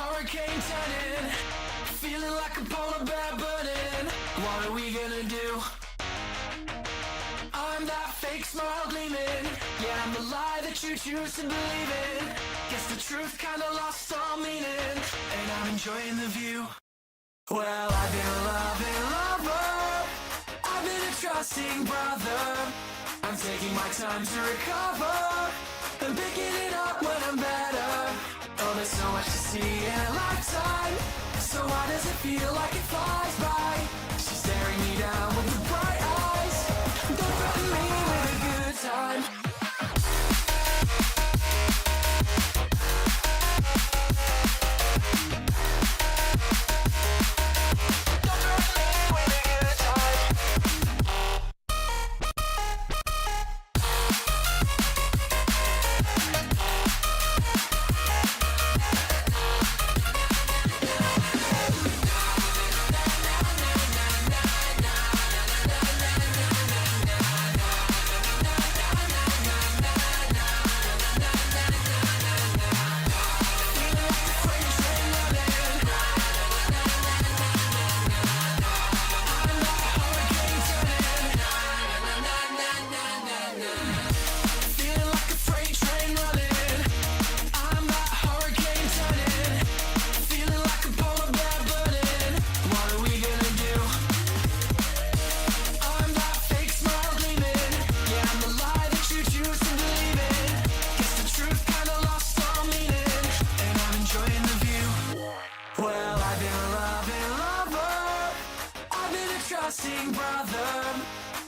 hurricane turning, feeling like a polar bear burning. What are we gonna do? I'm that fake smile gleaming. Yeah, I'm the lie that you choose to believe in. Guess the truth kinda lost all meaning, and I'm enjoying the view. Well, I've been a loving lover, I've been a trusting brother. I'm taking my time to recover and picking it up when I'm better. Oh, there's so much to see in a lifetime, so why does it feel like it flies by? She's staring me down with the bright eyes, don't threaten me with a good time.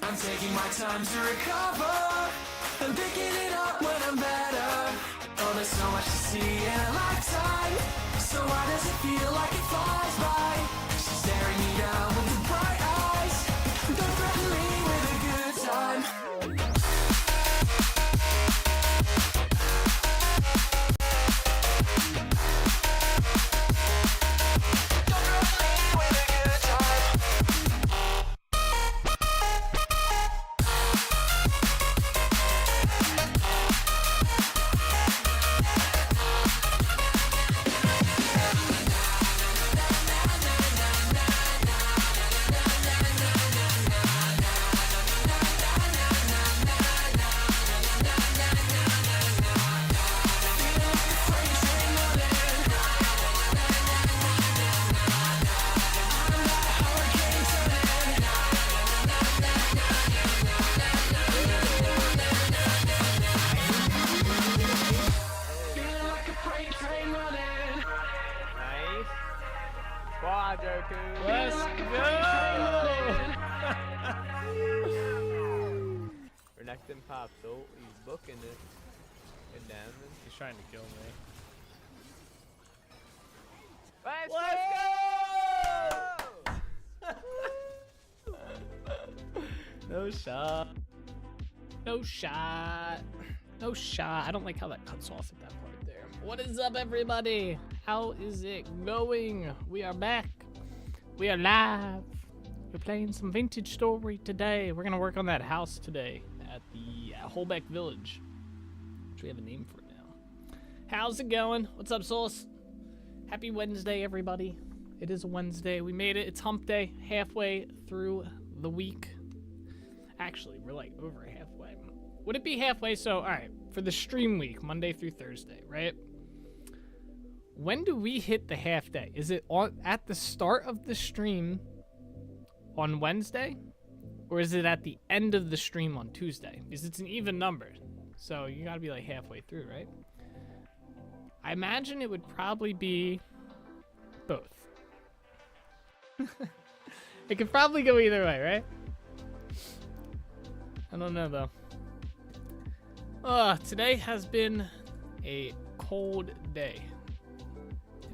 I'm taking my time to recover and picking it up when I'm better. Oh, there's so much to see in a lifetime, so why does it feel like it flies by? She's staring me down with the bright eyes, don't threaten me with a good time. Let's go! Renekton pops ult, he's booking it. Good damage. He's trying to kill me. No shot. No shot. No shot. I don't like how that cuts off at that part there. What is up, everybody? How is it going? We are back. We are live. We're playing some Vintage Story today. We're gonna work on that house today at the Holbeck Village, which we have a name for it now. How's it going? What's up, Sauce? Happy Wednesday, everybody. It is a Wednesday. We made it. It's hump day, halfway through the week. Actually, we're like over halfway. Would it be halfway? So, all right, for the stream week, Monday through Thursday, right? When do we hit the half day? Is it at the start of the stream on Wednesday? Or is it at the end of the stream on Tuesday? Because it's an even number. So you gotta be like halfway through, right? I imagine it would probably be both. It could probably go either way, right? I don't know though. Today has been a cold day.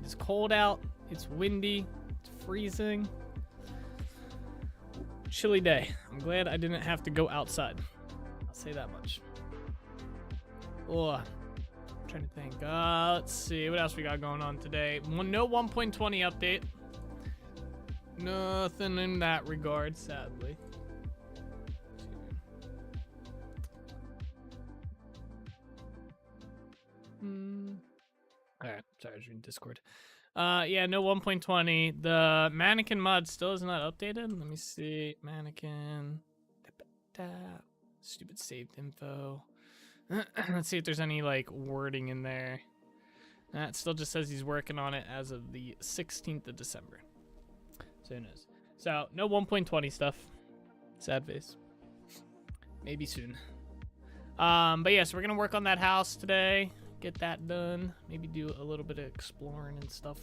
It's cold out, it's windy, it's freezing. Chilly day. I'm glad I didn't have to go outside. I'll say that much. I'm trying to think. Let's see, what else we got going on today? No 1.20 update. Nothing in that regard, sadly. Alright, sorry, I was reading Discord. Yeah, no 1.20. The mannequin mod still is not updated. Let me see. Mannequin. Stupid saved info. Let's see if there's any like wording in there. It still just says he's working on it as of the 16th of December. So who knows? So no 1.20 stuff. Sad face. Maybe soon. But yeah, so we're gonna work on that house today. Get that done. Maybe do a little bit of exploring and stuff.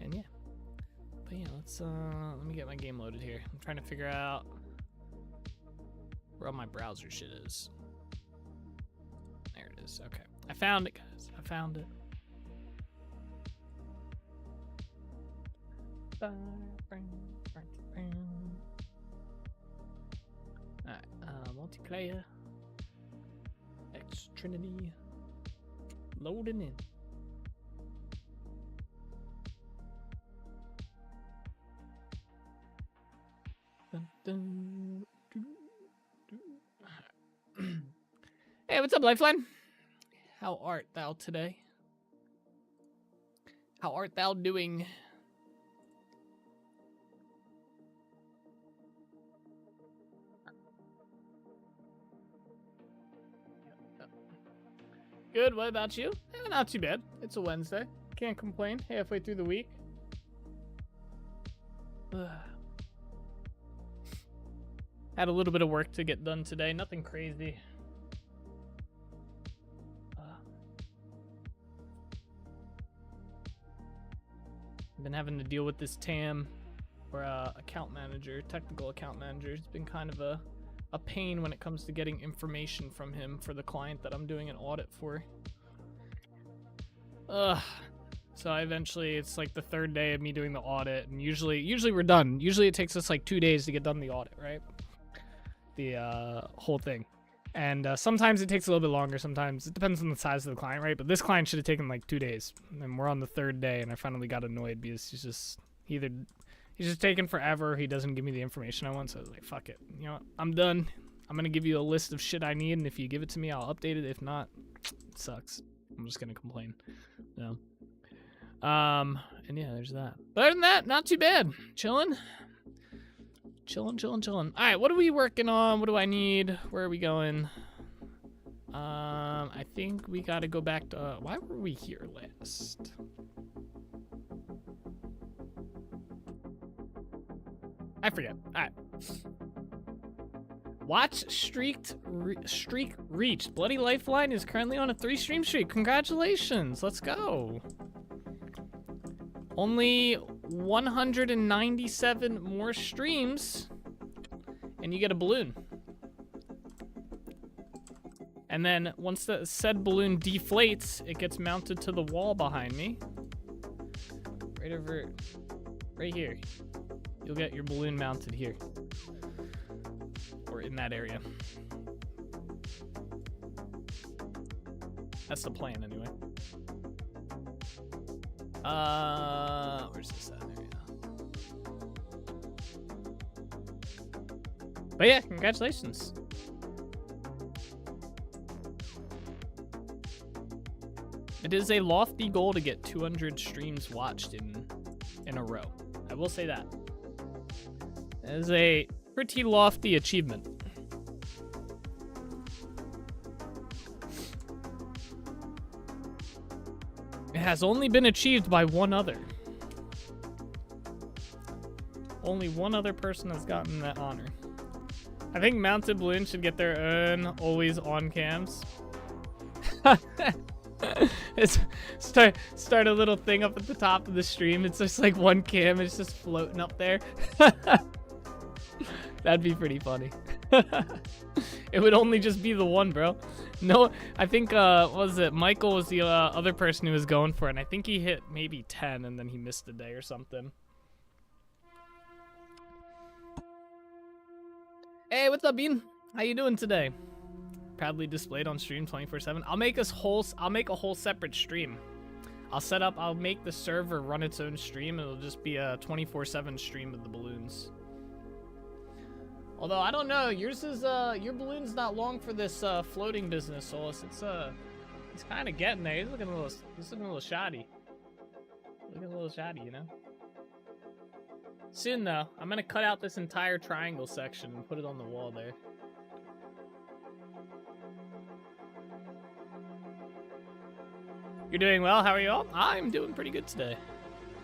And yeah. But yeah, let me get my game loaded here. I'm trying to figure out where all my browser shit is. There it is. Okay. I found it, guys. I found it. Alright, multiplayer. X Trinity. Loading in. Dun, dun, doo, doo. Hey, what's up, Lifeline? How art thou today? How art thou doing? Good, what about you? Not too bad. It's a Wednesday. Can't complain. Halfway through the week. Had a little bit of work to get done today. Nothing crazy. Been having to deal with this TAM, or account manager, technical account manager. It's been kind of a pain when it comes to getting information from him for the client that I'm doing an audit for. So it's like the third day of me doing the audit, and usually we're done. Usually it takes us like 2 days to get done the audit, right? The whole thing. And sometimes it takes a little bit longer. Sometimes it depends on the size of the client, right? But this client should have taken like 2 days, and we're on the third day, and I finally got annoyed because he's just taking forever. He doesn't give me the information I want, so I was like, fuck it. You know what? I'm done. I'm gonna give you a list of shit I need, and if you give it to me, I'll update it. If not, it sucks. I'm just gonna complain. No. And yeah, there's that. But other than that, not too bad. Chilling. All right, what are we working on? What do I need? Where are we going? I think we gotta go back to, why were we here last? I forget. All right. Watch streak reached. Bloody Lifeline is currently on a 3-stream streak. Congratulations. Let's go. Only 197 more streams, and you get a balloon. And then once the said balloon deflates, it gets mounted to the wall behind me. Right here. You'll get your balloon mounted here. Or in that area. That's the plan anyway. Where's this at? There we go. But yeah, congratulations. It is a lofty goal to get 200 streams watched in a row. I will say that. It is a pretty lofty achievement. It has only been achieved by one other. Only one other person has gotten that honor. I think Mounted Balloon should get their own always on cams. It's start a little thing up at the top of the stream. It's just like one cam. It's just floating up there. That'd be pretty funny. It would only just be the one, bro. No, I think, what was it? Michael was the other person who was going for it, and I think he hit maybe 10, and then he missed a day or something. Hey, what's up, Bean? How you doing today? Proudly displayed on stream 24/7. I'll make a whole separate stream. I'll make the server run its own stream. It'll just be a 24/7 stream of the balloons. Although I don't know, your balloon's not long for this floating business, Solus. He's kind of getting there. He's looking a little shoddy. Look at a little shoddy, you know? Soon, though, I'm gonna cut out this entire triangle section and put it on the wall there. You're doing well. How are you all? I'm doing pretty good today.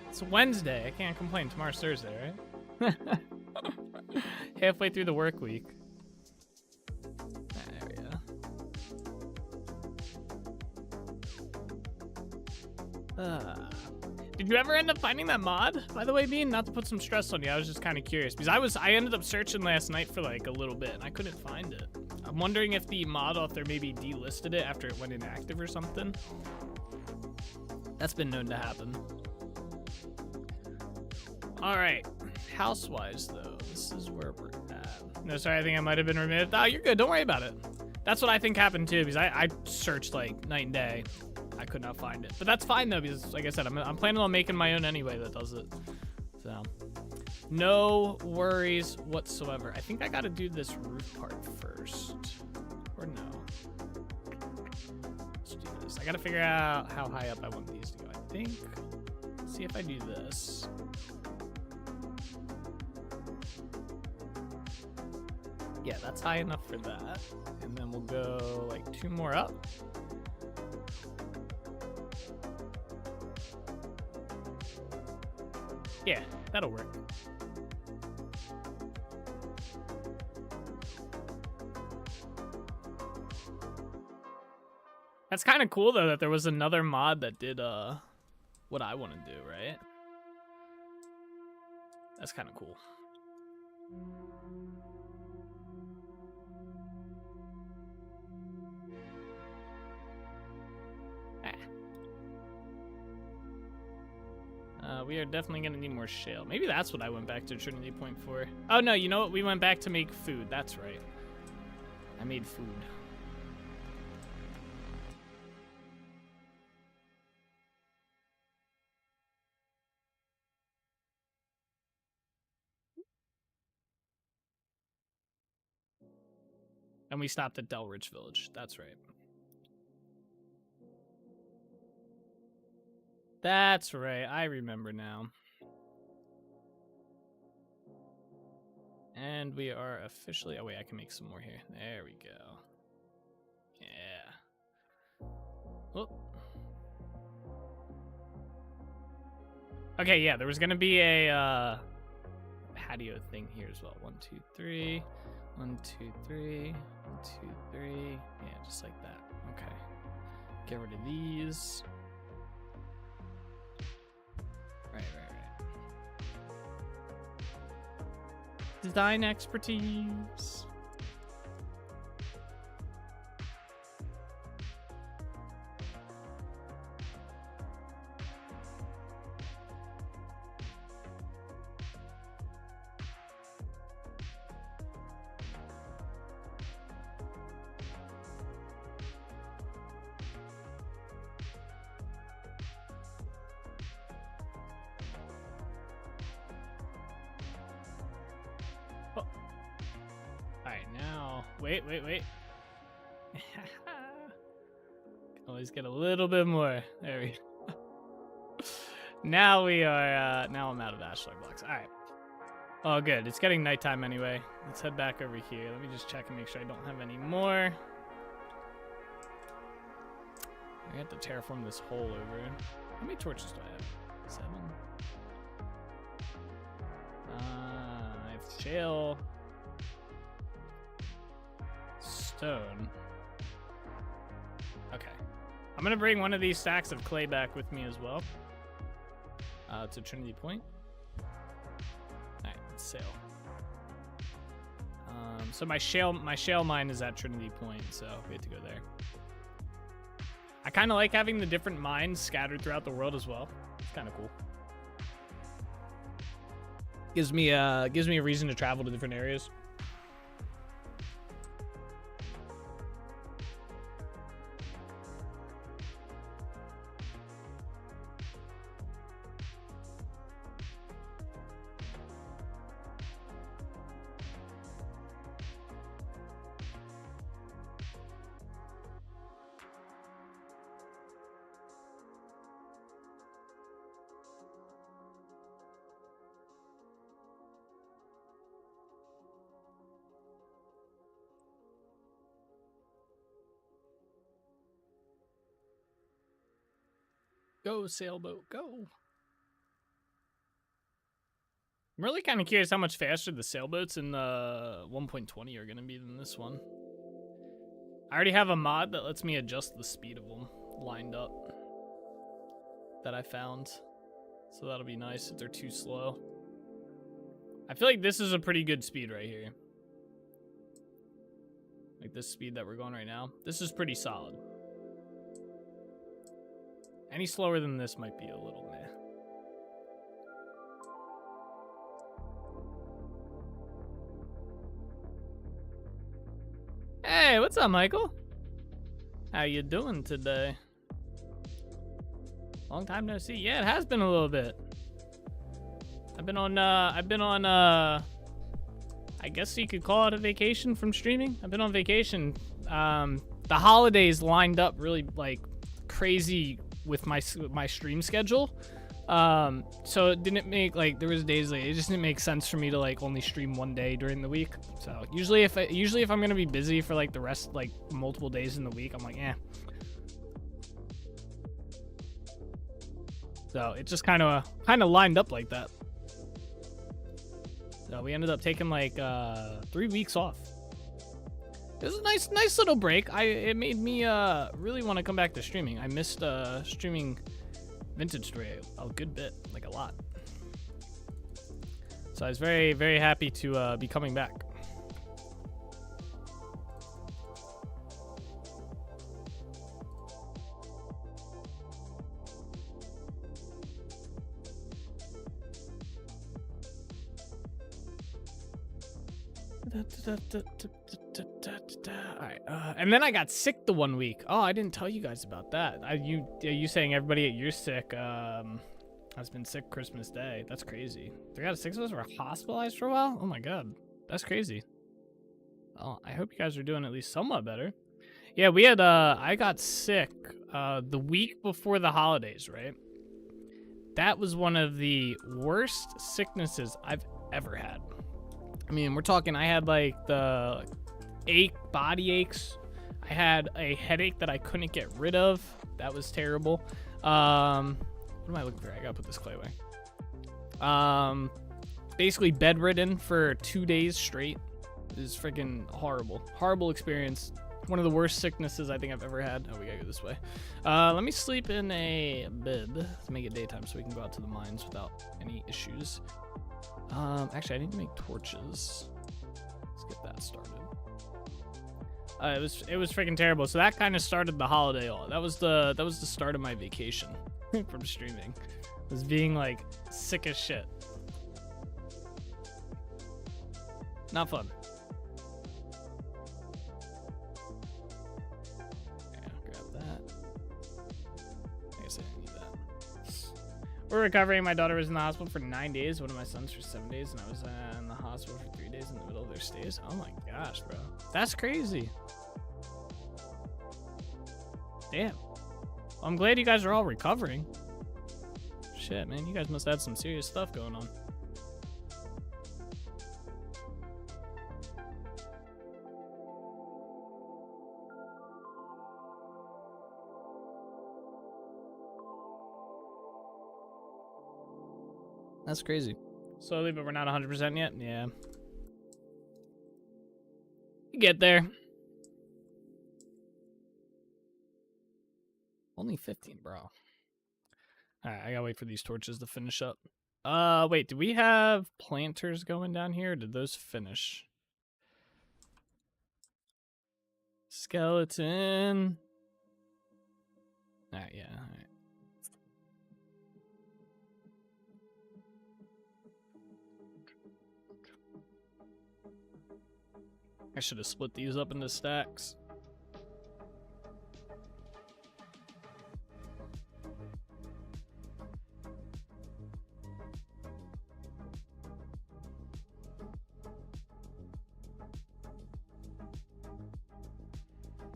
It's Wednesday. I can't complain. Tomorrow's Thursday, right? Halfway through the work week. There we go. Did you ever end up finding that mod? By the way, Bean, not to put some stress on you, I was just kind of curious because I ended up searching last night for like a little bit and I couldn't find it. I'm wondering if the mod author maybe delisted it after it went inactive or something. That's been known to happen. All right, house-wise though, this is where we're at. No, sorry, I think I might have been removed. Oh, you're good, don't worry about it. That's what I think happened too, because I searched like night and day. I could not find it, but that's fine though, because like I said, I'm planning on making my own anyway that does it. So, no worries whatsoever. I think I gotta do this roof part first, or no. Let's do this. I gotta figure out how high up I want these to go. I think, let's see if I do this. Yeah, that's high enough for that. And then we'll go like 2 more up. Yeah, that'll work. That's kind of cool though that there was another mod that did what I want to do, right? That's kind of cool. We are definitely gonna need more shale. Maybe that's what I went back to Trinity Point for. Oh no, you know what? We went back to make food. That's right. I made food. And we stopped at Delridge Village. That's right. That's right. I remember now. And we are officially... Oh, wait. I can make some more here. There we go. Yeah. Oh. Okay, yeah. There was going to be a patio thing here as well. 1, 2, 3. 1, 2, 3. 1, 2, 3. Yeah, just like that. Okay. Get rid of these. Right. Design expertise. Wait. Can always get a little bit more. There we go. Now we are, now I'm out of ashlar blocks. All right. Oh, good. It's getting nighttime anyway. Let's head back over here. Let me just check and make sure I don't have any more. I have to terraform this hole over. How many torches do I have? 7. I have shale. Stone. Okay. I'm gonna bring one of these stacks of clay back with me as well. To Trinity Point. Alright, let's sail. So my shale mine is at Trinity Point, so we have to go there. I kinda like having the different mines scattered throughout the world as well. It's kinda cool. Gives me a reason to travel to different areas. Go, sailboat, go. I'm really kind of curious how much faster the sailboats in the 1.20 are going to be than this one. I already have a mod that lets me adjust the speed of them lined up that I found. So that'll be nice if they're too slow. I feel like this is a pretty good speed right here. Like this speed that we're going right now. This is pretty solid. Any slower than this might be a little meh. Hey, what's up, Michael? How you doing today? Long time no see. Yeah, it has been a little bit. I've been on I guess you could call it a vacation from streaming. I've been on vacation. The holidays lined up really like crazy with my stream schedule. So it didn't make, like, there was days like it just didn't make sense for me to like only stream one day during the week. So usually if I'm gonna be busy for like the rest, like multiple days in the week, I'm like, eh. So it just kind of lined up like that. So we ended up taking like 3 weeks off. It was a nice little break. It made me really want to come back to streaming. I missed streaming Vintage Story a good bit, like a lot. So I was very, very happy to be coming back. Alright, and then I got sick the 1 week. Oh, I didn't tell you guys about that. You saying everybody at you're sick has been sick Christmas Day. That's crazy. 3 out of 6 of us were hospitalized for a while? Oh my god. That's crazy. Well, I hope you guys are doing at least somewhat better. Yeah, we had I got sick the week before the holidays, right? That was one of the worst sicknesses I've ever had. I mean, we're talking, I had like the body aches. I had a headache that I couldn't get rid of. That was terrible. What am I looking for? I gotta put this clay away. Basically bedridden for 2 days straight. It was freaking horrible. Horrible experience. One of the worst sicknesses I think I've ever had. Oh, we gotta go this way. Let me sleep in a bed to make it daytime so we can go out to the mines without any issues. Actually, I need to make torches. Let's get that started. It was freaking terrible. So that kind of started the holiday all. That was the start of my vacation from streaming. Was being like sick as shit. Not fun. Yeah, grab that. I guess I didn't need that. We're recovering. My daughter was in the hospital for 9 days. One of my sons for 7 days, and I was in the hospital for 3 days in the middle of their stays. Oh my gosh, bro. That's crazy. Damn. Well, I'm glad you guys are all recovering. Shit, man. You guys must have had some serious stuff going on. That's crazy. Slowly, but we're not 100% yet. Yeah. You get there. Only 15, bro. Alright, I gotta wait for these torches to finish up. Wait, do we have planters going down here? Or did those finish? Skeleton. Alright, yeah, alright. I should have split these up into stacks.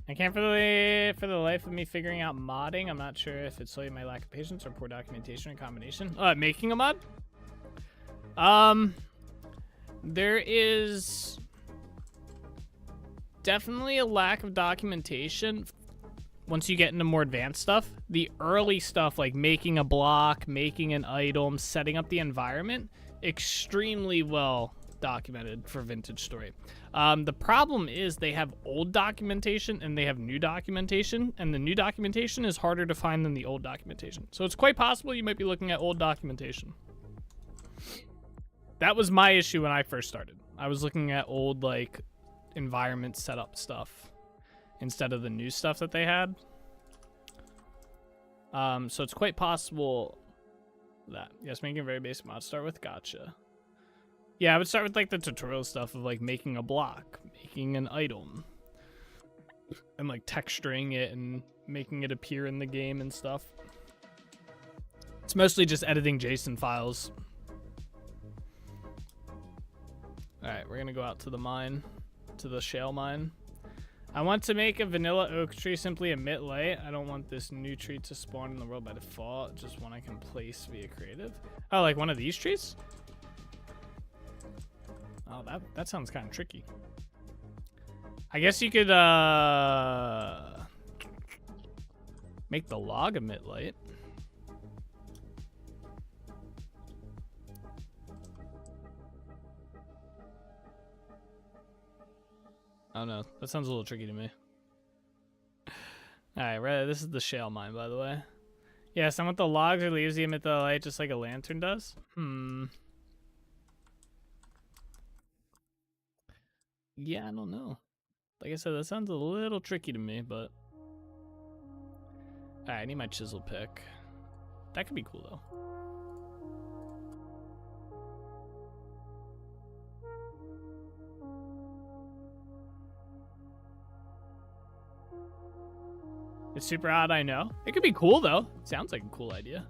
I can't for the life of me figuring out modding. I'm not sure if it's solely my lack of patience or poor documentation or combination. Making a mod? There is definitely a lack of documentation once you get into more advanced stuff, the early stuff like making a block, making an item, setting up the environment, extremely well documented for Vintage Story. The problem is they have old documentation and they have new documentation, and the new documentation is harder to find than the old documentation. So it's quite possible you might be looking at old documentation. That was my issue when I first started. I was looking at old like environment setup stuff instead of the new stuff that they had. So it's quite possible that, yes, making a very basic mod, start with gotcha. Yeah, I would start with like the tutorial stuff of like making a block, making an item, and like texturing it and making it appear in the game and stuff. It's mostly just editing JSON files. Alright, we're gonna go out to the mine, to the shale mine. I want to make a vanilla oak tree simply emit light. I don't want this new tree to spawn in the world by default, just one I can place via creative. Oh, like one of these trees? Oh, that sounds kind of tricky. I guess you could make the log emit light. Oh no, that sounds a little tricky to me. Alright, right, this is the shale mine, by the way. Yes, I want the logs or leaves to emit the light just like a lantern does. Yeah, I don't know. Like I said, that sounds a little tricky to me, but... Alright, I need my chisel pick. That could be cool, though. It's super odd, I know. It could be cool, though. Sounds like a cool idea.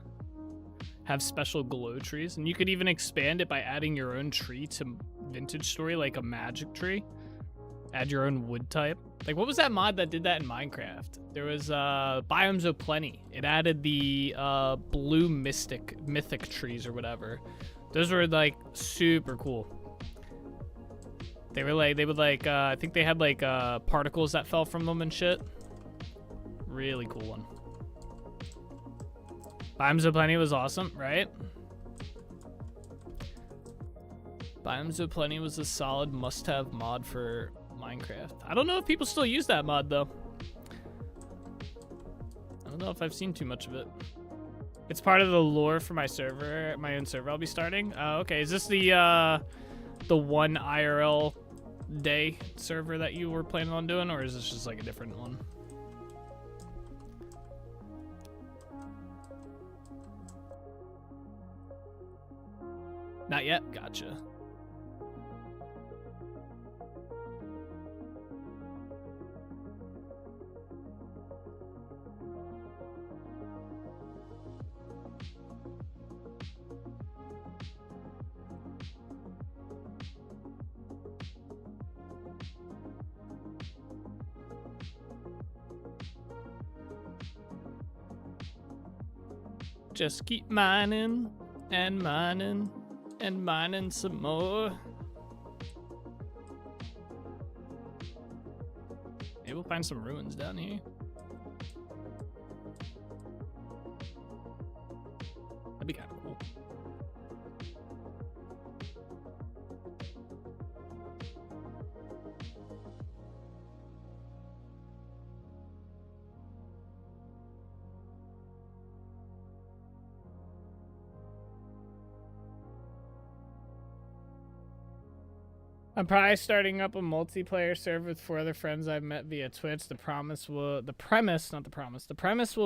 Have special glow trees, and you could even expand it by adding your own tree to Vintage Story, like a magic tree. Add your own wood type. Like, what was that mod that did that in Minecraft? There was Biomes O'Plenty. It added the blue mythic trees or whatever. Those were like super cool. They were like, I think they had like particles that fell from them and shit. Really cool one. Biomes O'Plenty was awesome, right? Biomes O'Plenty was a solid must-have mod for Minecraft. I don't know if people still use that mod, though. I don't know if I've seen too much of it. It's part of the lore for my server, my own server I'll be starting. Okay, is this the one IRL day server that you were planning on doing, or is this just like a different one? Not yet? Gotcha. Just keep mining and mining and mining some more. Maybe we'll find some ruins down here. That'd be kind of cool. I'm probably starting up a multiplayer server with 4 other friends I've met via Twitch. The premise will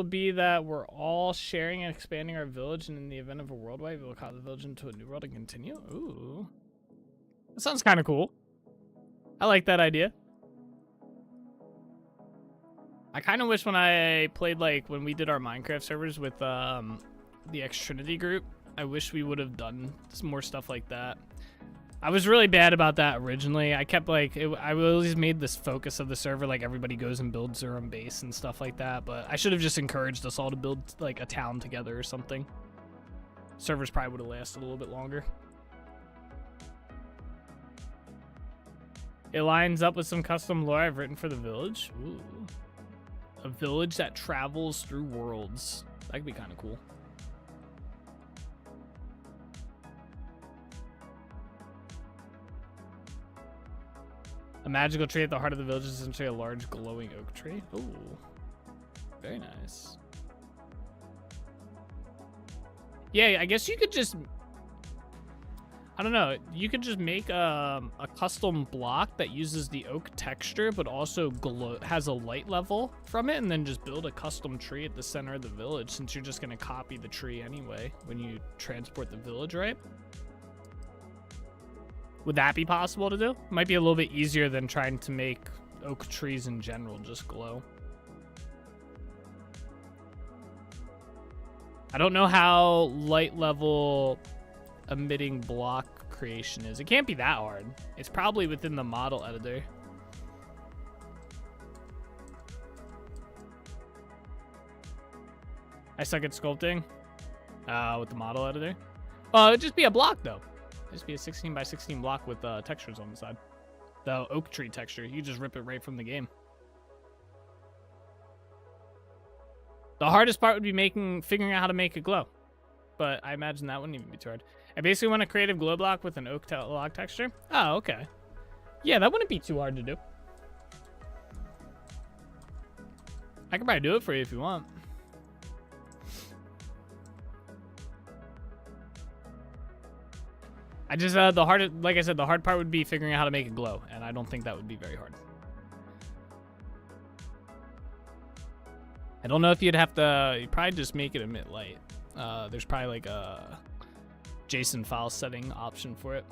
be that we're all sharing and expanding our village, and in the event of a worldwide, we will call the village into a new world and continue. Ooh. That sounds kind of cool. I like that idea. I kind of wish when I played, like, when we did our Minecraft servers with the X Trinity group, I wish we would have done some more stuff like that. I was really bad about that originally. I kept like, I always made this focus of the server, like everybody goes and builds their own base and stuff like that, but I should have just encouraged us all to build like a town together or something. Servers probably would have lasted a little bit longer. It lines up with some custom lore I've written for the village. Ooh. A village that travels through worlds. That could be kind of cool. A magical tree at the heart of the village is essentially a large glowing oak tree. Ooh, very nice. Yeah, I guess you could just, I don't know, you could just make a custom block that uses the oak texture, but also has a light level from it, and then just build a custom tree at the center of the village, since you're just going to copy the tree anyway when you transport the village, right? Would that be possible to do? Might be a little bit easier than trying to make oak trees in general just glow. I don't know how light level emitting block creation is. It can't be that hard. It's probably within the model editor. I suck at sculpting with the model editor. It'd just be a block though. It'd just be a 16 by 16 block with textures on the side. The oak tree texture. You just rip it right from the game. The hardest part would be figuring out how to make it glow. But I imagine that wouldn't even be too hard. I basically want a creative glow block with an oak log texture. Oh, okay. Yeah, that wouldn't be too hard to do. I can probably do it for you if you want. I just, like I said, the hard part would be figuring out how to make it glow. And I don't think that would be very hard. I don't know if you'd probably just make it emit light. There's probably like a JSON file setting option for it.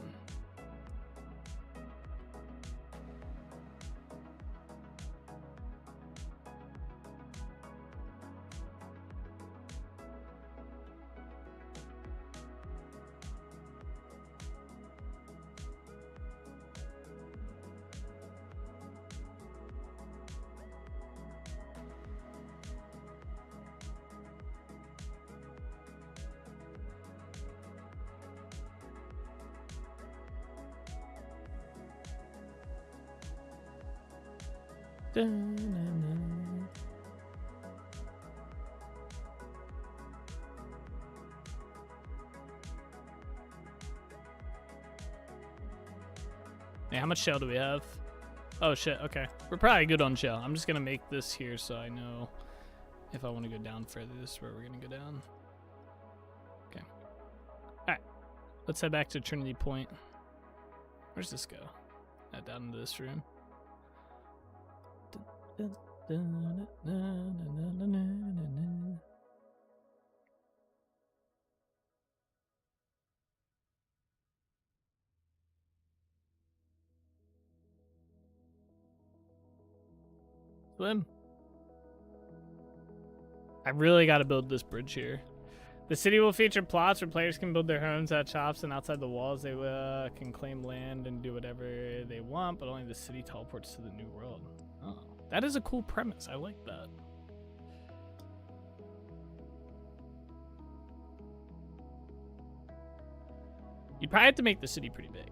Hey, how much shell do we have? Oh shit, okay. We're probably good on shell. I'm just gonna make this here so I know if I want to go down further. This is where we're gonna go down. Okay. Alright. Let's head back to Trinity Point. Where's this go? Down into this room. Swim. I really got to build this bridge here. The city will feature plots where players can build their homes at shops, and outside the walls they can claim land and do whatever they want, but only the city teleports to the new world. Oh, that is a cool premise. I like that. You'd probably have to make the city pretty big.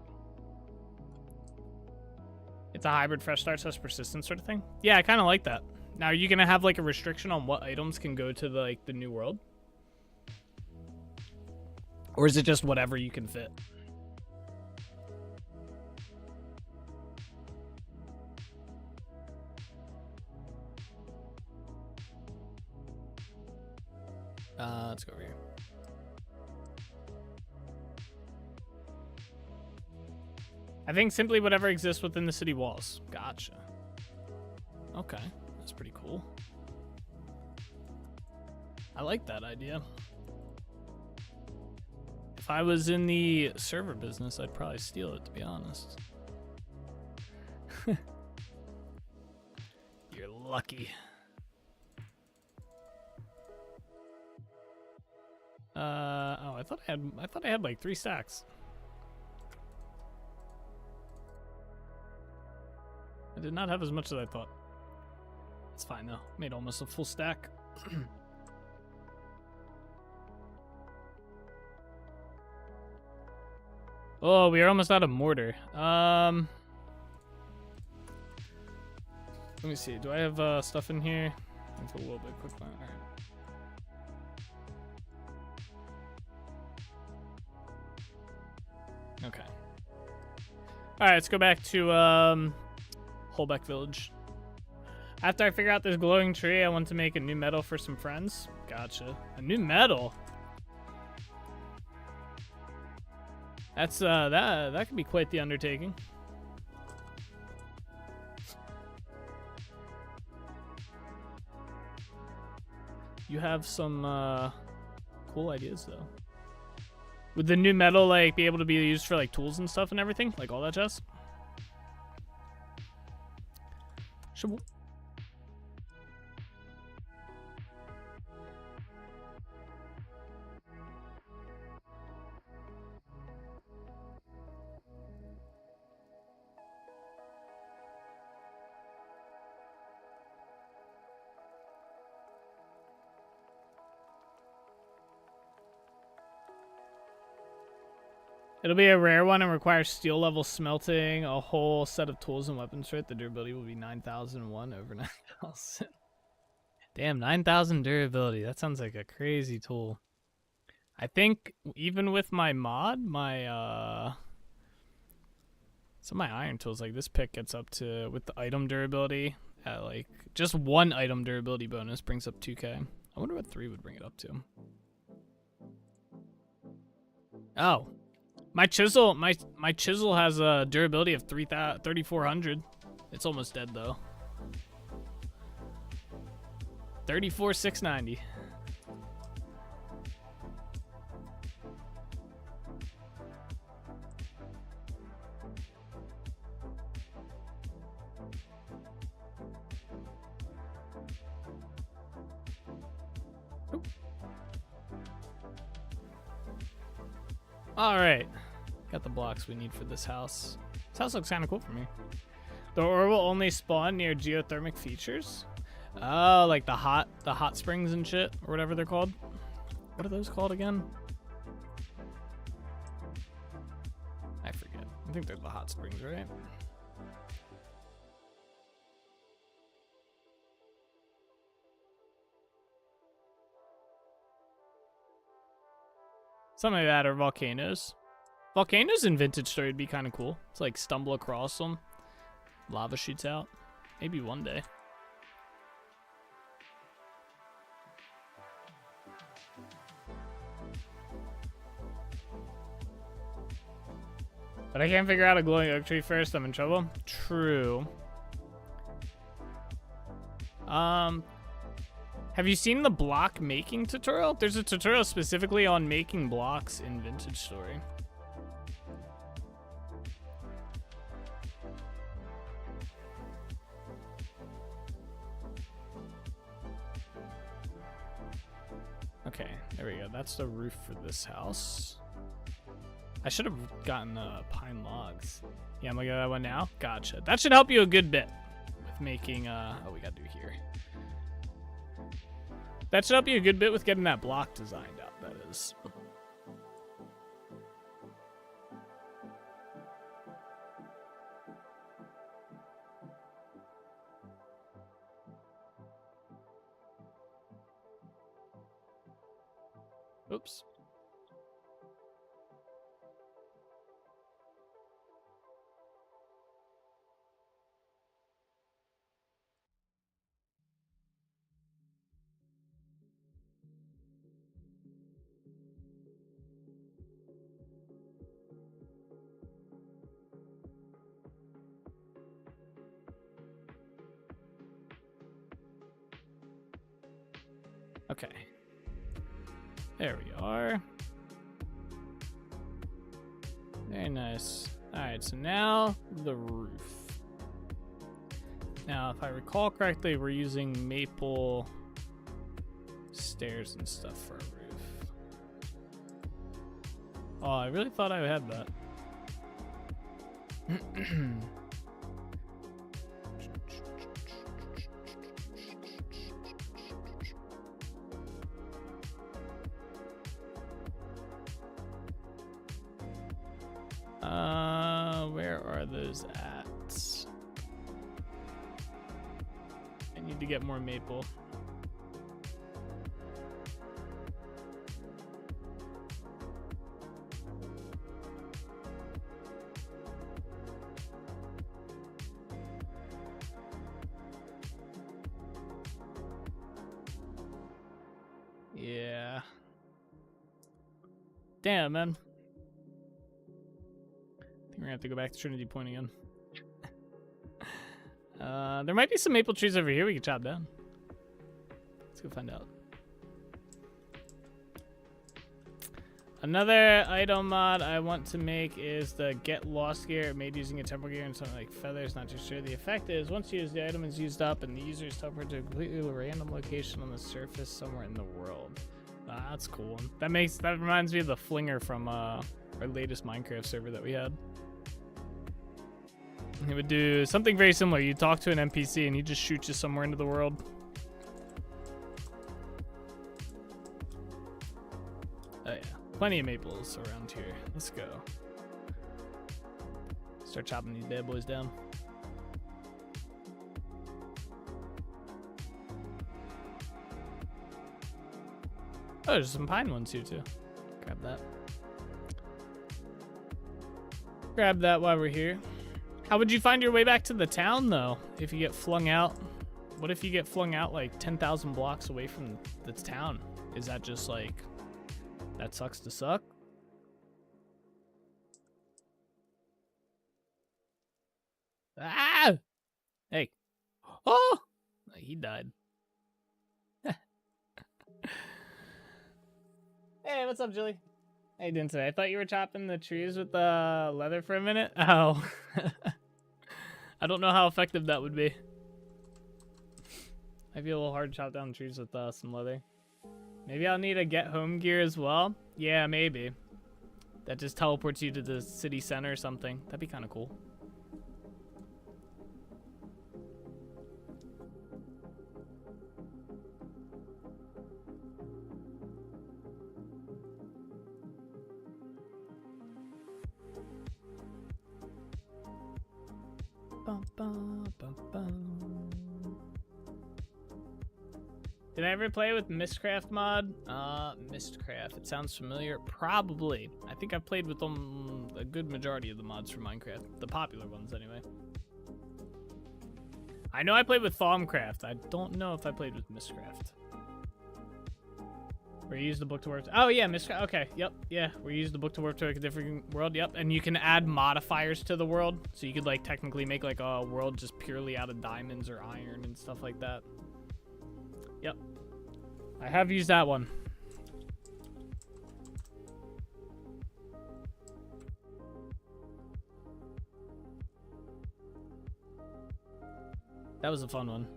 It's a hybrid fresh start / persistence sort of thing. Yeah, I kind of like that. Now, are you gonna have like a restriction on what items can go to the new world? Or is it just whatever you can fit? Let's go over here. I think simply whatever exists within the city walls. Gotcha. Okay, that's pretty cool. I like that idea. If I was in the server business, I'd probably steal it, to be honest. You're lucky. Oh, I thought I had like 3 stacks. I did not have as much as I thought. It's fine though. Made almost a full stack. Oh, we are almost out of mortar. Let me see. Do I have stuff in here? It's a little bit quick. All right. Okay. All right, let's go back to Holbeck Village. After I figure out this glowing tree, I want to make a new medal for some friends. Gotcha. A new medal. That's that could be quite the undertaking. You have some cool ideas though. Would the new metal like be able to be used for like tools and stuff and everything? Like all that jazz? Sure. It'll be a rare one and requires steel level smelting, a whole set of tools and weapons for it. The durability will be 9,001 over 9,000. Damn, 9,000 durability. That sounds like a crazy tool. I think even with my mod, my some of my iron tools, like this pick gets up to, with the item durability, at like just one item durability bonus brings up 2k. I wonder what 3 would bring it up to. Oh. My chisel has a durability of 3,400. It's almost dead though. 34,690. All right. Got the blocks we need for this house. This house looks kind of cool for me. The ore will only spawn near geothermic features. Oh, like the hot springs and shit, or whatever they're called. What are those called again? I forget. I think they're the hot springs, right? Something like that, or volcanoes. Volcanoes in Vintage Story would be kind of cool. It's like stumble across them. Lava shoots out. Maybe one day. But I can't figure out a glowing oak tree first. I'm in trouble. True. Have you seen the block making tutorial? There's a tutorial specifically on making blocks in Vintage Story. Okay, there we go. That's the roof for this house. I should have gotten pine logs. Yeah, I'm looking at that one now. Gotcha. That should help you a good bit with making, oh, we gotta do here. That should help you a good bit with getting that block designed out, that is. Oops. Okay. There we are. Very nice. Alright, so now the roof. Now, if I recall correctly, we're using maple stairs and stuff for a roof. Oh, I really thought I had that. Where are those at? I need to get more maple. damn, man. I think we're gonna have to go back to Trinity Point again. There might be some maple trees over here we could chop down. Let's go find out. Another item mod I want to make is the get lost gear made using a temporal gear and something like feathers. Not too sure. The effect is once used, the item is used up and the user is teleported to a completely random location on the surface somewhere in the world. That's cool. That reminds me of the flinger from our latest Minecraft server that we had. It would do something very similar. You talk to an NPC and he just shoots you somewhere into the world. Oh yeah, plenty of maples around here. Let's go. Start chopping these bad boys down. Oh, there's some pine ones here too. Grab that. Grab that while we're here. How would you find your way back to the town, though, if you get flung out? What if you get flung out, like, 10,000 blocks away from the town? Is that just, like, that sucks to suck? Ah! Hey. Oh! He died. Hey, what's up, Julie? How you doing today? I thought you were chopping the trees with the leather for a minute. Oh. I don't know how effective that would be. Might be a little hard to chop down trees with some leather. Maybe I'll need a get home gear as well. Yeah, maybe. That just teleports you to the city center or something. That'd be kind of cool. Bum, bum, bum, bum. Did I ever play with Mistcraft mod? Mistcraft. It sounds familiar. Probably. I think I've played with them a good majority of the mods for Minecraft. The popular ones, anyway. I know I played with Thaumcraft. I don't know if I played with Mistcraft. Where you use the book to work. Oh, yeah, Mistcraft. Okay, yep, yeah. Where you use the book to work to a different world. Yep, and you can add modifiers to the world. So you could, like, technically make, like, a world just purely out of diamonds or iron and stuff like that. Yep. I have used that one. That was a fun one.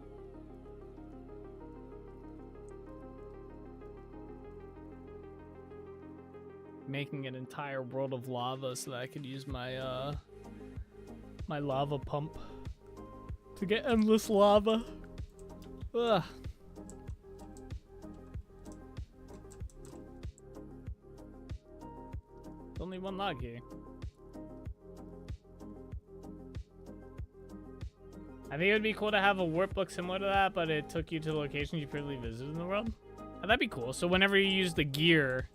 Making an entire world of lava so that I could use my my lava pump to get endless lava. Ugh. Only one log here. I think it would be cool to have a warp book similar to that, but it took you to the locations you previously visited in the world. Oh, that'd be cool. So whenever you use the gear,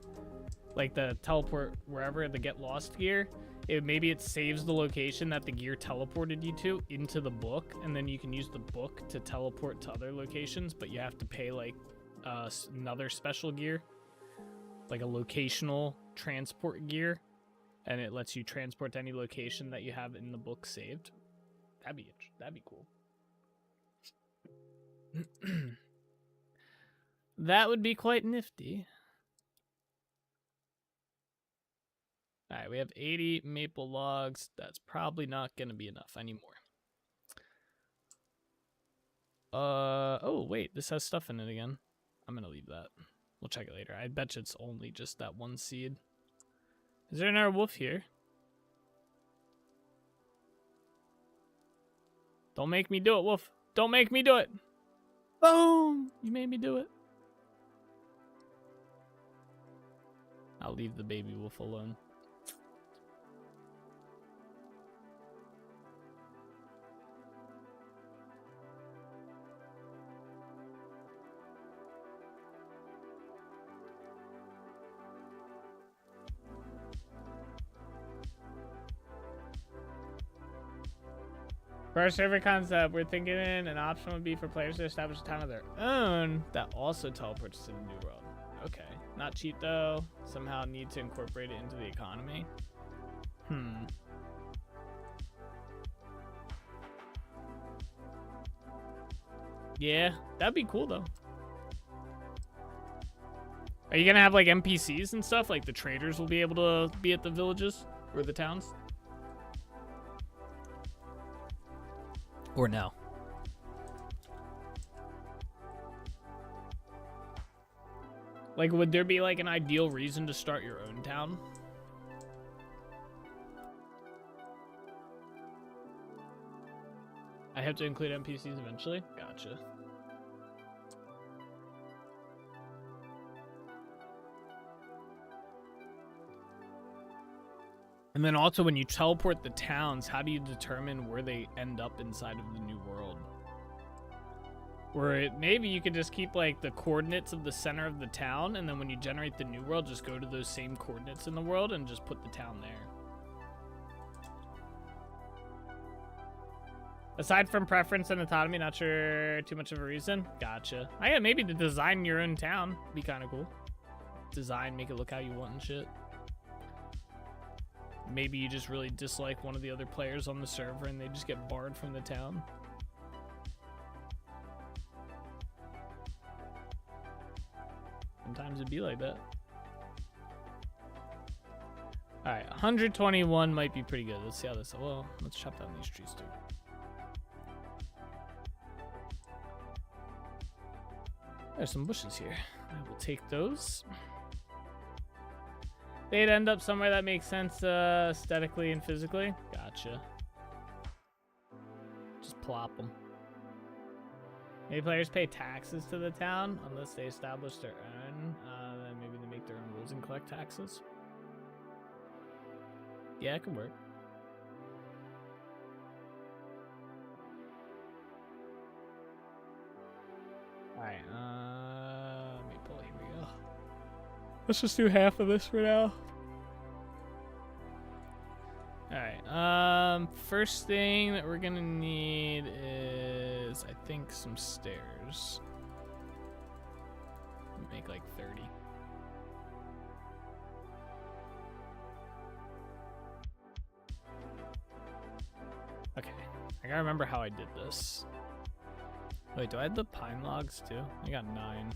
like the teleport wherever, the get lost gear, maybe it saves the location that the gear teleported you to into the book, and then you can use the book to teleport to other locations, but you have to pay like another special gear, like a locational transport gear, and it lets you transport to any location that you have in the book saved. That'd be cool. That would be quite nifty. All right, we have 80 maple logs. That's probably not going to be enough anymore. Oh, wait, this has stuff in it again. I'm going to leave that. We'll check it later. I bet you it's only just that one seed. Is there another wolf here? Don't make me do it, wolf. Don't make me do it. Boom! You made me do it. I'll leave the baby wolf alone. For our server concept, we're thinking an option would be for players to establish a town of their own that also teleports to the new world. Okay. Not cheap though. Somehow need to incorporate it into the economy. Yeah, that'd be cool though. Are you gonna have like NPCs and stuff? Like the traders will be able to be at the villages or the towns? Or no? Like, would there be like an ideal reason to start your own town? I have to include NPCs eventually? Gotcha. And then also when you teleport the towns, how do you determine where they end up inside of the new world? Or maybe you could just keep like the coordinates of the center of the town, and then when you generate the new world, just go to those same coordinates in the world and just put the town there. Aside from preference and autonomy, not sure too much of a reason. Gotcha. I got maybe to design your own town. Be kind of cool. Design, make it look how you want and shit. Maybe you just really dislike one of the other players on the server and they just get barred from the town. Sometimes it'd be like that. Alright, 121 might be pretty good. Let's see how this... Well, let's chop down these trees too. There's some bushes here. I will take those. They'd end up somewhere that makes sense aesthetically and physically. Gotcha. Just plop them. Maybe players pay taxes to the town unless they establish their own. Then maybe they make their own rules and collect taxes. Yeah, it could work. Alright, let me pull. Here we go. Let's just do half of this for now. Alright, first thing that we're gonna need is, I think, some stairs. Make like 30. Okay, I gotta remember how I did this. Wait, do I have the pine logs too? I got 9.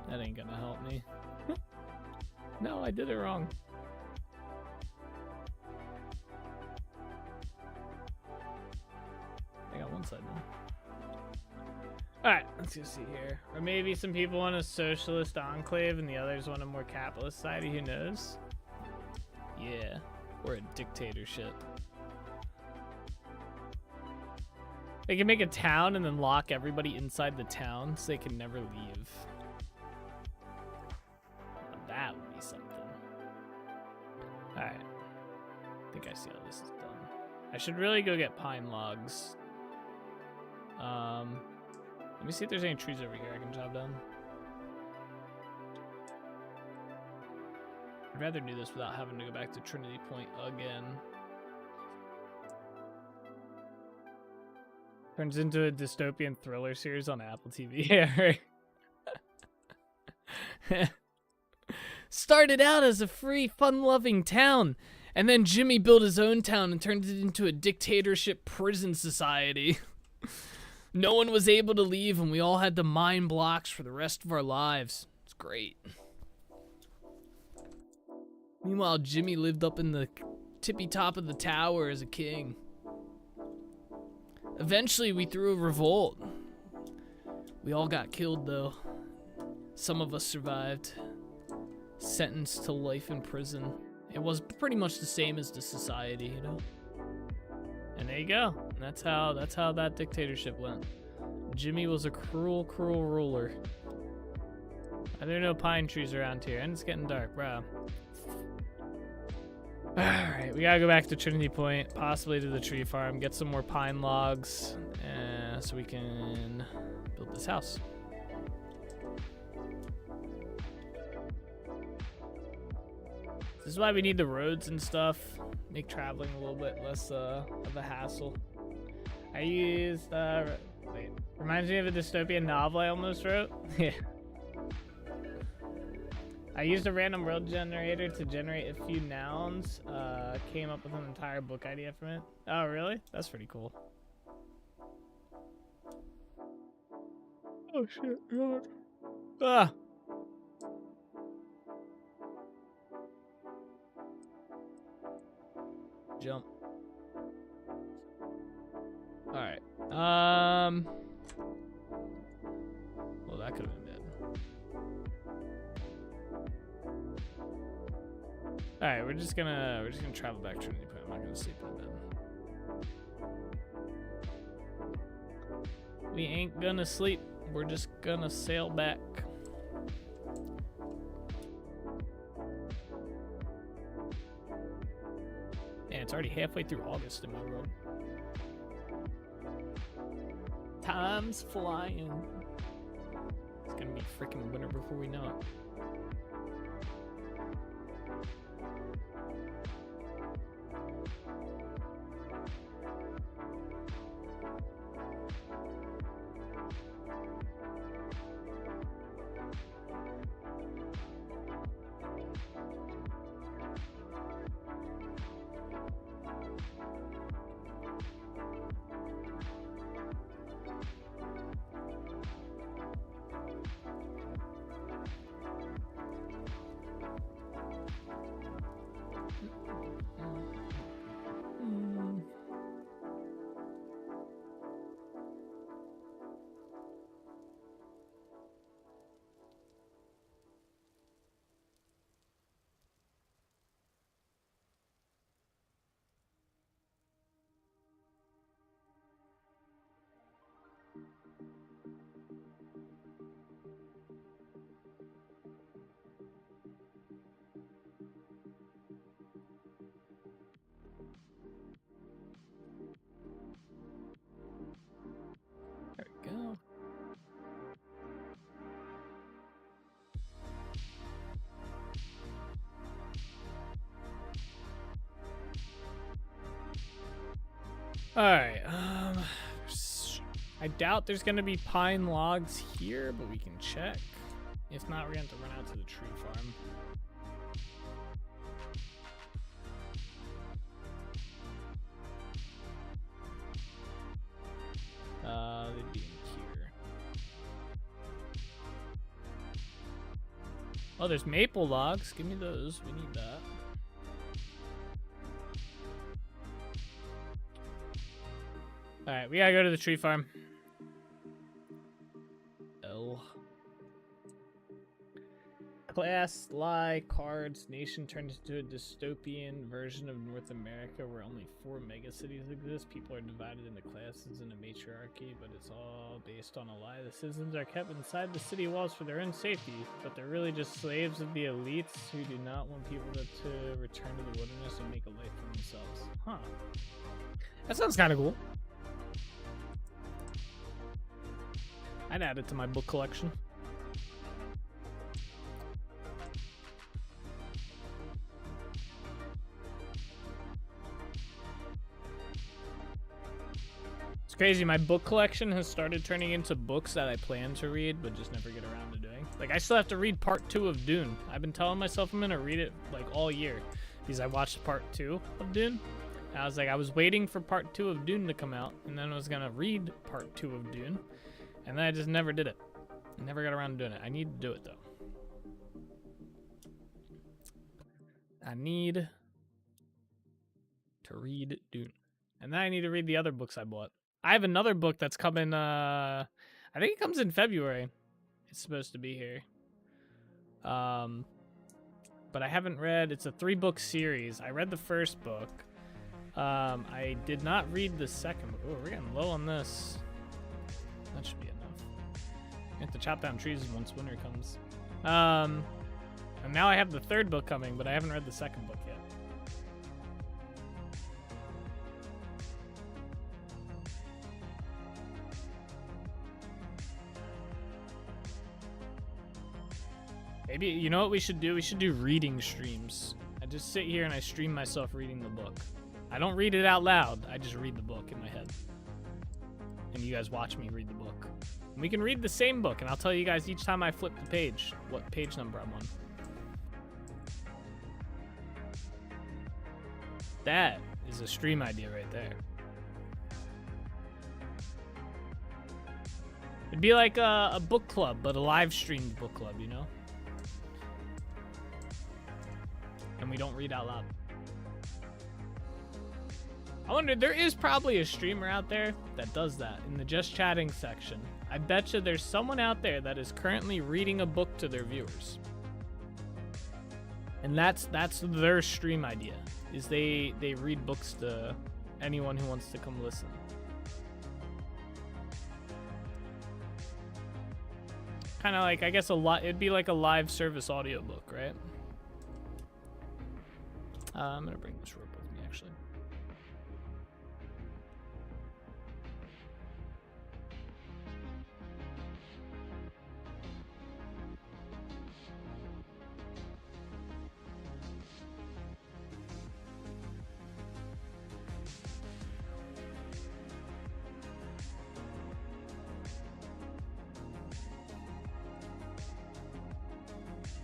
That ain't gonna help me. No, I did it wrong. I got one side now. Alright, let's just see here. Or maybe some people want a socialist enclave and the others want a more capitalist society, who knows? Yeah, or a dictatorship. They can make a town and then lock everybody inside the town so they can never leave. Now that would be something. Alright. I think I see how this is done. I should really go get pine logs. Let me see if there's any trees over here I can chop down. I'd rather do this without having to go back to Trinity Point again. Turns into a dystopian thriller series on Apple TV. Yeah, right. Started out as a free, fun-loving town, and then Jimmy built his own town and turned it into a dictatorship prison society. No one was able to leave, and we all had to mine blocks for the rest of our lives. It's great. Meanwhile, Jimmy lived up in the tippy top of the tower as a king. Eventually, we threw a revolt. We all got killed, though. Some of us survived. Sentenced to life in prison. It was pretty much the same as the society, you know? And there you go. That's how that dictatorship went. Jimmy was a cruel, cruel ruler. There are no pine trees around here, and it's getting dark, bro. Alright, we gotta go back to Trinity Point, possibly to the tree farm, get some more pine logs, so we can build this house. This is why we need the roads and stuff. Make traveling a little bit less of a hassle. I used, wait, reminds me of a dystopian novel I almost wrote. Yeah. I used a random world generator to generate a few nouns. Came up with an entire book idea from it. Oh, really? That's pretty cool. Oh shit! God. Ah. Jump. All right. Well, that could have been bad. All right, we're just gonna travel back to Trinity Point. I'm not gonna sleep in bed. We ain't gonna sleep. We're just gonna sail back. Yeah, it's already halfway through August in my world. Time's flying. It's gonna be freaking winter before we know it. There we go. All right. I doubt there's gonna be pine logs here, but we can check. If not, we're gonna have to run out to the tree farm. They'd be in here. Oh, there's maple logs. Give me those. We need that. All right, we gotta go to the tree farm. Class, lie, cards, nation turned into a dystopian version of North America where only 4 megacities exist. People are divided into classes in a matriarchy, but it's all based on a lie. The citizens are kept inside the city walls for their own safety, but they're really just slaves of the elites who do not want people to return to the wilderness and make a life for themselves. Huh. That sounds kind of cool. I'd add it to my book collection. It's crazy, my book collection has started turning into books that I plan to read, but just never get around to doing. Like, I still have to read part 2 of Dune. I've been telling myself I'm gonna read it, like, all year, because I watched part 2 of Dune. And I was like, I was waiting for part 2 of Dune to come out, and then I was gonna read part 2 of Dune, and then I just never did it. I never got around to doing it. I need to do it, though. I need to read Dune. And then I need to read the other books I bought. I have another book that's coming, I think it comes in February. It's supposed to be here. But I haven't read, it's a 3-book series. I read the first book. I did not read the second book. Oh, we're getting low on this. That should be enough. I have to chop down trees once winter comes. And now I have the 3rd book coming, but I haven't read the 2nd book yet. Maybe, you know what we should do? We should do reading streams. I just sit here and I stream myself reading the book. I don't read it out loud. I just read the book in my head. And you guys watch me read the book. And we can read the same book, and I'll tell you guys each time I flip the page what page number I'm on. That is a stream idea right there. It'd be like a book club, but a live streamed book club, you know? And we don't read out loud. I wonder, there is probably a streamer out there that does that in the just chatting section. I bet you there's someone out there that is currently reading a book to their viewers. And that's their stream idea, is they read books to anyone who wants to come listen. Kind of like, I guess it'd be like a live service audiobook, right? I'm gonna bring this rope with me, actually.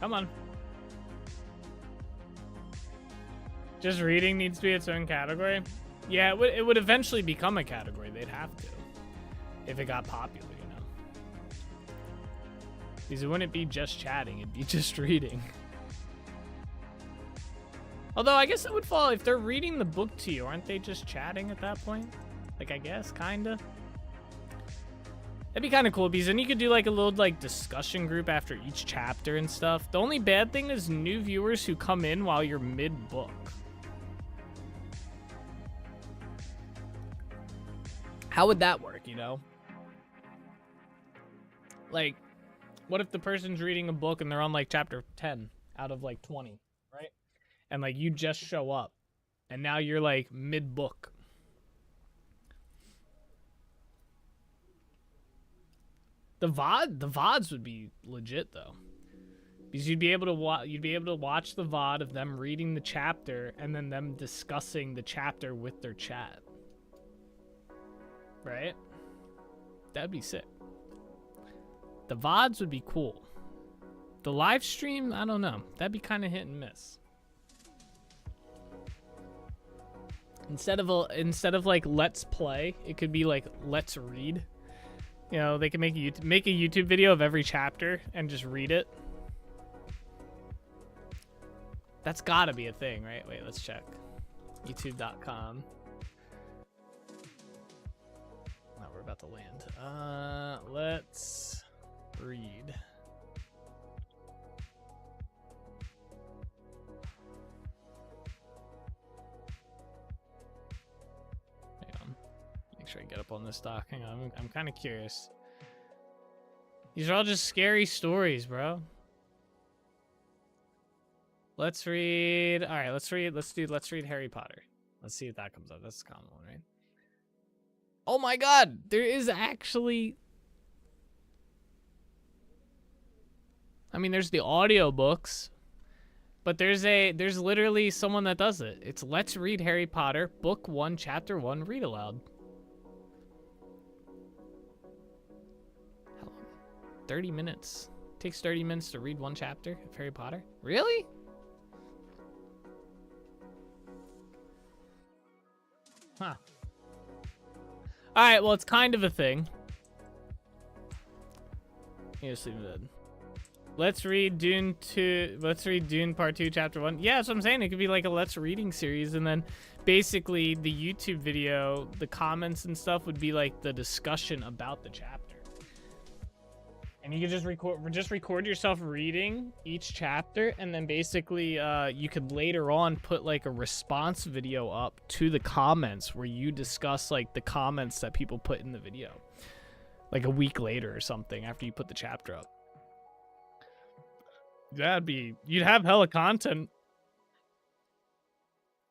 Come on. Just reading needs to be its own category? Yeah, it would eventually become a category. They'd have to. If it got popular, you know. Because it wouldn't be just chatting. It'd be just reading. Although, I guess it would fall if they're reading the book to you. Aren't they just chatting at that point? Like, I guess, kinda. That'd be kind of cool, because then you could do like a little like discussion group after each chapter and stuff. The only bad thing is new viewers who come in while you're mid-book. How would that work, you know? Like, what if the person's reading a book and they're on like chapter 10 out of like 20, right? And like you just show up and now you're like mid-book. The VODs would be legit though, because you'd be able to watch the VOD of them reading the chapter and then them discussing the chapter with their chat. Right? That'd be sick. The VODs would be cool. The live stream, I don't know. That'd be kind of hit and miss. Instead of like let's play, it could be like let's read. You know, they can make a YouTube video of every chapter and just read it. That's gotta be a thing, right? Wait, let's check. YouTube.com. No, we're about to land. Let's read. Make sure I get up on this doc. Hang on, I'm kind of curious. These are all just scary stories, bro. Let's read. All right, let's read. Let's read Harry Potter. Let's see if that comes up. That's a common one, right? Oh my God, there is actually. I mean, there's the audiobooks, but there's literally someone that does it. It's Let's Read Harry Potter, Book 1, Chapter 1, Read Aloud. 30 minutes. Takes 30 minutes to read one chapter of Harry Potter? Really? Huh. Alright, well, it's kind of a thing. Let's leave it. Let's read Dune 2. Let's read Dune Part 2, Chapter 1. Yeah, that's what I'm saying. It could be like a Let's Reading series, and then basically the YouTube video, the comments and stuff would be like the discussion about the chapter. And you could just record yourself reading each chapter, and then basically you could later on put like a response video up to the comments where you discuss like the comments that people put in the video, like a week later or something after you put the chapter up. You'd have hella content.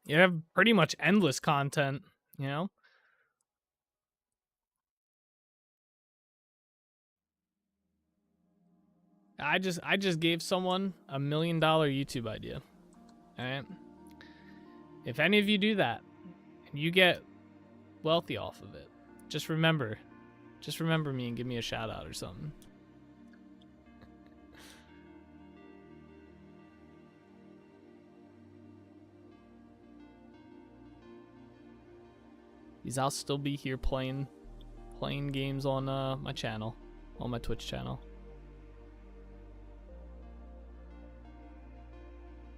You'd have pretty much endless content, you know? I just gave someone $1 million YouTube idea. All right. If any of you do that and you get wealthy off of it, just remember me and give me a shout out or something. Because I'll still be here playing games on my channel, on my Twitch channel.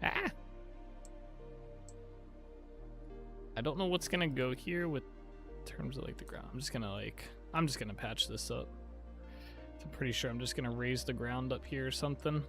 Ah! I don't know what's gonna go here with terms of like the ground. I'm just gonna patch this up. I'm pretty sure I'm just gonna raise the ground up here or something.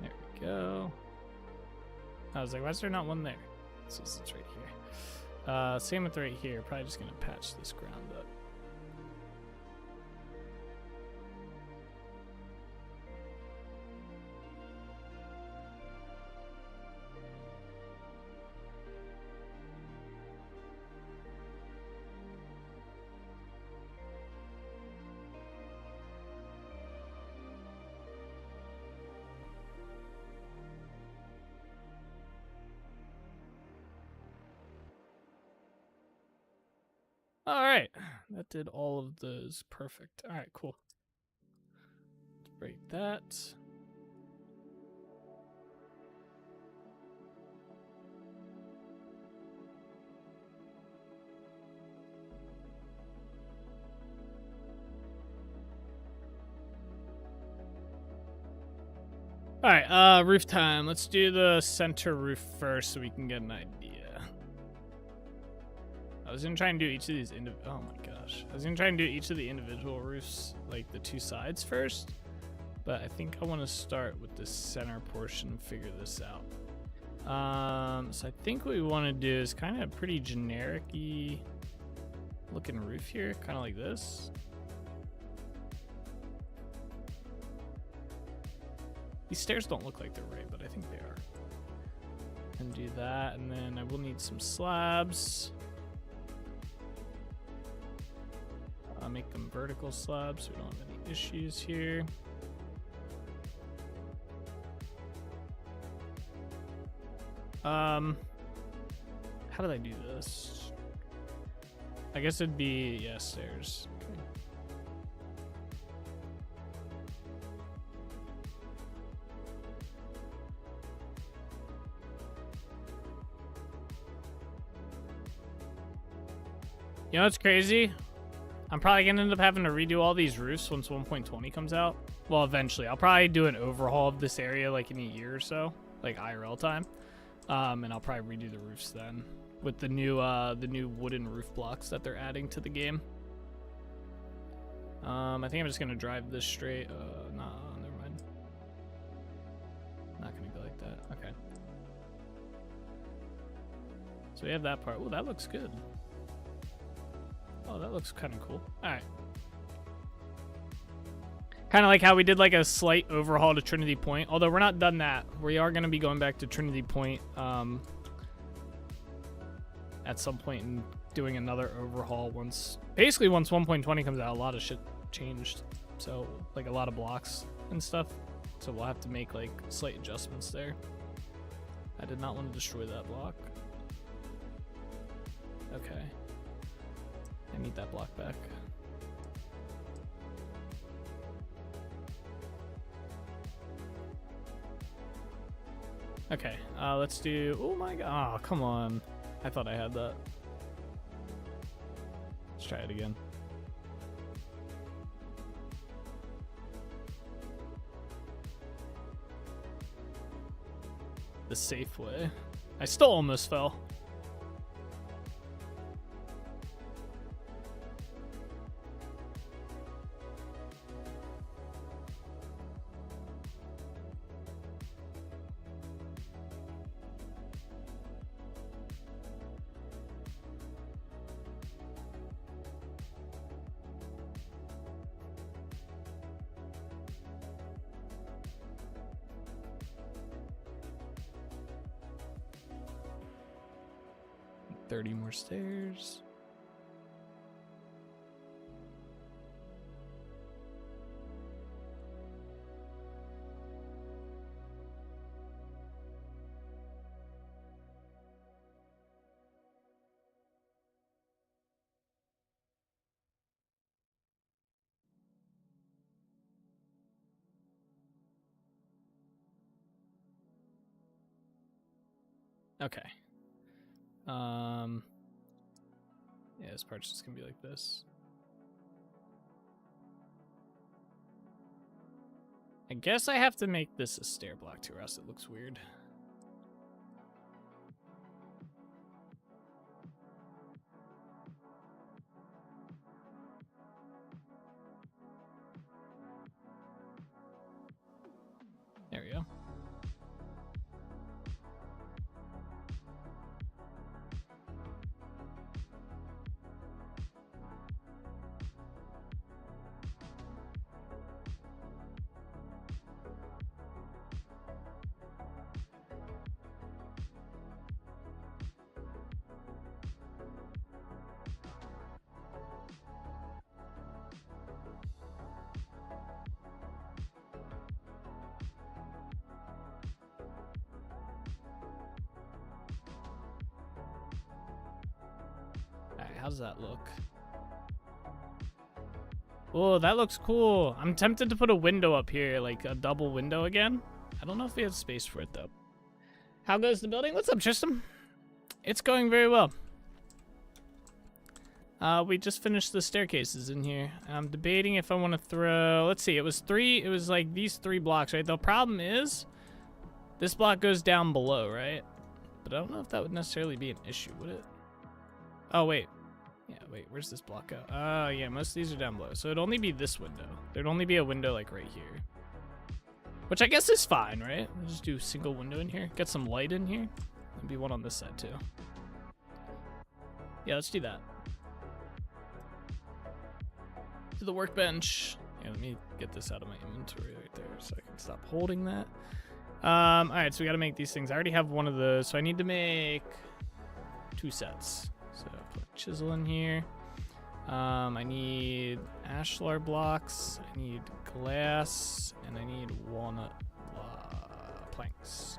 There we go. I was like, why is there not one there? So it's right here. Same with right here. Probably just gonna patch this ground up. All right, that did all of those. Perfect. All right, cool. Let's break that. All right, roof time. Let's do the center roof first so we can get an idea. I was gonna try and do each of these oh my gosh. I was gonna try and do each of the individual roofs, like the two sides first, but I think I want to start with the center portion and figure this out. So I think what we want to do is kind of pretty generic-y looking roof here, kind of like this. These stairs don't look like they're right, but I think they are. And do that, and then I will need some slabs. Make them vertical slabs so we don't have any issues here. How did I do this? I guess it'd be, yeah, stairs. Okay. You know what's crazy? I'm probably gonna end up having to redo all these roofs once 1.20 comes out. Well, eventually. I'll probably do an overhaul of this area like in a year or so, like IRL time. And I'll probably redo the roofs then with the new wooden roof blocks that they're adding to the game. I think I'm just gonna drive this straight. Nah, never mind. Not gonna go like that. Okay. So we have that part. Oh, that looks good. Oh, that looks kind of cool. All right. Kind of like how we did like a slight overhaul to Trinity Point. Although we're not done that. We are going to be going back to Trinity Point at some point and doing another overhaul once 1.20 comes out. A lot of shit changed. So like a lot of blocks and stuff. So we'll have to make like slight adjustments there. I did not want to destroy that block. Okay. I need that block back. Okay, let's do, oh my god, oh, come on. I thought I had that. Let's try it again. The safe way. I still almost fell. 30 more stairs. Okay. Yeah, this part's just gonna be like this. I guess I have to make this a stair block too, or else it looks weird. There we go. Alright, how's that look? Oh, that looks cool. I'm tempted to put a window up here, like a double window again. I don't know if we have space for it, though. How goes the building? What's up, Tristan? It's going very well. We just finished the staircases in here. I'm debating if I want to throw... Let's see, it was like these 3 blocks, right? The problem is, this block goes down below, right? But I don't know if that would necessarily be an issue, would it? Oh, wait. Yeah, wait, where's this block go? Oh, yeah, most of these are down below. So it'd only be this window. There'd only be a window, like, right here. Which I guess is fine, right? We'll just do a single window in here. Get some light in here. There'd be one on this side, too. Yeah, let's do that. To the workbench. Yeah, let me get this out of my inventory right there so I can stop holding that. Alright, so we gotta make these things. I already have one of those, so I need to make 2 sets. So put chisel in here. I need ashlar blocks, I need glass, and I need walnut planks.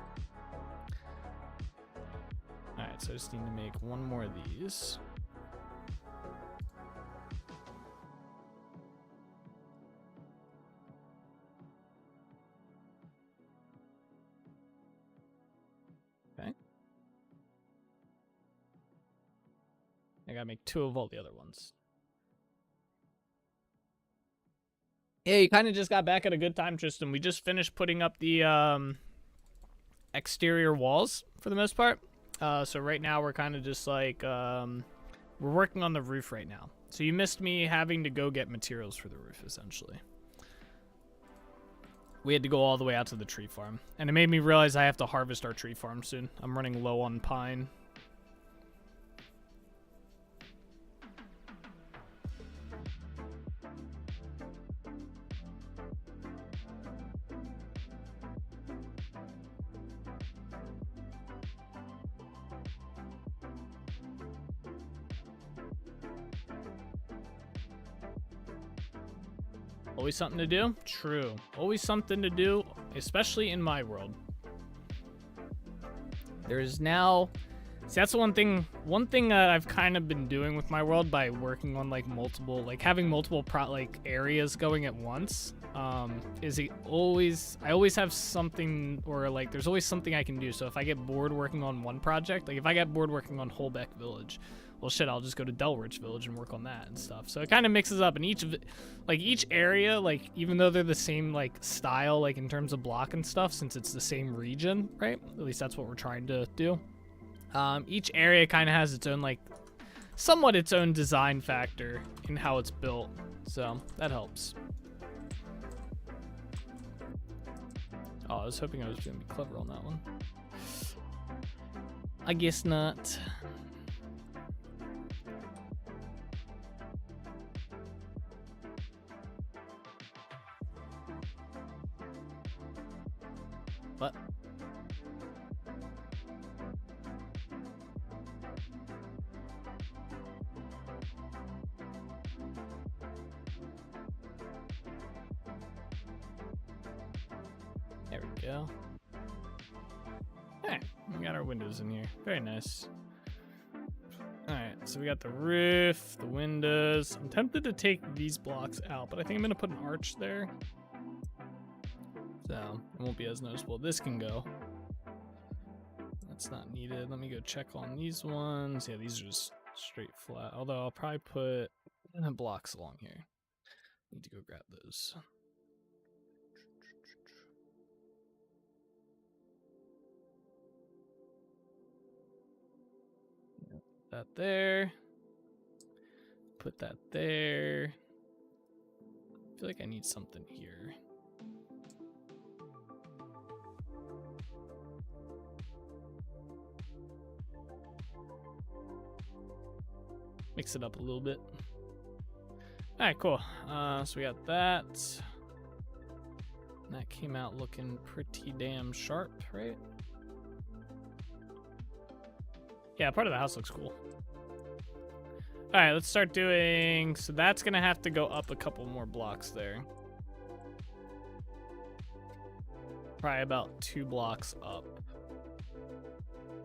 Alright, so I just need to make 1 more of these. Okay. I gotta make 2 of all the other ones. Yeah, you kind of just got back at a good time, Tristan. We just finished putting up the exterior walls for the most part. So right now we're kind of just like, we're working on the roof right now. So you missed me having to go get materials for the roof, essentially. We had to go all the way out to the tree farm. And it made me realize I have to harvest our tree farm soon. I'm running low on pine. Always something to do? True. Always something to do, especially in my world. There is now... See, that's the one thing that I've kind of been doing with my world by working on, like, multiple... Like, having multiple, areas going at once. I always have something, or, like, there's always something I can do. So if I get bored working on one project, like, if I get bored working on Holbeck Village... Well, shit, I'll just go to Delrich Village and work on that and stuff. So it kind of mixes up, and each area, like, even though they're the same, like, style, like, in terms of block and stuff, since it's the same region, right? At least that's what we're trying to do. Each area kind of has its own, like, somewhat its own design factor in how it's built. So that helps. Oh, I was hoping I was going to be clever on that one. I guess not. What? go. Alright, we got our windows in here. Very nice. Alright, so we got the roof, the windows. I'm tempted to take these blocks out, but I think I'm going to put an arch there. So it won't be as noticeable. This can go. That's not needed. Let me go check on these ones. Yeah, these are just straight flat. Although I'll probably put blocks along here. Need to go grab those. That there. Put that there. I feel like I need something here. Mix it up a little bit. All right, cool. So we got that. That came out looking pretty damn sharp, right? Yeah, part of the house looks cool. All right, let's start doing, so that's gonna have to go up a couple more blocks there. Probably about 2 blocks up.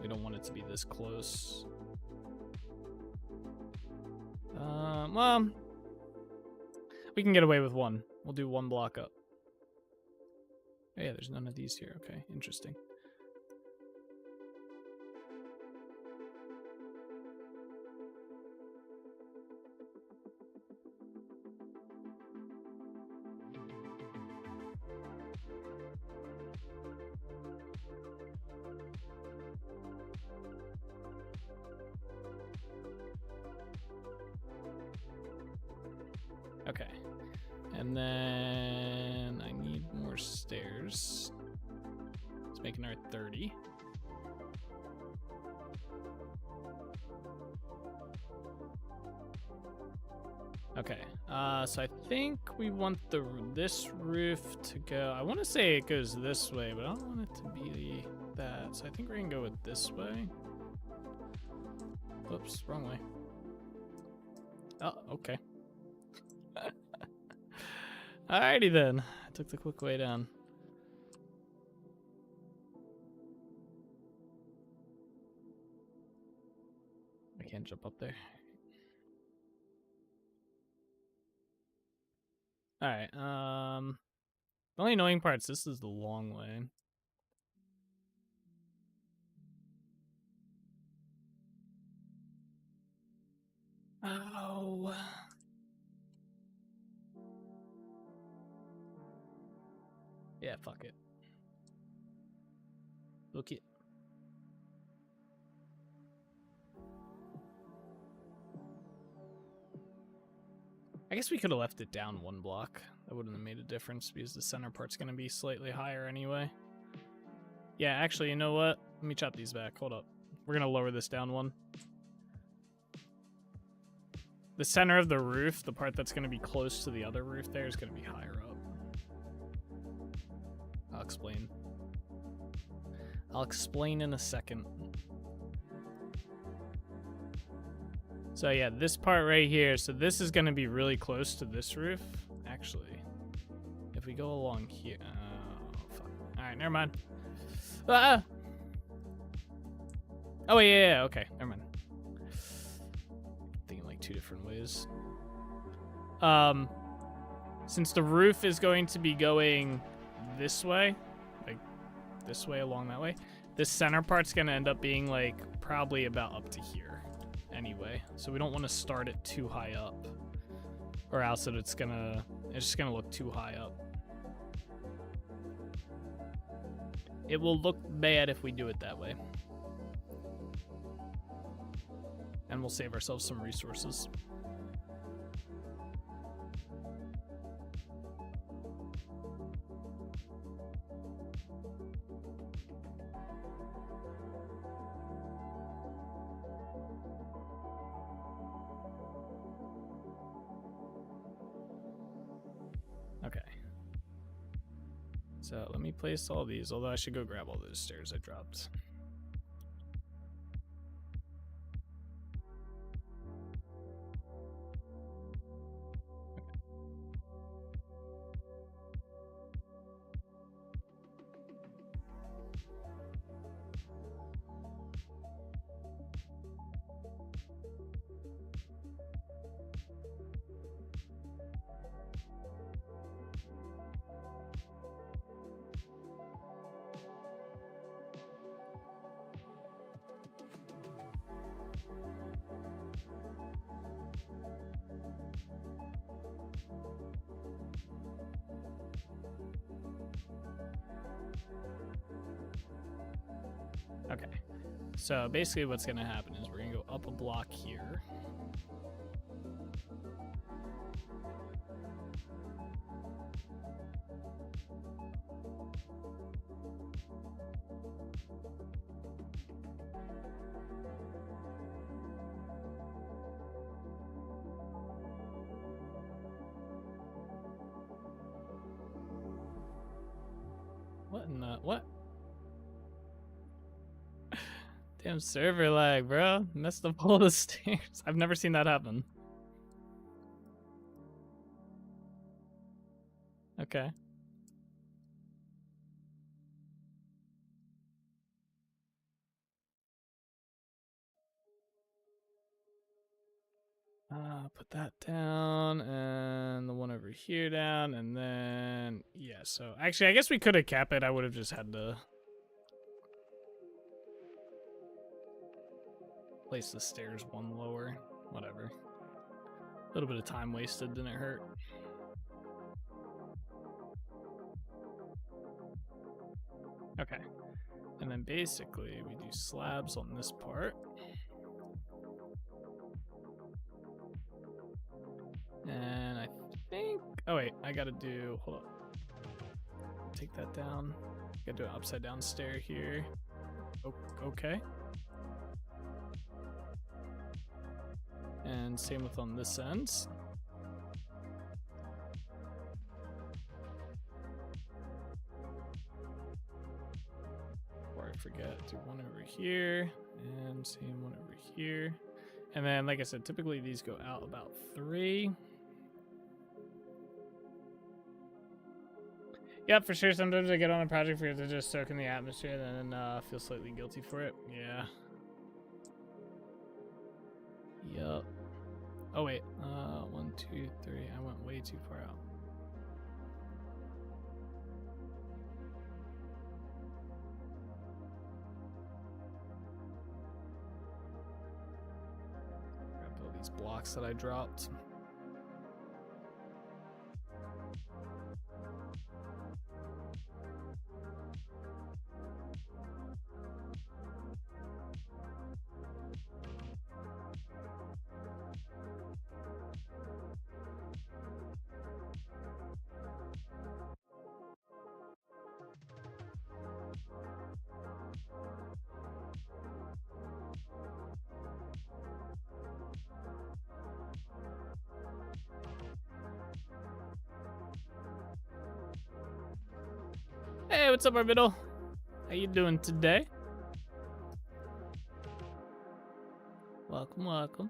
We don't want it to be this close. Well, we can get away with 1. We'll do 1 block up. Oh, yeah, there's none of these here. Okay, interesting. Okay, and then I need more stairs. Let's make another 30. Okay, so I think we want this roof to go. I want to say it goes this way, but I don't want it to be that. So I think we're gonna go with this way. Oops, wrong way. Oh, okay. Alrighty then. I took the quick way down. I can't jump up there. Alright, the only annoying part is this is the long way. Oh. Yeah, fuck it. Look it. I guess we could have left it down 1 block. That wouldn't have made a difference because the center part's going to be slightly higher anyway. Yeah, actually, you know what? Let me chop these back. Hold up. We're going to lower this down 1. The center of the roof, the part that's going to be close to the other roof there, is going to be higher up. I'll explain. I'll explain in a second. So yeah, this part right here, so this is going to be really close to this roof. Actually, if we go along here, oh fuck. All right, never mind. Ah! Oh yeah, okay, never mind. Thinking like 2 different ways. Since the roof is going to be going this way, like this way along that way, this center part's going to end up being like probably about up to here anyway. So we don't want to start it too high up, or else it's just gonna look too high up. It will look bad if we do it that way. And we'll save ourselves some resources. Okay. So let me place all these, although I should go grab all those stairs I dropped. So basically what's gonna happen is we're gonna go up a block here. What in the, what? Damn server lag, bro. Messed up all the stairs. I've never seen that happen. Okay. Put that down and the one over here down, and then yeah, so actually I guess we could have capped it. I would have just had to place the stairs one lower. Whatever. A little bit of time wasted, didn't hurt. Okay. And then basically we do slabs on this part. And I think, oh wait, I gotta do, hold up. Take that down. Gotta do an upside down stair here. Okay. And same with on this end. Before I forget, do one over here and same one over here. And then, like I said, typically these go out about 3. Yep, for sure. Sometimes I get on a project for it to just soak in the atmosphere and then feel slightly guilty for it. Yeah. Yup. Oh wait. 1, 2, 3. I went way too far out. Grab all these blocks that I dropped. Hey, what's up, Orbital? How you doing today? Welcome, welcome.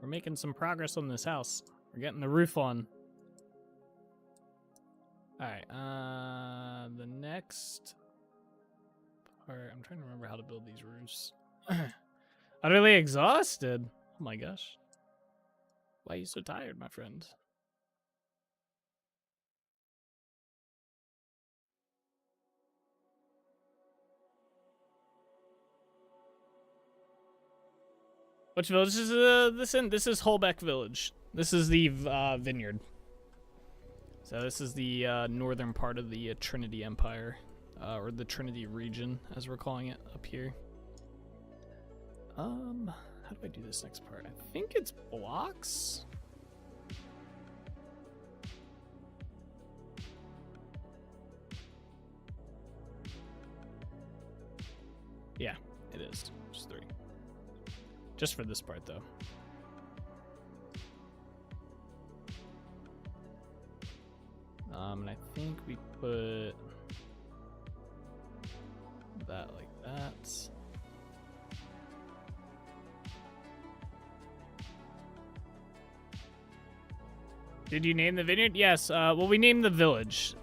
We're making some progress on this house. We're getting the roof on. Alright, the next part, I'm trying to remember how to build these roofs. Utterly exhausted. Oh my gosh. Why are you so tired, my friend? Which village is this in? This is Holbeck Village. This is the vineyard. So this is the northern part of the Trinity Empire, or the Trinity region, as we're calling it up here. How do I do this next part? I think it's blocks. Yeah, it is. Just 3. Just for this part, though. And I think we put that like that. Did you name the vineyard? Yes. Well, we named the village.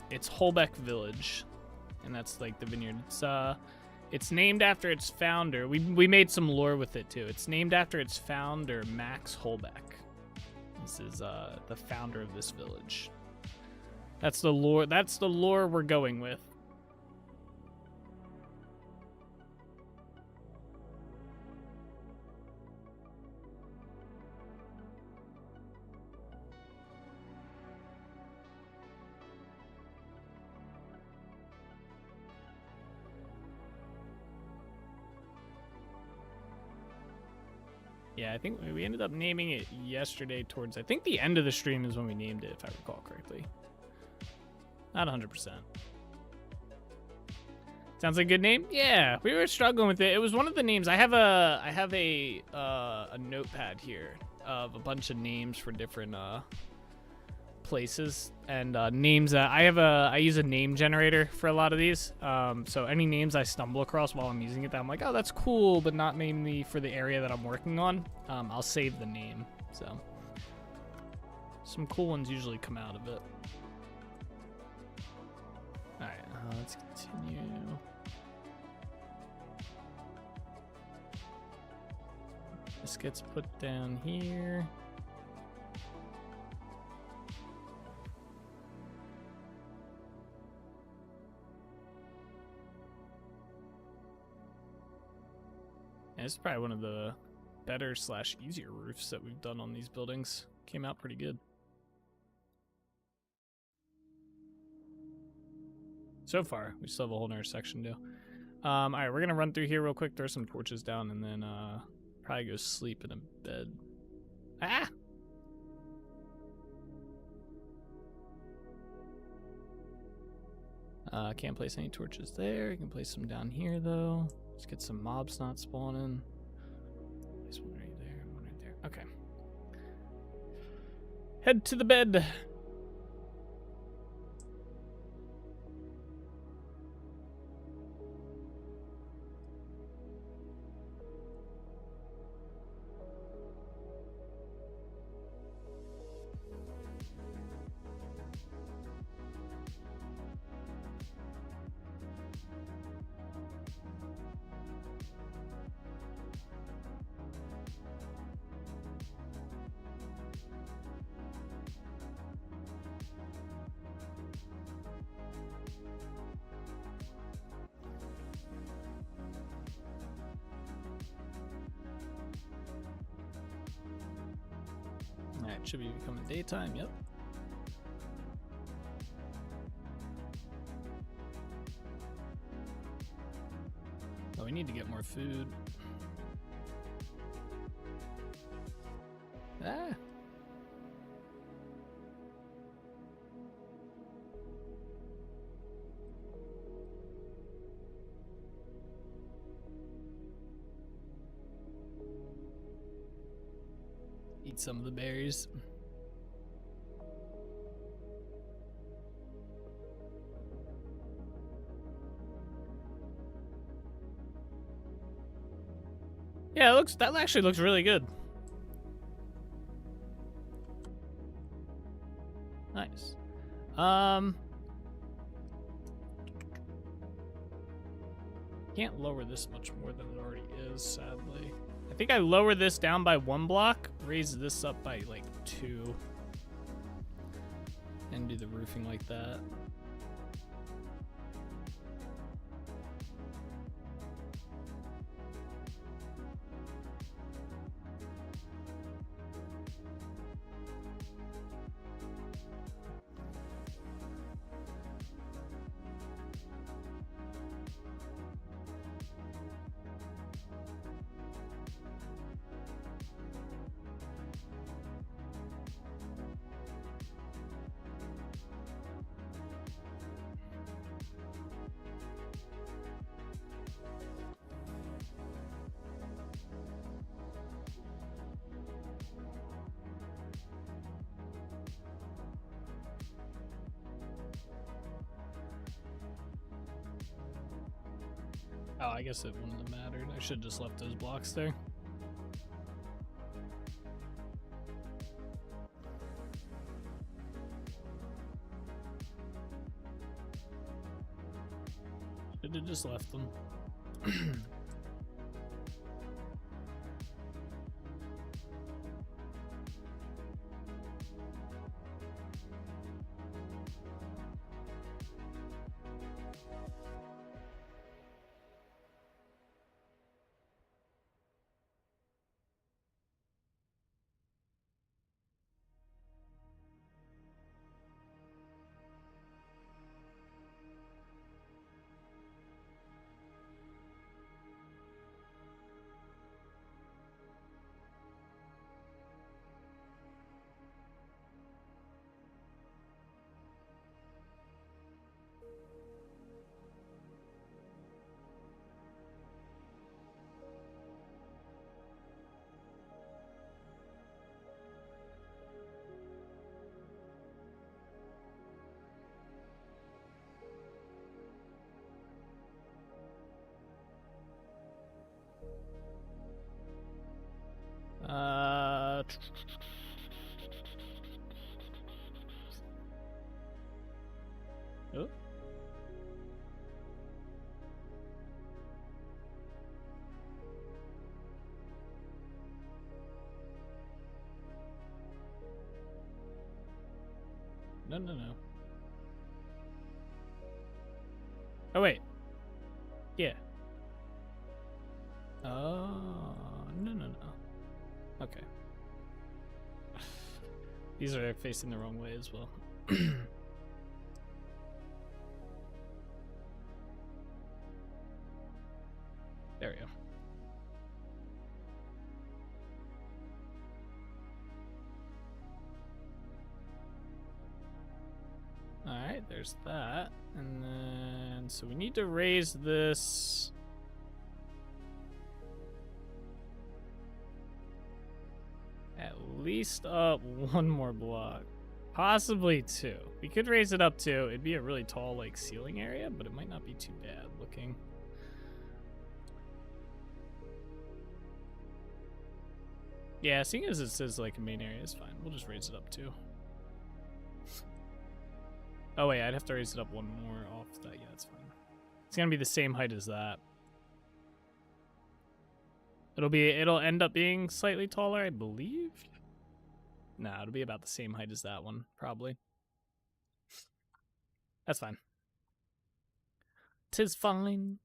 It's Holbeck Village, and that's like the vineyard. It's named after its founder. We made some lore with it too. It's named after its founder, Max Holbeck. This is the founder of this village. That's the lore. That's the lore we're going with. Yeah, I think we ended up naming it yesterday towards, I think the end of the stream is when we named it, if I recall correctly. Not 100%. Sounds like a good name? Yeah, we were struggling with it. It was one of the names. I have a notepad here of a bunch of names for different places and names that I use a name generator for a lot of these. So any names I stumble across while I'm using it that I'm like, oh, that's cool, but not mainly for the area that I'm working on, I'll save the name. So some cool ones usually come out of it. All right, let's continue. This gets put down here. And this is probably one of the better / easier roofs that we've done on these buildings. Came out pretty good. So far, we still have a whole nother section to do. All right, we're gonna run through here real quick, throw some torches down, and then probably go sleep in a bed. Ah! Can't place any torches there. You can place some down here though. Let's get some mobs not spawning. Place one right there, one right there. Okay. Head to the bed. Alright, should be becoming daytime, yep. Oh, we need to get more food. Ah! Eat some of the berries. Yeah, that actually looks really good. Nice. Can't lower this much more than it already is, sadly. I think I lower this down by 1 block, raise this up by like 2, and do the roofing like that. Oh, I guess it wouldn't have mattered. I should have just left those blocks there. Should have just left them. no, no, no. Oh, wait. Yeah. Oh, no, no, no. Okay. These are facing the wrong way as well. There we go. Alright, there's that. And then, so we need to raise this. At least up one more block. Possibly two. We could raise it up two. It'd be a really tall, like, ceiling area, but it might not be too bad looking. Yeah, seeing as it says, like, a main area is fine. We'll just raise it up two. Oh, wait, I'd have to raise it up one more off that. Yeah, that's fine. It's gonna be the same height as that. It'll end up being slightly taller, I believe. Nah, it'll be about the same height as that one, probably. That's fine. 'Tis fine.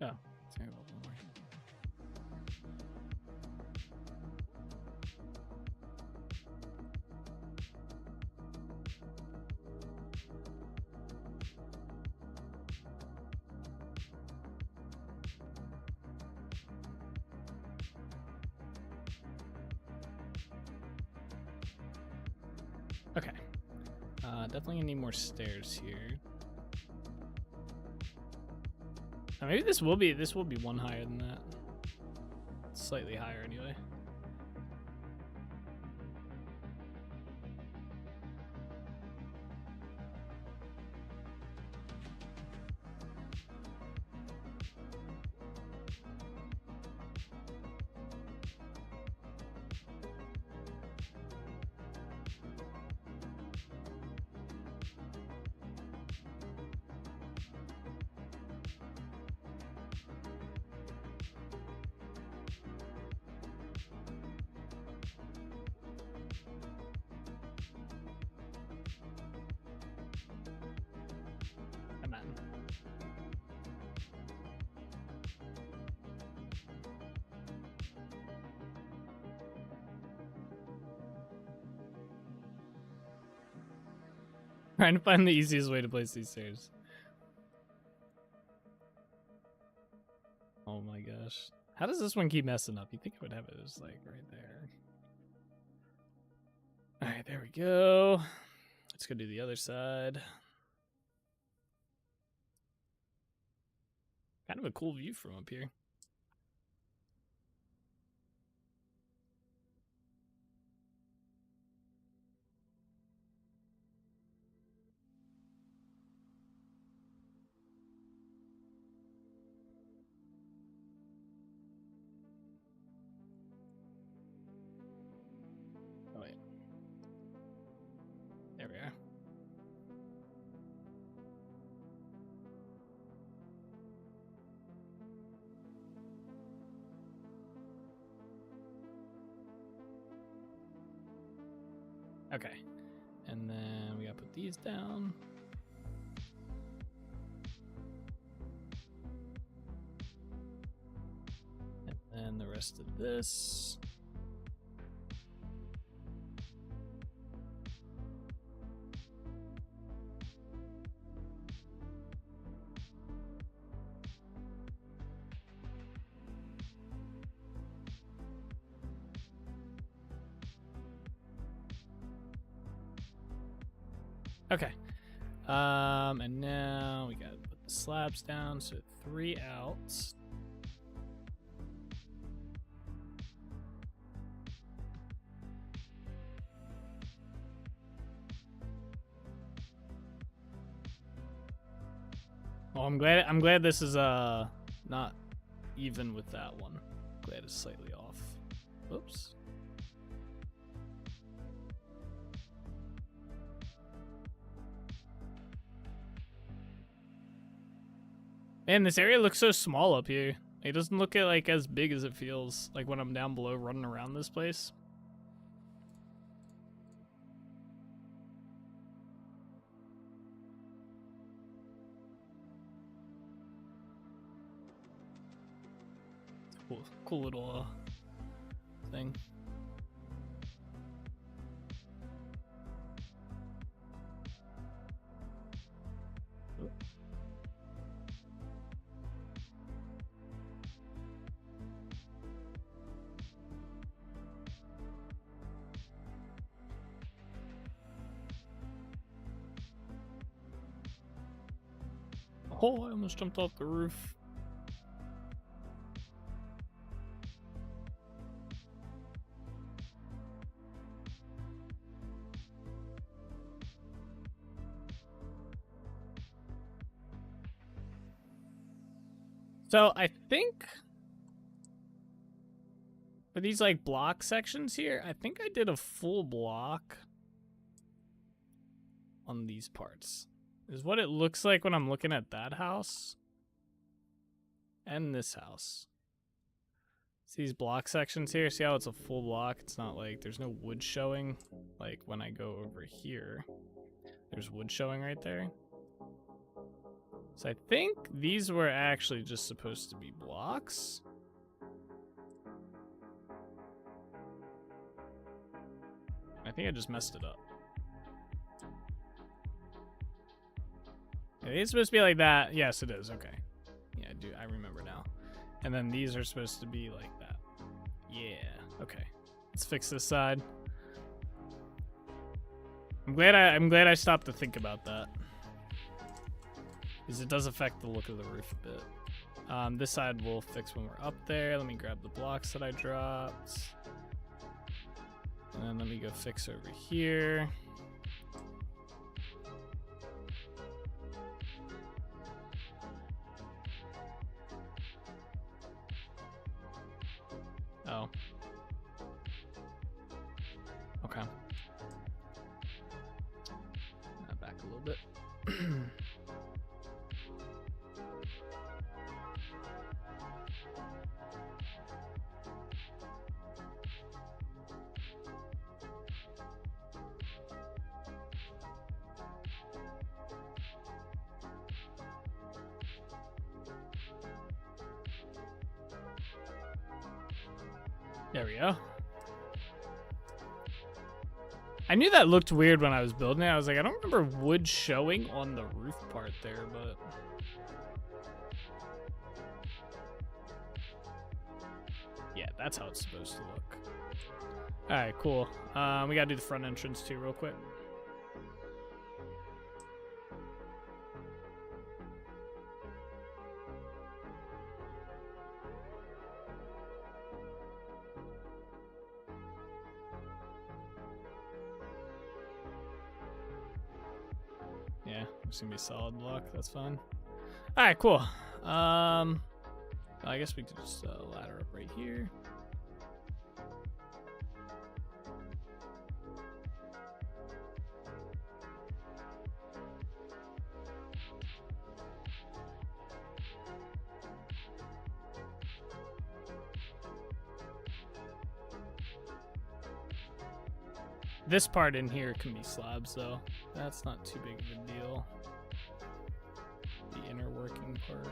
Oh, it's gonna go up one more. Okay. Definitely gonna need more stairs here. Maybe this will be one higher than that. Slightly higher anyway. Trying to find the easiest way to place these stairs. Oh my gosh. How does this one keep messing up? You think I would have it as like right there. Alright, there we go. Let's go do the other side. Kind of a cool view from up here. Oh wait. There we are. Okay. And then we gotta put these down. And then the rest of this. Okay. And now we gotta put the slabs down, so 3 out. Oh, I'm glad this is not even with that one. Glad it's slightly off. Oops. Man, this area looks so small up here. It doesn't look like as big as it feels like when I'm down below running around this place. Cool little thing. Oh, I almost jumped off the roof. So I think for these like block sections here, I think I did a full block on these parts. Is what it looks like when I'm looking at that house and this house. See these block sections here? See how it's a full block? It's not like there's no wood showing. Like when I go over here, there's wood showing right there. So I think these were actually just supposed to be blocks. I think I just messed it up. Yeah, it's supposed to be like that. Yes, it is. Okay. Yeah, I remember now. And then these are supposed to be like that. Yeah. Okay. Let's fix this side. I'm glad I stopped to think about that. Because it does affect the look of the roof a bit. This side we'll fix when we're up there. Let me grab the blocks that I dropped. And then let me go fix over here. Oh. Okay. Back a little bit. There we go. I knew that looked weird when I was building it. I was like, I don't remember wood showing on the roof part there, but... yeah, that's how it's supposed to look. Alright, cool. We gotta do the front entrance too real quick. Yeah, it's gonna be a solid block. That's fine. All right, cool. I guess we could just ladder up right here. This part in here can be slabs, though. That's not too big of a deal. The inner working part.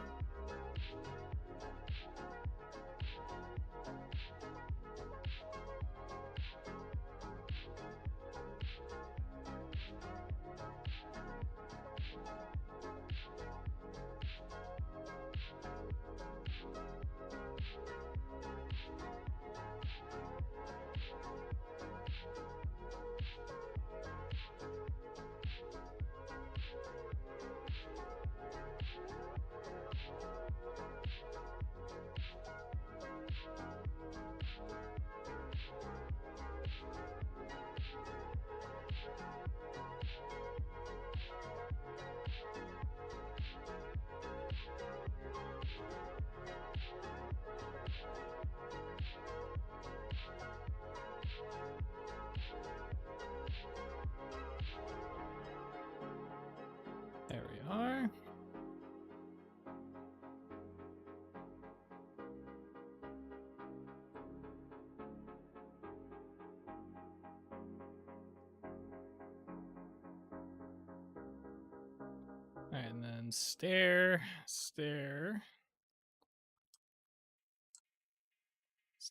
stair.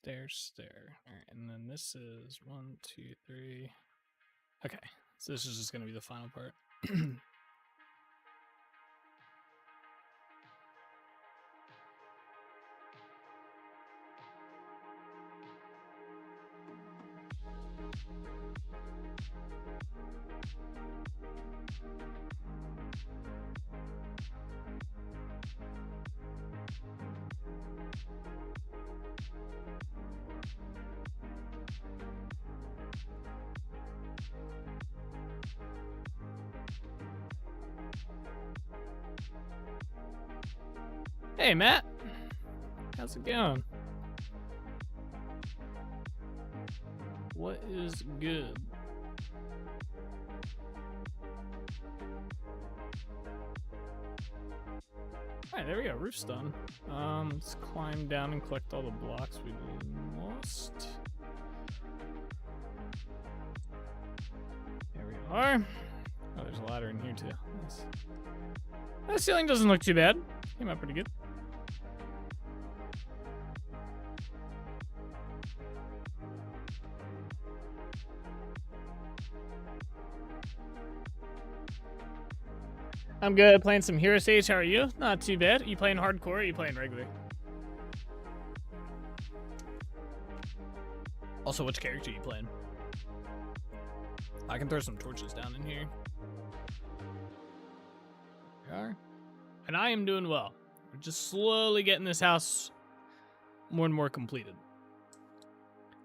All right, and then this is 1, 2, 3. Okay, so this is just gonna be the final part. Hey, Matt. How's it going? What is good? Alright, there we go. Roof's done. Let's climb down and collect all the blocks we lost. There we are. Oh, there's a ladder in here too. Nice. That ceiling doesn't look too bad. Came out pretty good. I'm good. Playing some Hero Stage. How are you? Not too bad. Are you playing hardcore or are you playing regular? Also, which character are you playing? I can throw some torches down in here. There we are. And I am doing well. We're just slowly getting this house more and more completed.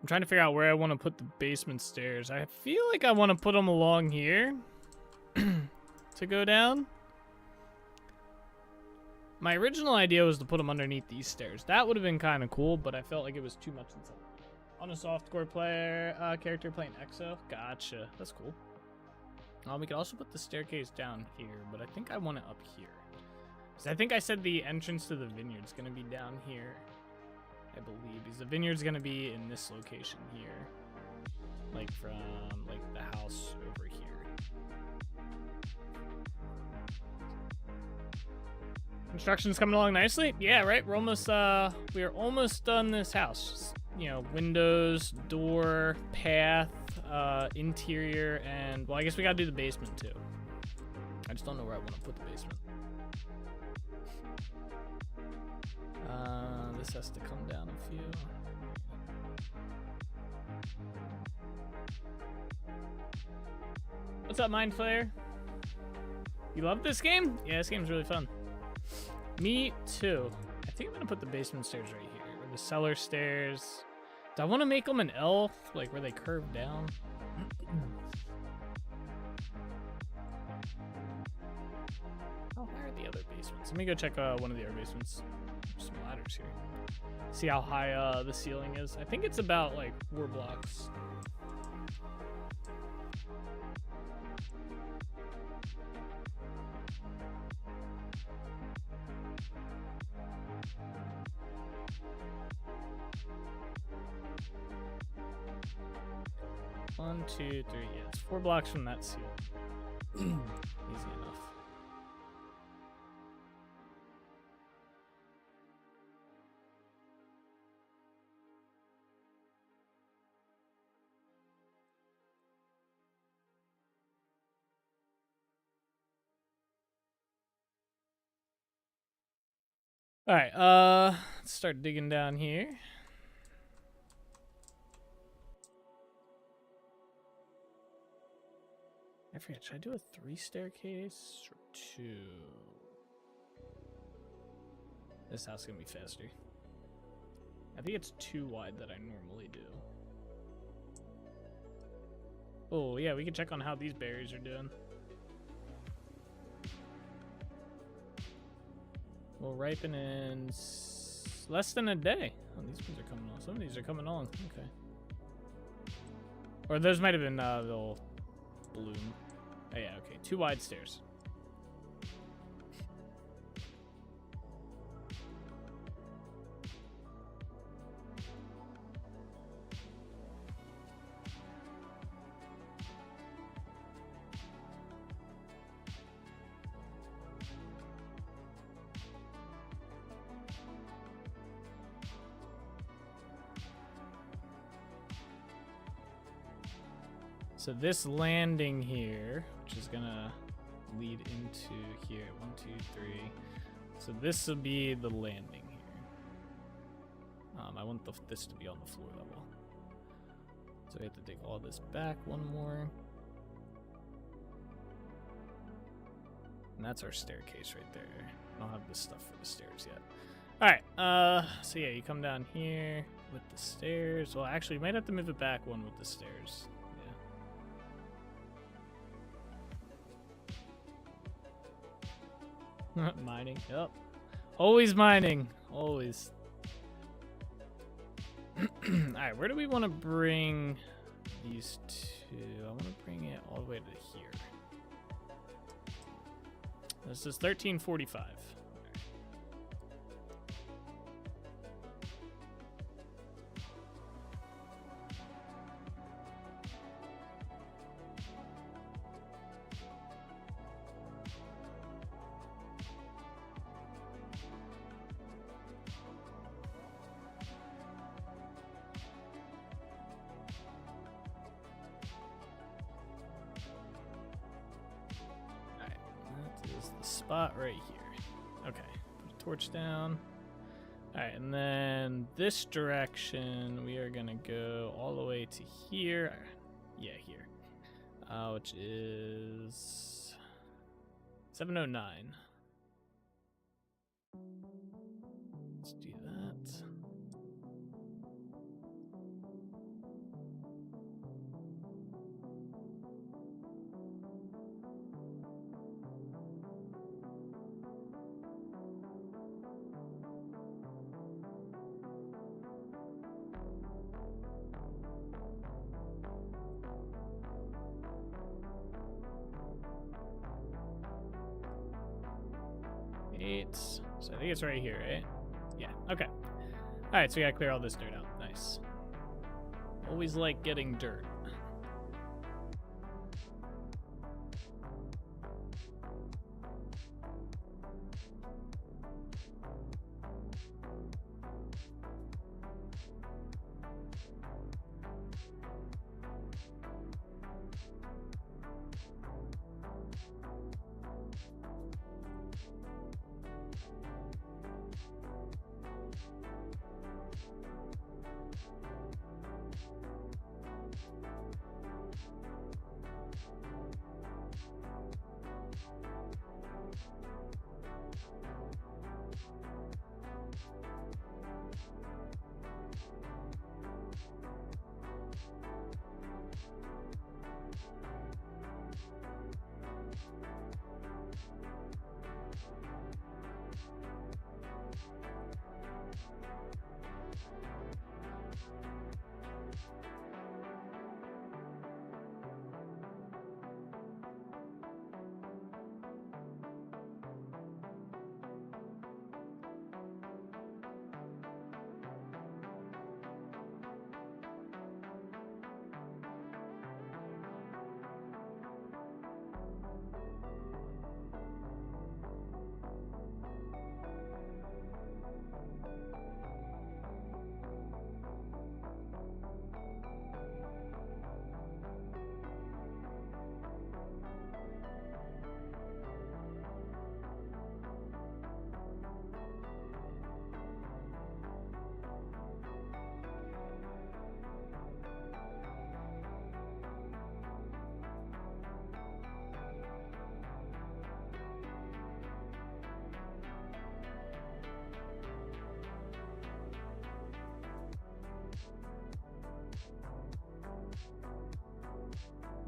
I'm trying to figure out where I want to put the basement stairs. I feel like I want to put them along here to go down. My original idea was to put them underneath these stairs. That would have been kind of cool, but I felt like it was too much inside. On a softcore player character playing EXO. Gotcha. That's cool. We could also put the staircase down here, but I think I want it up here. Because I think I said the entrance to the vineyard's going to be down here. I believe. Because the vineyard's going to be in this location here. Like from like the house over here. Construction's coming along nicely. Yeah, right. We're almost done this house. Just, you know, windows, door, path, interior, and well, I guess we gotta do the basement too. I just don't know where I want to put the basement. This has to come down a few. What's up, Mind Flayer? You love this game? Yeah, this game's really fun. Me too. I think I'm gonna put the basement stairs right here, or the cellar stairs. Do I want to make them an L, like where they curve down? How high are the other basements? Let me go check one of the other basements. There's some ladders here. See how high the ceiling is. I think it's about like 4 blocks. One, 2, 3. Yeah, it's 4 blocks from that ceiling. Easy enough. All right, let's start digging down here. I forget, should I do a 3 staircase or 2? This house is gonna be faster. I think it's 2 wide that I normally do. Oh yeah, we can check on how these berries are doing. Will ripen in less than a day. Oh, these ones are coming on. Some of these are coming on. Okay. Or those might have been they'll bloom. Oh yeah, okay. 2 wide stairs. So this landing here, which is gonna lead into here. 1, 2, 3. So this will be the landing here. I want this to be on the floor level. So we have to dig all this back one more. And that's our staircase right there. I don't have this stuff for the stairs yet. Alright, so yeah, you come down here with the stairs. Well, actually, you might have to move it back one with the stairs. Yeah. Mining, yep. Always mining, always. Alright, where do we want to bring these two? I want to bring it all the way to here. This is 1345. Spot right here. Okay, put a torch down. Alright, and then this direction, we are gonna go all the way to here. Yeah, here. Which is 709. Let's do that. So I think it's right here, right? Yeah, okay. Alright, so we gotta clear all this dirt out. Nice. Always like getting dirt.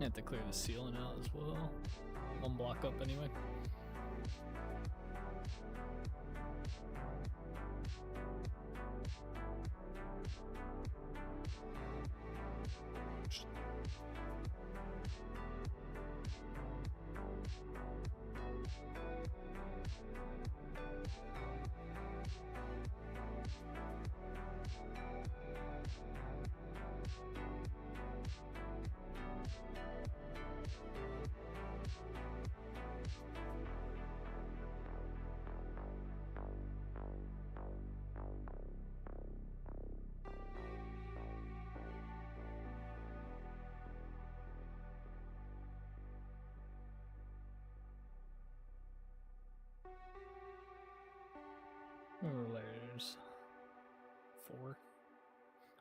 I have to clear the ceiling out as well. One block up anyway.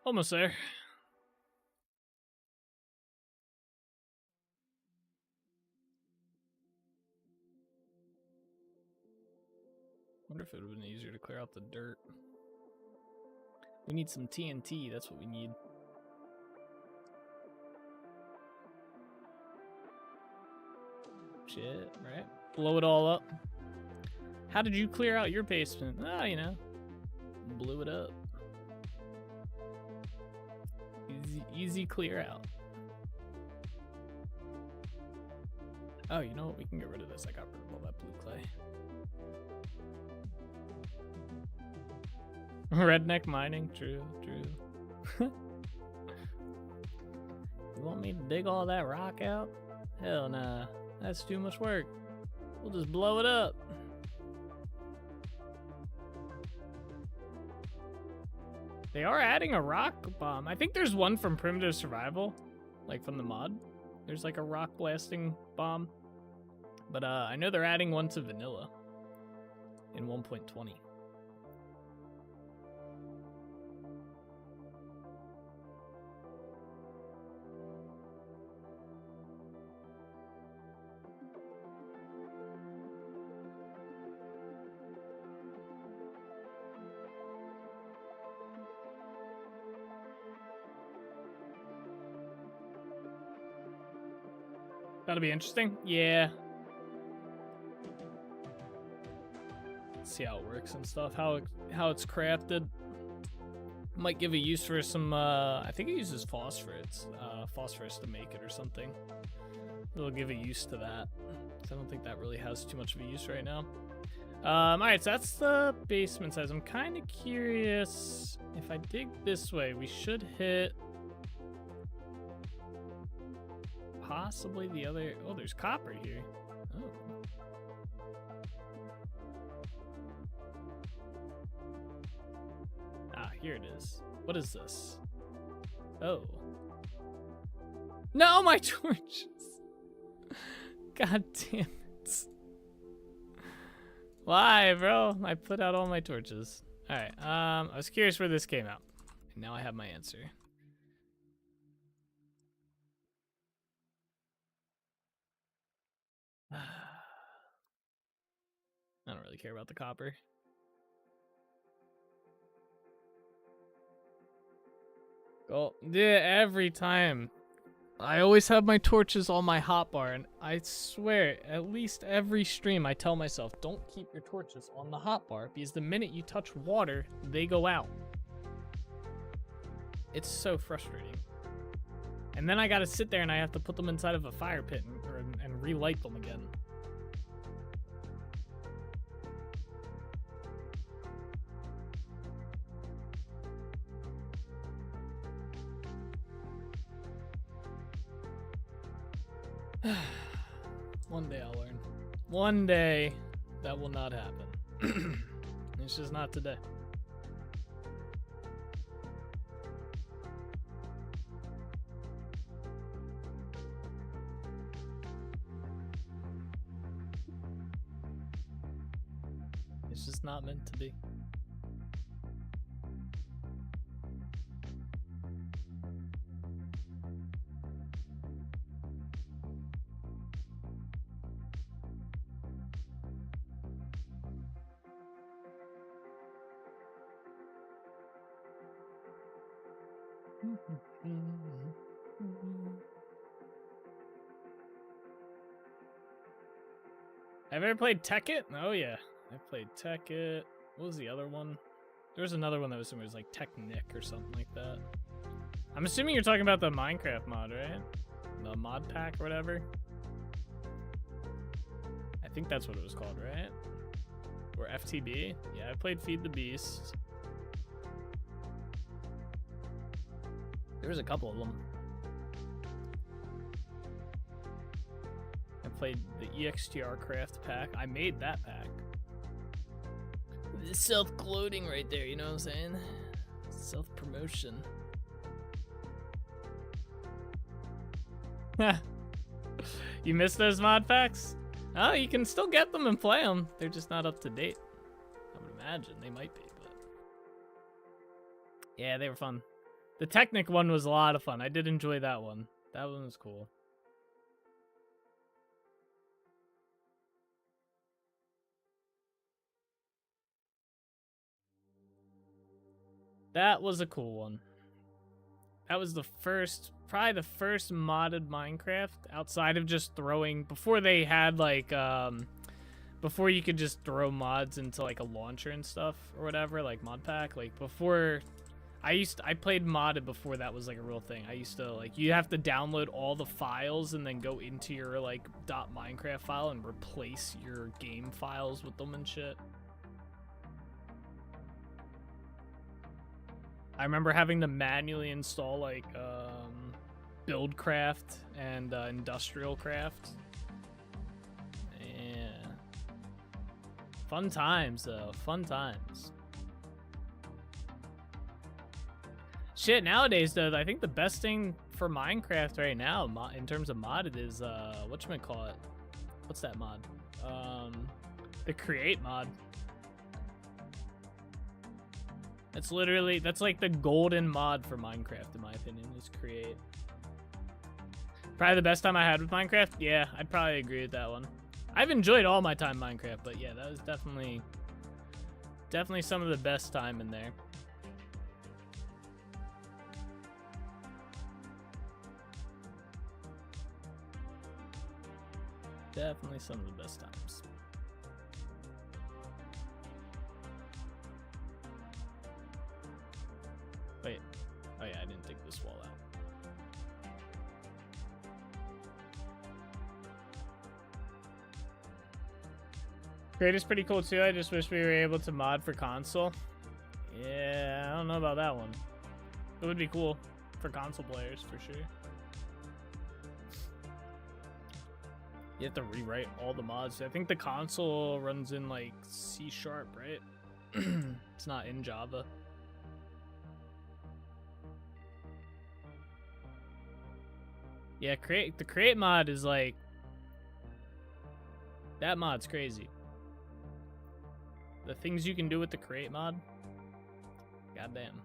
Almost there. Wonder if it would have been easier to clear out the dirt. We need some TNT, that's what we need. Shit, right? Blow it all up. How did you clear out your basement? Ah, you know, blew it up. Easy clear out. Oh, you know what? We can get rid of this. I got rid of all that blue clay. Redneck mining, true. You want me to dig all that rock out? Hell nah, that's too much work. We'll just blow it up. They are adding a rock bomb. I think there's one from Primitive Survival, like from the mod. There's like a rock blasting bomb. But I know they're adding one to vanilla in 1.20. That'll be interesting. Yeah. Let's see how it works and stuff. How it's crafted. Might give a use for some. I think it uses phosphorus. Phosphorus to make it or something. It'll give a use to that. So I don't think that really has too much of a use right now. All right, so that's the basement size. I'm kind of curious if I dig this way, we should hit. Possibly the other. Oh, there's copper here. Oh. Ah, here it is. What is this? Oh. No, my torches. God damn it. Why, bro? I put out all my torches. All right. I was curious where this came out. And now I have my answer. I don't really care about the copper. Oh, yeah, every time. I always have my torches on my hotbar, and I swear, at least every stream I tell myself, don't keep your torches on the hotbar, because the minute you touch water, they go out. It's so frustrating. And then I gotta sit there and I have to put them inside of a fire pit and relight them again. One day I'll learn. One day that will not happen. It's just not today. It's just not meant to be. Have you ever played Tekkit? Oh yeah, I played Tekkit. What was the other one? There was another one that was like Technic or something like that. I'm assuming you're talking about the Minecraft mod, right? The mod pack or whatever. I think that's what it was called, right? Or FTB. Yeah, I played Feed the Beast. There was a couple of them. I played the EXTR craft pack. I made that pack. Self-gloating right there, you know what I'm saying? Self-promotion. You missed those mod packs? Oh, you can still get them and play them. They're just not up to date. I would imagine they might be, but... Yeah, they were fun. The Technic one was a lot of fun. I did enjoy that one. That one was cool. That was a cool one. That was the first, probably the first modded Minecraft outside of just throwing, before they had like, before you could just throw mods into like a launcher and stuff or whatever, like mod pack. Like before, I played modded before that was like a real thing. I used to like, you have to download all the files and then go into your like .minecraft file and replace your game files with them and shit. I remember having to manually install like Buildcraft and Industrial Craft. Yeah. Fun times though, fun times. Shit, nowadays though, I think the best thing for Minecraft right now, in terms of modded, is whatchamacallit? What's that mod? The Create mod. It's literally, that's like the golden mod for Minecraft, in my opinion, is Create. Probably the best time I had with Minecraft? Yeah, I'd probably agree with that one. I've enjoyed all my time in Minecraft, but yeah, that was definitely some of the best time in there. Definitely some of the best times. Wait. Oh yeah, I didn't take this wall out. Create is pretty cool too. I just wish we were able to mod for console. Yeah, I don't know about that one. It would be cool for console players for sure. You have to rewrite all the mods. I think the console runs in like C#, right? It's not in Java. Yeah, the create mod is like, that mod's crazy. The things you can do with the create mod, goddamn.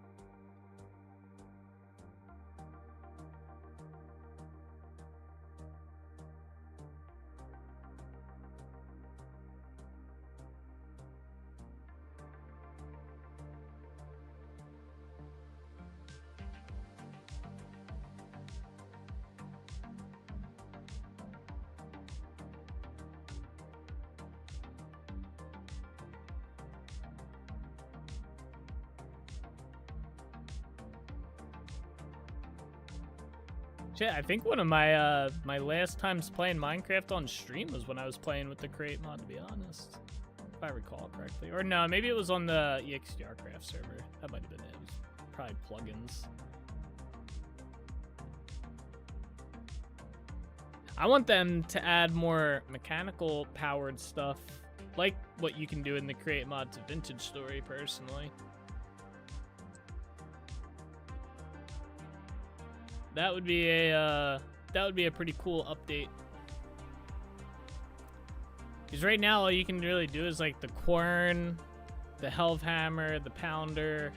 Shit, I think one of my my last times playing Minecraft on stream was when I was playing with the Create mod, to be honest. If I recall correctly. Or no, maybe it was on the EXTRcraft server. That might have been it. It was probably plugins. I want them to add more mechanical powered stuff, like what you can do in the Create mod to Vintage Story, personally. That would be a pretty cool update. Because right now all you can really do is like the quern, the Helvhammer, the pounder,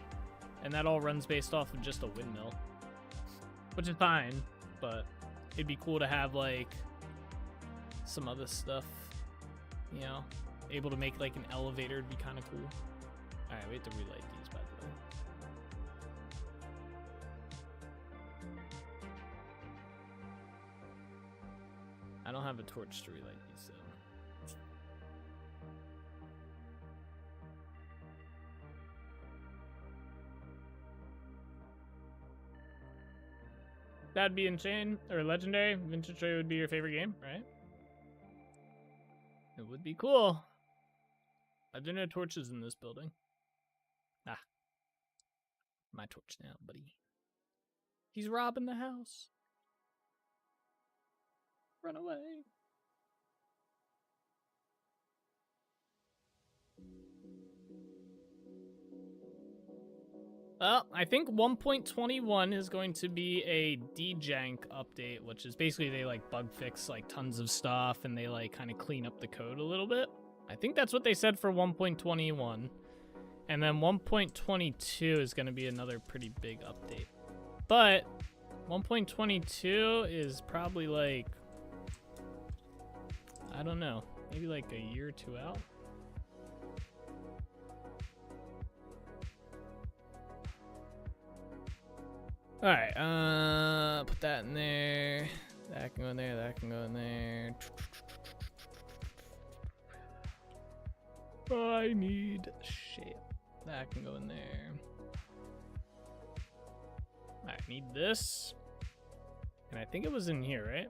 and that all runs based off of just a windmill. Which is fine, but it'd be cool to have like some other stuff, you know, able to make like an elevator would be kind of cool. All right, we have to relight these, by the way. I don't have a torch to relight these, though. That'd be insane, or legendary. Vintage Story would be your favorite game, right? It would be cool. There are no torches in this building. Ah. My torch now, buddy. He's robbing the house. Run away. Well, I think 1.21 is going to be a dejank update, which is basically they like bug fix like tons of stuff and they like kind of clean up the code a little bit. I think that's what they said for 1.21. And then 1.22 is going to be another pretty big update. But 1.22 is probably like, I don't know, maybe like a year or two out. All right, put that in there. That can go in there. That can go in there. I need shape. That can go in there. I need this. And I think it was in here, right?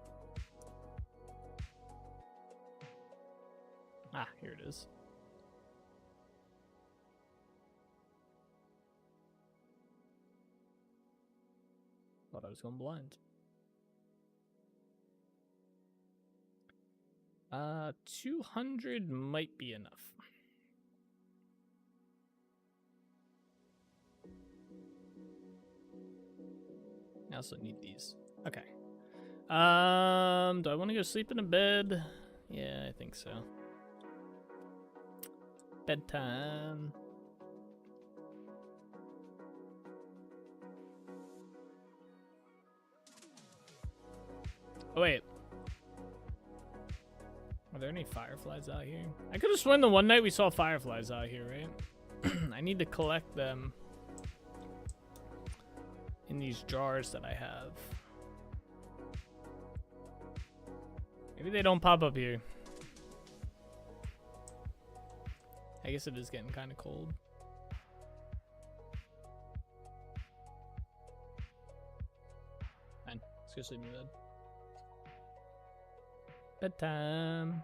Ah, here it is. Thought I was going blind. 200 might be enough. I also need these. Okay. Do I want to go sleep in a bed? Yeah, I think so. Bedtime. Oh, wait. Are there any fireflies out here? I could have sworn the one night we saw fireflies out here, right? I need to collect them in these jars that I have. Maybe they don't pop up here. I guess it is getting kind of cold. Fine, let's go sleep in bed. Bedtime.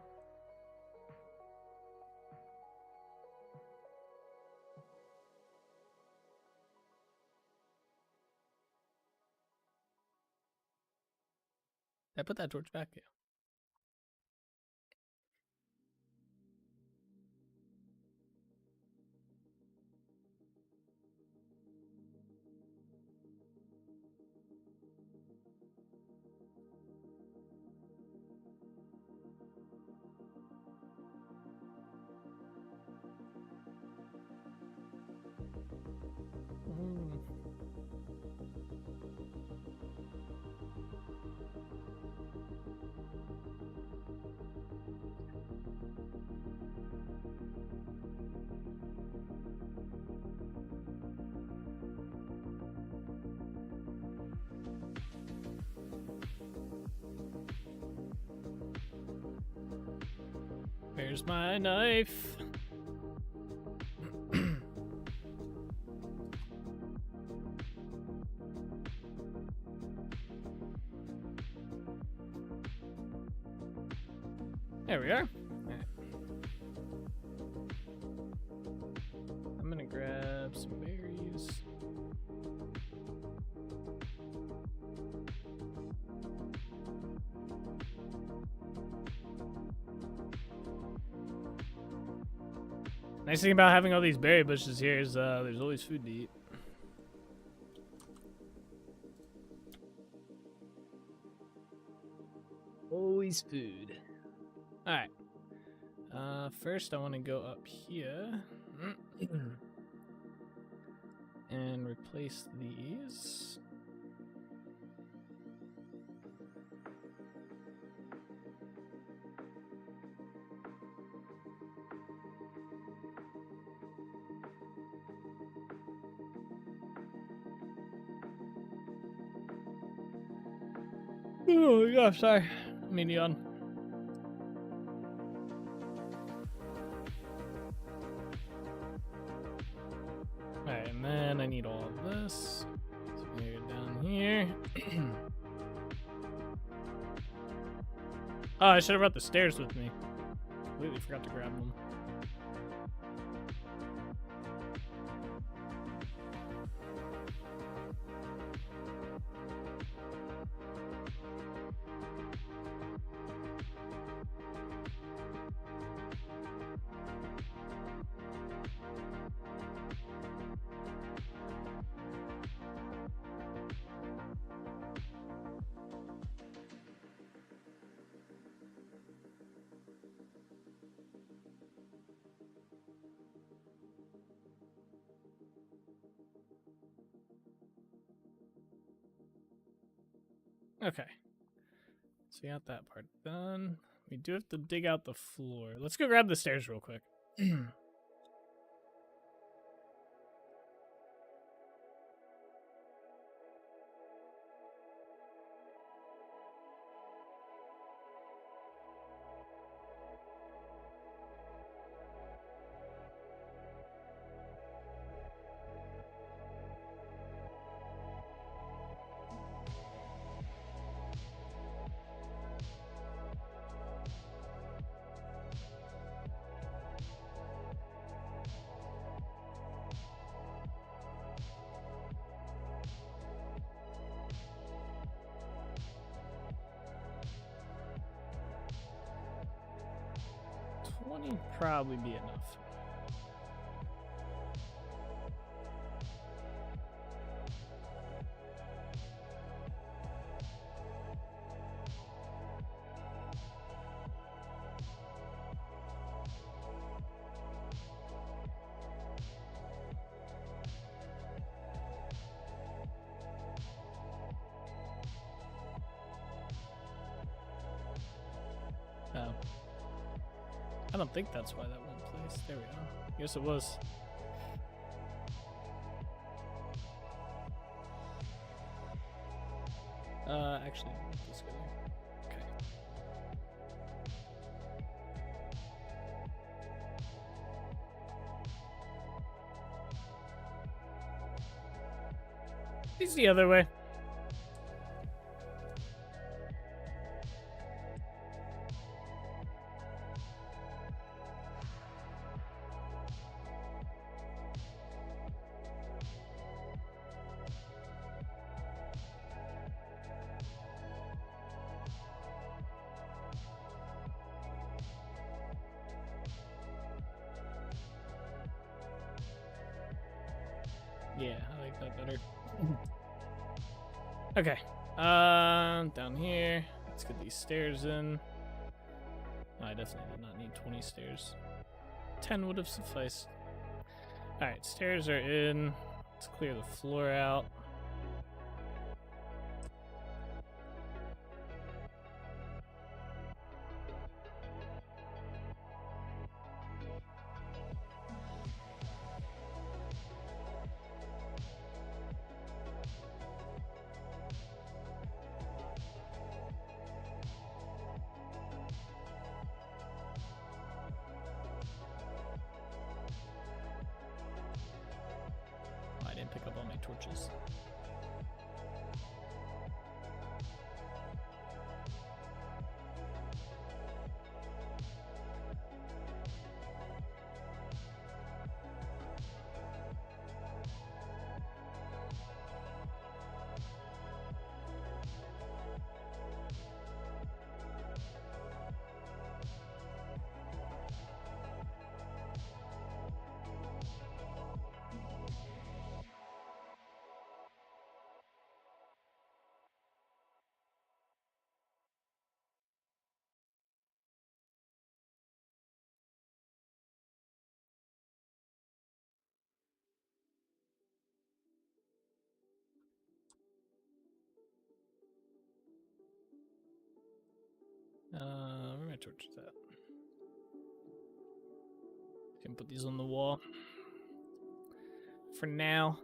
Did I put that torch back? Yeah. Where's my knife? There we are. Right. I'm gonna grab some berries. Nice thing about having all these berry bushes here is there's always food to eat. Always food. Alright. First I want to go up here and replace these. Oh gosh, sorry. I mean, yawn. Alright, and then I need all of this. So we go down here. Oh, I should have brought the stairs with me. Completely forgot to grab them. Okay. So we got that part done. We do have to dig out the floor. Let's go grab the stairs real quick. Probably be enough. Oh. I don't think that's why that won't place. There we go. Guess it was. Actually, let's go there. Okay. It's the other way. Yeah, I like that better. Okay. Down here. Let's get these stairs in. Oh, I definitely did not need 20 stairs. 10 would have sufficed. Alright, stairs are in. Let's clear the floor out. I didn't pick up all my torches. Where are my torches at? Can put these on the wall. For now.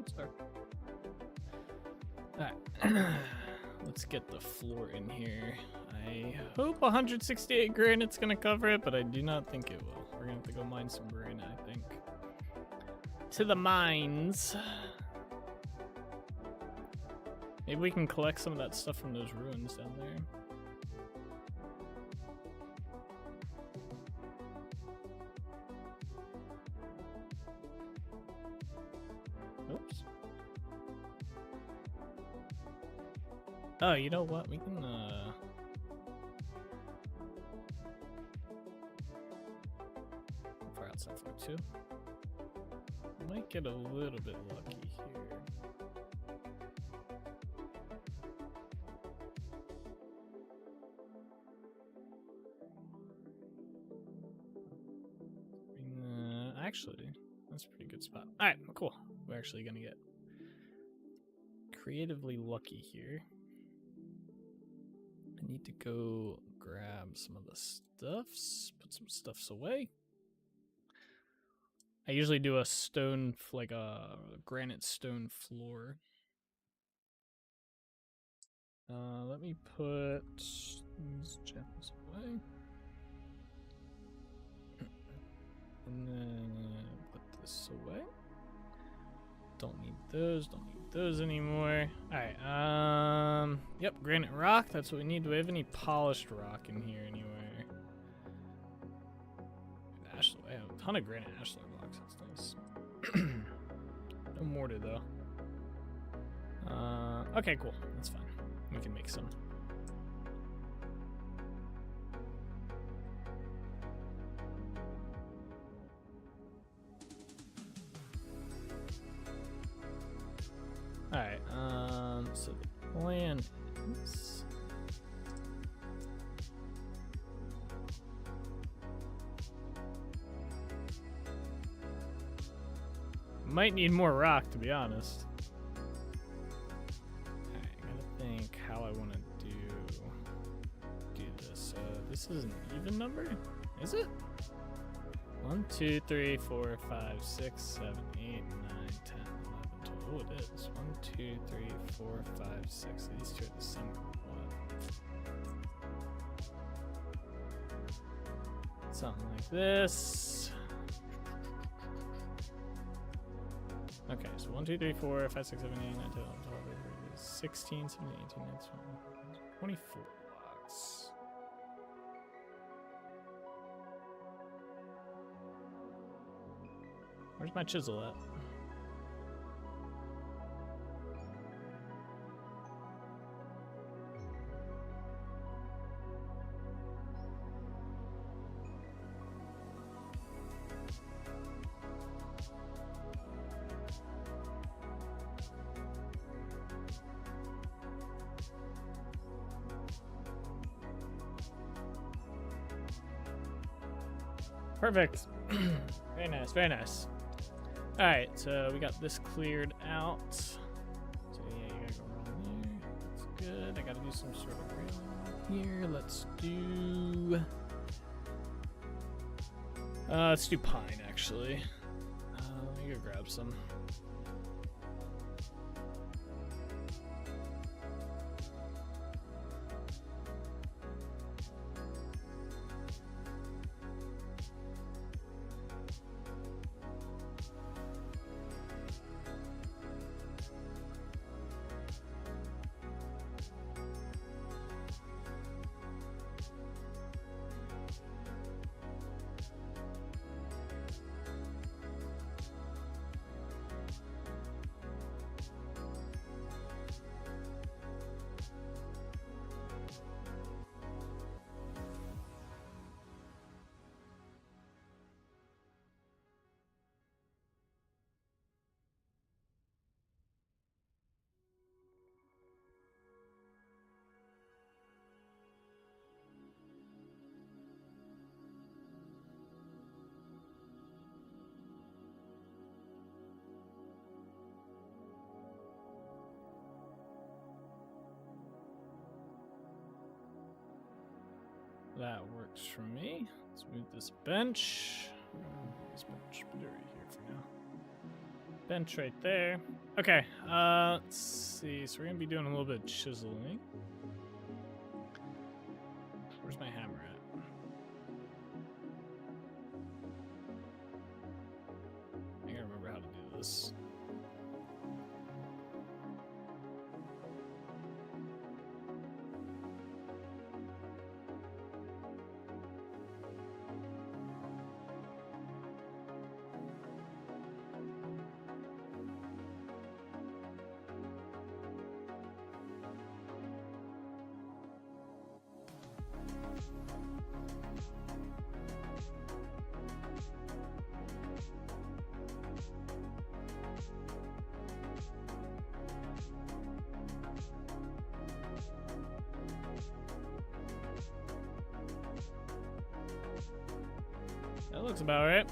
it's dark. Alright. Let's get the floor in here. I hope 168 granite's gonna cover it, but I do not think it will. We're gonna have to go mine some granite, I think. To the mines. Maybe we can collect some of that stuff from those ruins down there. Oops. Oh, you know what? We can, far outside floor 2. Might get a little bit lucky here. Actually, that's a pretty good spot. Alright, cool. We're actually gonna get creatively lucky here. I need to go grab some of the stuffs, put some stuffs away. I usually do a stone, like a granite stone floor. Let me put these gems away. And then put this away. Don't need those anymore. Alright, yep, granite rock, that's what we need. Do we have any polished rock in here anywhere? Ashlar, I have a ton of granite ashlar blocks, that's nice. No mortar though. Okay, cool, that's fine. We can make some. Alright, so the plan is... Might need more rock, to be honest. Alright, I gotta think how I want to do this. This is an even number? Is it? 1, 2, 3, 4, 5, 6, 7, 8, 9, 10, 11, 12. Oh, it is. 1, 2, 3, 4, 5, 6. These two are the same. What? Something like this. Okay, so 1, 2, 3, 4, 5, 6, 7, 8, 9, 10, 11, 12, 16, 17, 18, 19, 20, 24 blocks. Where's my chisel at? Perfect. Very nice, very nice. Alright, so we got this cleared out. So yeah, you gotta go around there. That's good. I gotta do some sort of railing here. Let's do pine actually. Let me go grab some. That works for me. Let's move this bench. This bench, put it right here for now. Bench right there. Okay, let's see. So we're gonna be doing a little bit of chiseling. Where's my hammer at? I gotta remember how to do this. That looks about right.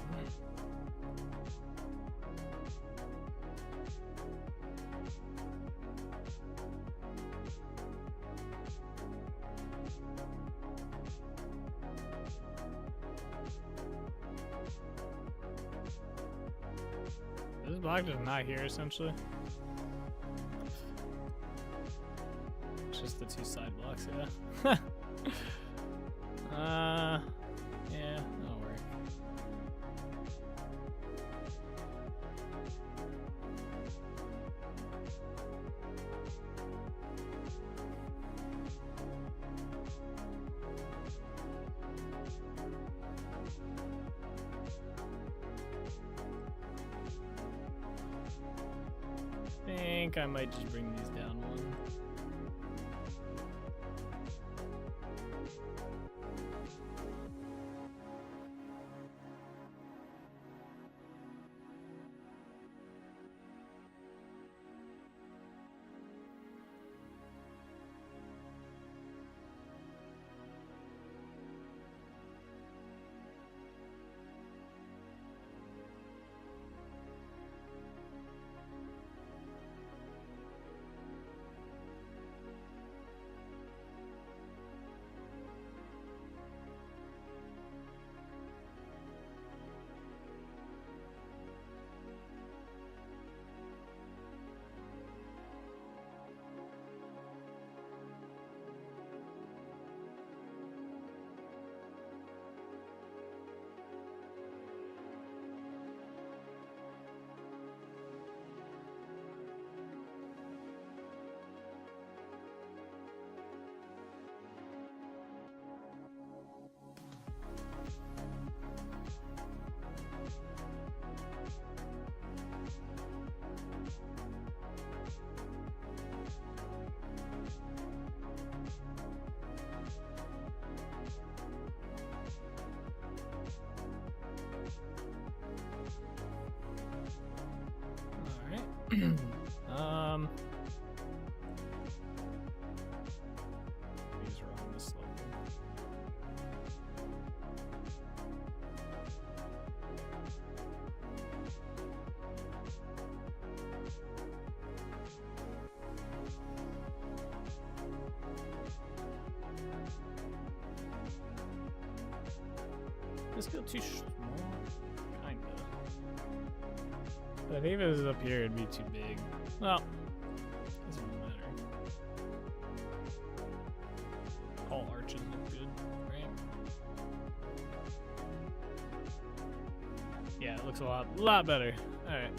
This block is not here, essentially. It's just the two side blocks, yeah. Yeah, that'll work. I think I might just bring these down one. These are on this level. This feel too small, kinda. But I think if it was up here, it'd be too big. Well, doesn't really matter. All arches look good, right? Yeah, it looks a lot better. All right.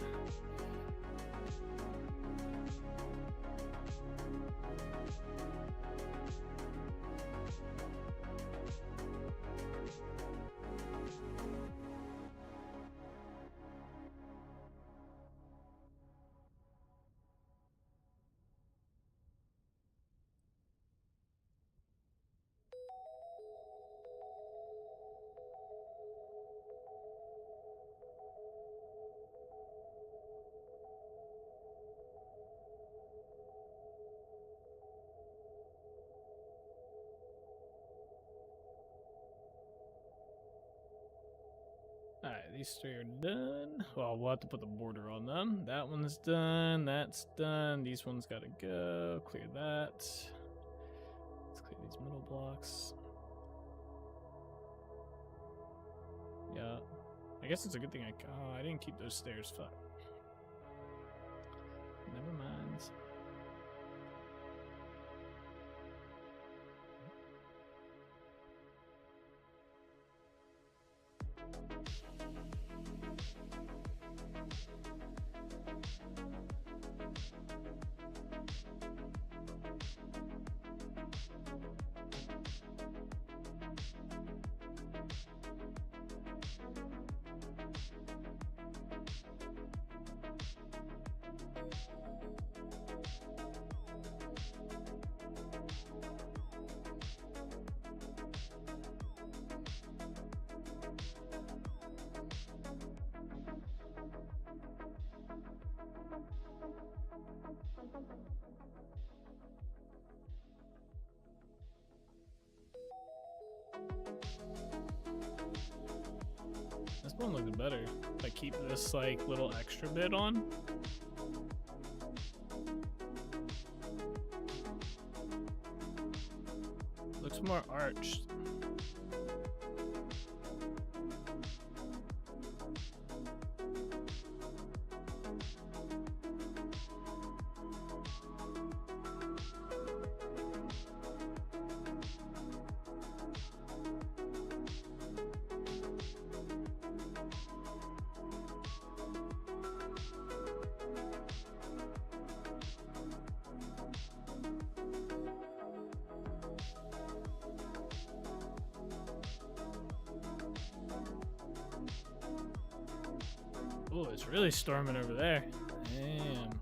Alright, these three are done. Well, we'll have to put the border on them. That one's done. That's done. These ones gotta go. Clear that. Let's clear these middle blocks. Yeah. I guess it's a good thing I didn't keep those stairs. Fuck. This one looks better. If I keep this like little extra bit on. Looks more arched. Oh, it's really storming over there. Damn.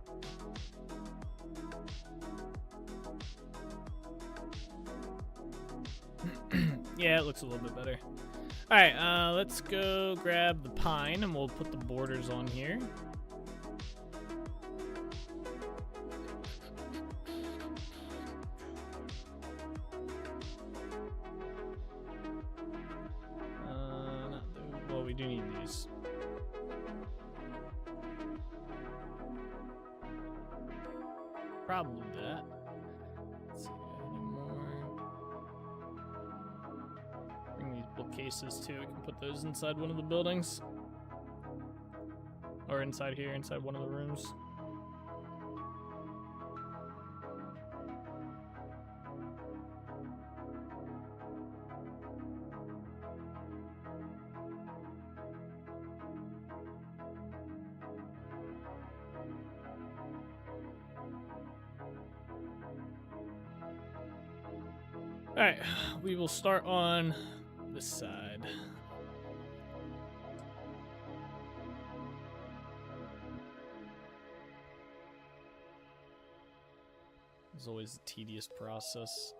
Yeah, it looks a little bit better. Alright, let's go grab the pine and we'll put the borders on here. Well, we do need these. Probably that. Let's see, any more? Bring these bookcases too. We can put those inside one of the buildings. Or inside here, inside one of the rooms. Alright, we will start on this side. It's always a tedious process.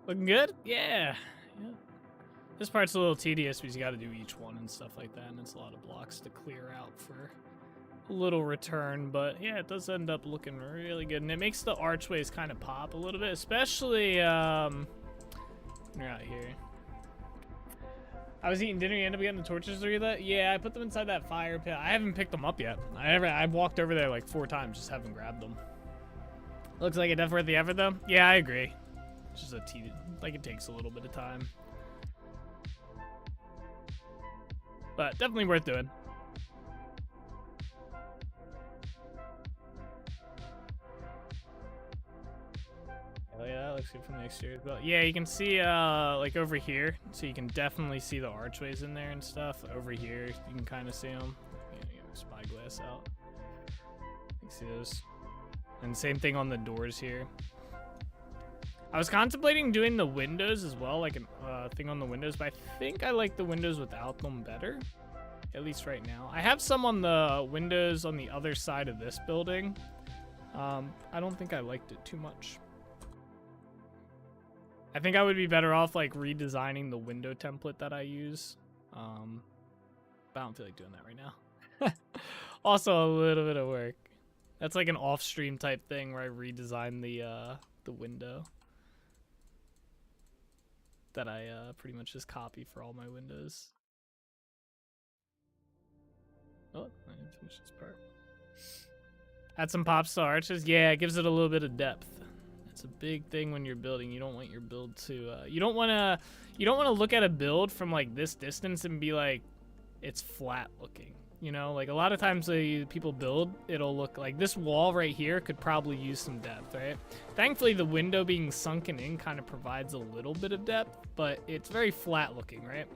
Looking good? Yeah. Yeah. This part's a little tedious because you got to do each one and stuff like that, and it's a lot of blocks to clear out for a little return, but yeah, it does end up looking really good, and it makes the archways kind of pop a little bit, especially when you're out here. I was eating dinner, you end up getting the torches through that? Yeah, I put them inside that fire pit. I haven't picked them up yet. I've walked over there like 4 times, just haven't grabbed them. Looks like it definitely worth the effort though. Yeah, I agree. It's just like it takes a little bit of time. But definitely worth doing. Oh yeah, that looks good from the exterior. But yeah, you can see like over here, so you can definitely see the archways in there and stuff. Over here, you can kind of see them. You know, spyglass out. You can see those. And same thing on the doors here. I was contemplating doing the windows as well, like a thing on the windows, but I think I like the windows without them better, at least right now. I have some on the windows on the other side of this building. I don't think I liked it too much. I think I would be better off like redesigning the window template that I use. But I don't feel like doing that right now. Also a little bit of work. That's like an off-stream type thing where I redesign the window that I pretty much just copy for all my windows. Oh, I didn't finish this part. Add some pops to arches. Yeah, it gives it a little bit of depth. It's a big thing when you're building. You don't want your build to you don't want to look at a build from like this distance and be like it's flat looking. You know, like a lot of times people build, it'll look like this wall right here could probably use some depth, right? Thankfully, the window being sunken in kind of provides a little bit of depth, but it's very flat looking, right?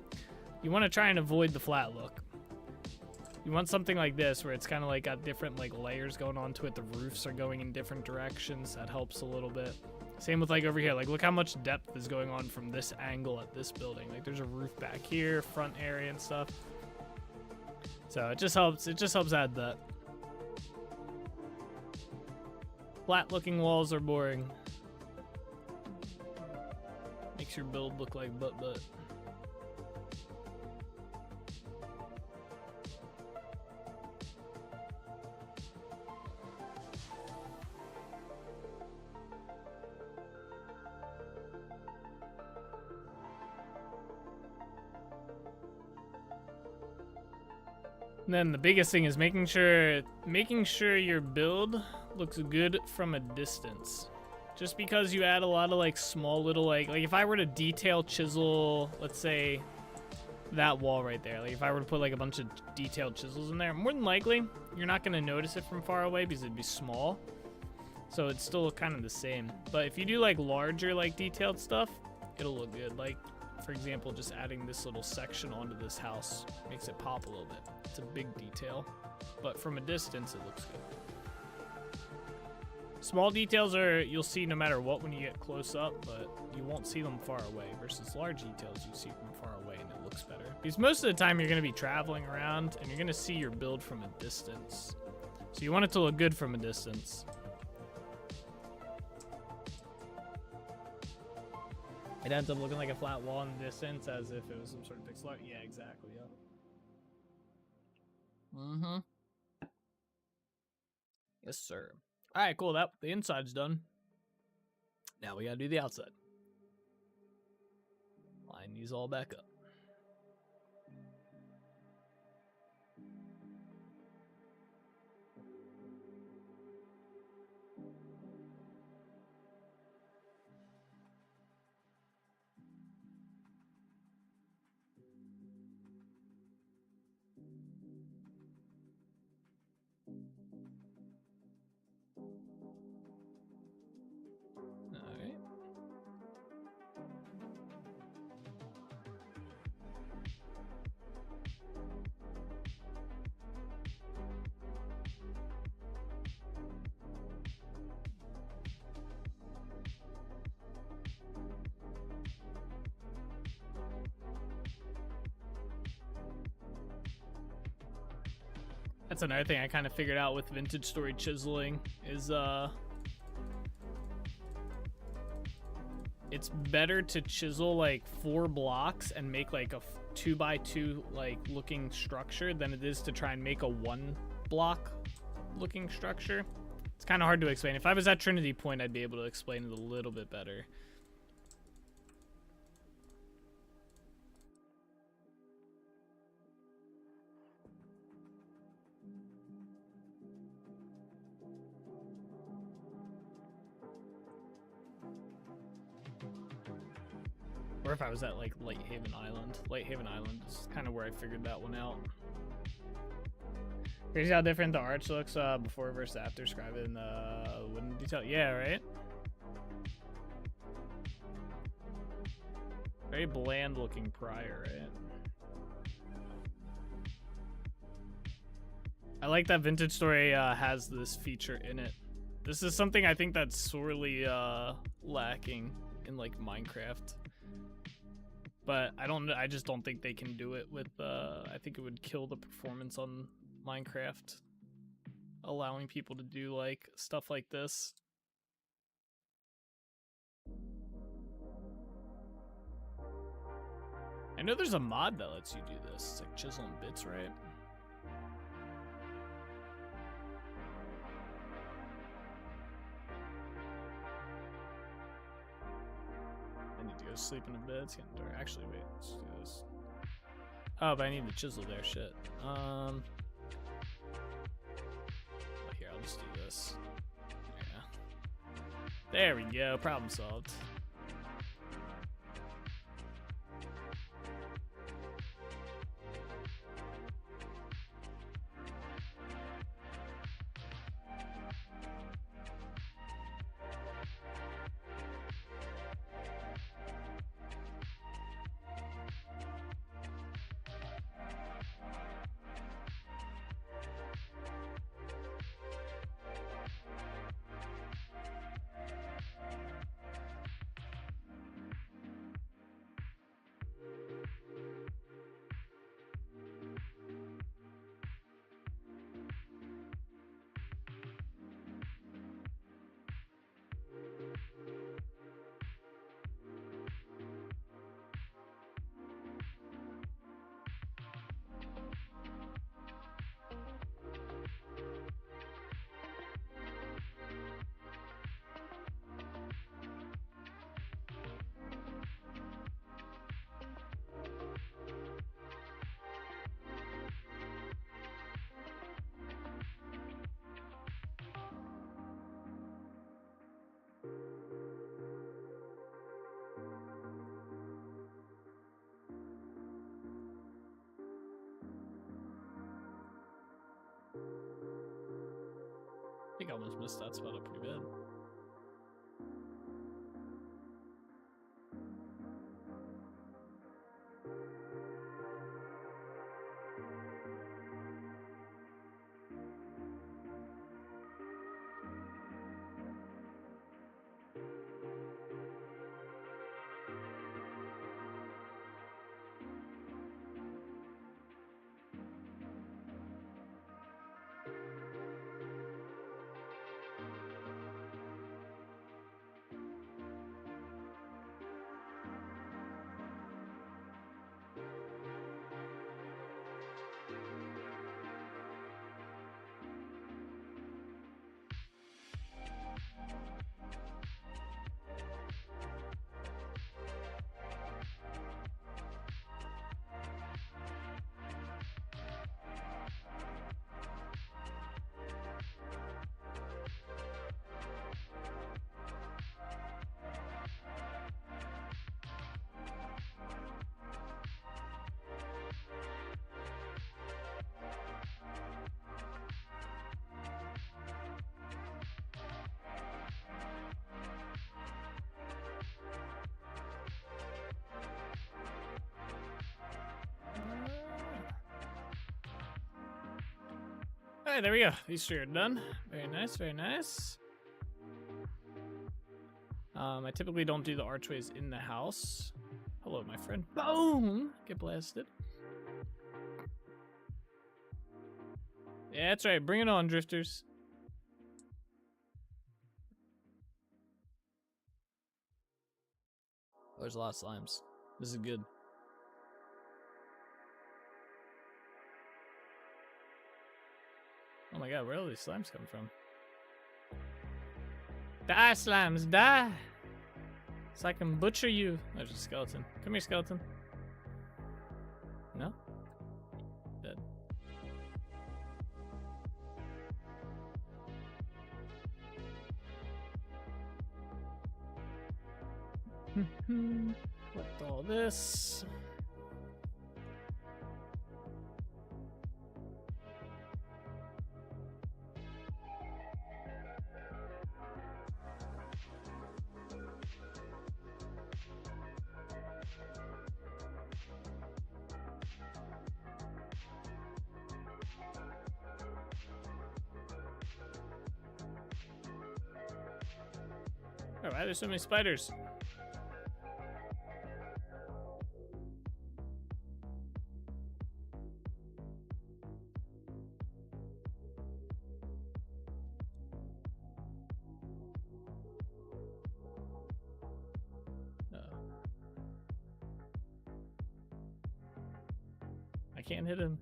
You want to try and avoid the flat look. You want something like this where it's kind of like got different like layers going on to it. The roofs are going in different directions. That helps a little bit. Same with like over here. Like look how much depth is going on from this angle at this building. Like there's a roof back here, front area and stuff. So it just helps add that. Flat looking walls are boring. Makes your build look like butt. And then the biggest thing is making sure your build looks good from a distance. Just because you add a lot of like small little like if I were to detail chisel, let's say that wall right there, like if I were to put like a bunch of detailed chisels in there, more than likely you're not going to notice it from far away because it'd be small. So it's still kind of the same. But if you do like larger like detailed stuff, it'll look good. Like for example, just adding this little section onto this house makes it pop a little bit. It's a big detail, but from a distance, it looks good. Small details you'll see no matter what when you get close up, but you won't see them far away versus large details you see from far away and it looks better. Because most of the time you're going to be traveling around and you're going to see your build from a distance. So you want it to look good from a distance. It ends up looking like a flat wall in the distance as if it was some sort of pixel art. Yeah, exactly. Yeah. Mm-hmm. Yes, sir. All right, cool. The inside's done. Now we gotta do the outside. Line these all back up. That's another thing I kind of figured out with vintage story chiseling is it's better to chisel like 4 blocks and make like a 2x2 like looking structure than it is to try and make a 1 block looking structure. It's kind of hard to explain. If I was at Trinity Point, I'd be able to explain it a little bit better. Or if I was at like Lighthaven Island. Lighthaven Island is kind of where I figured that one out. Crazy how different the arch looks before versus after. Describe it in wooden detail. Yeah, right? Very bland looking prior, right? I like that Vintage Story has this feature in it. This is something I think that's sorely lacking in like Minecraft. But I just don't think they can do it with I think it would kill the performance on Minecraft, allowing people to do like stuff like this. I know there's a mod that lets you do this. It's like chisel and bits, right? I need to go sleep in a bit. It's getting dark. Actually, wait, let's do this. Oh, but I need the chisel there. Shit. Here, I'll just do this. Yeah. There we go. Problem solved. I think I almost missed that spot up pretty bad. Alright, there we go. These three are done. Very nice, very nice. I typically don't do the archways in the house. Hello, my friend. Boom! Get blasted. Yeah, that's right. Bring it on, drifters. There's a lot of slimes. This is good. Oh my god, where are all these slimes come from? Die, slimes, die! So I can butcher you. There's a skeleton. Come here, skeleton. No? Dead. Collect all this. Oh, why are there so many spiders? I can't hit him.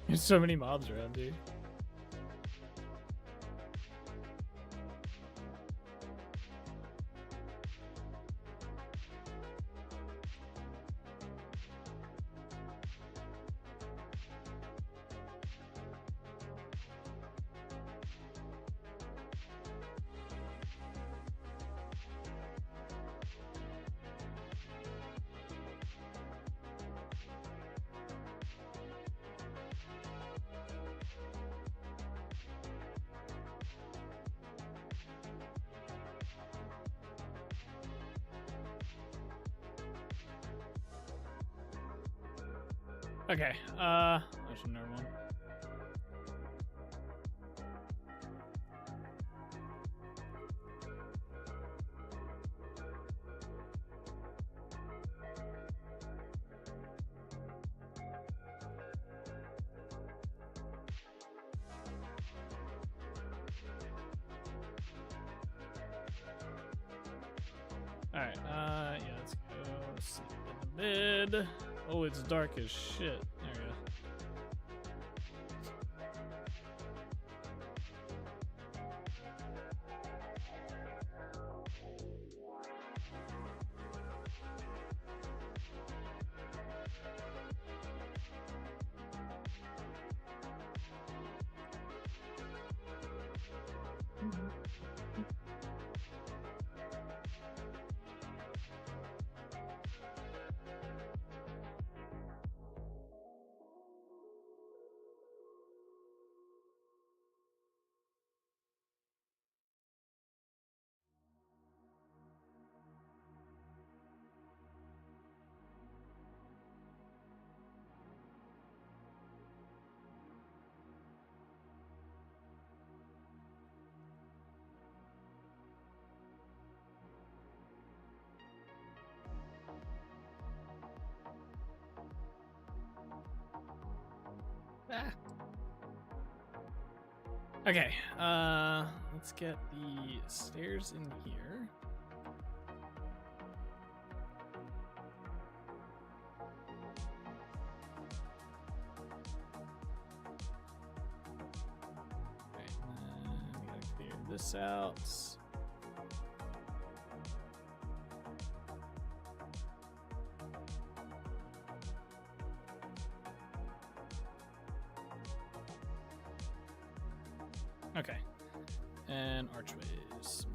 There's so many mobs around, dude. Okay, there's another one. Alright, yeah, let's go sleep in the bed. Oh, it's dark as shit. There we go. Ah. Okay, let's get the stairs in here. Alright, we gotta clear this out. Okay, and archways.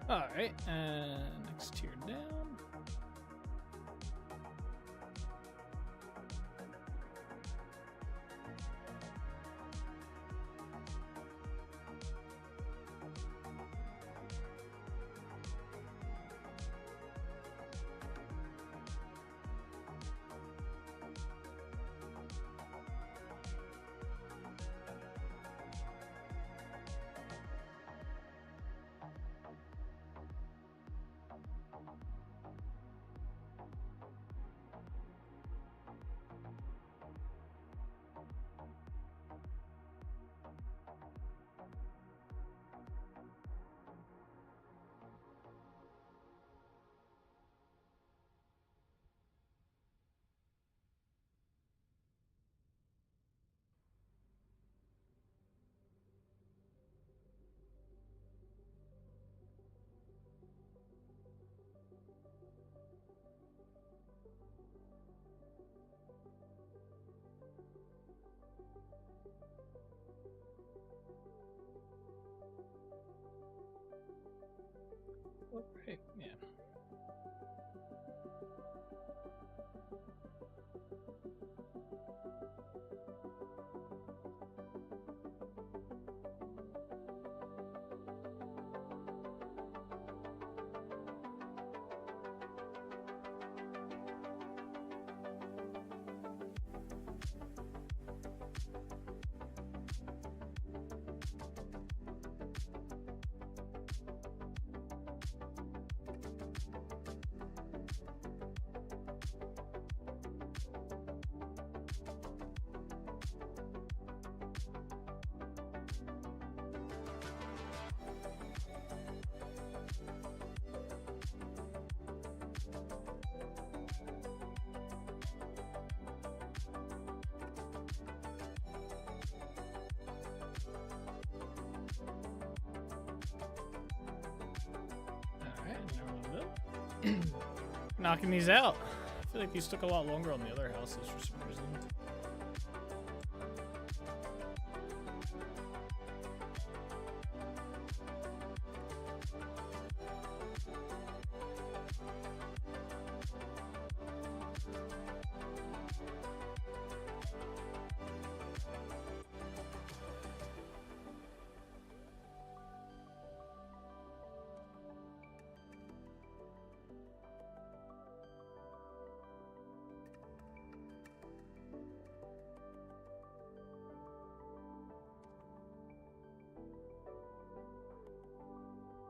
Alright, next tier down. Right, yeah. Knocking these out. I feel like these took a lot longer on the other houses for some reason.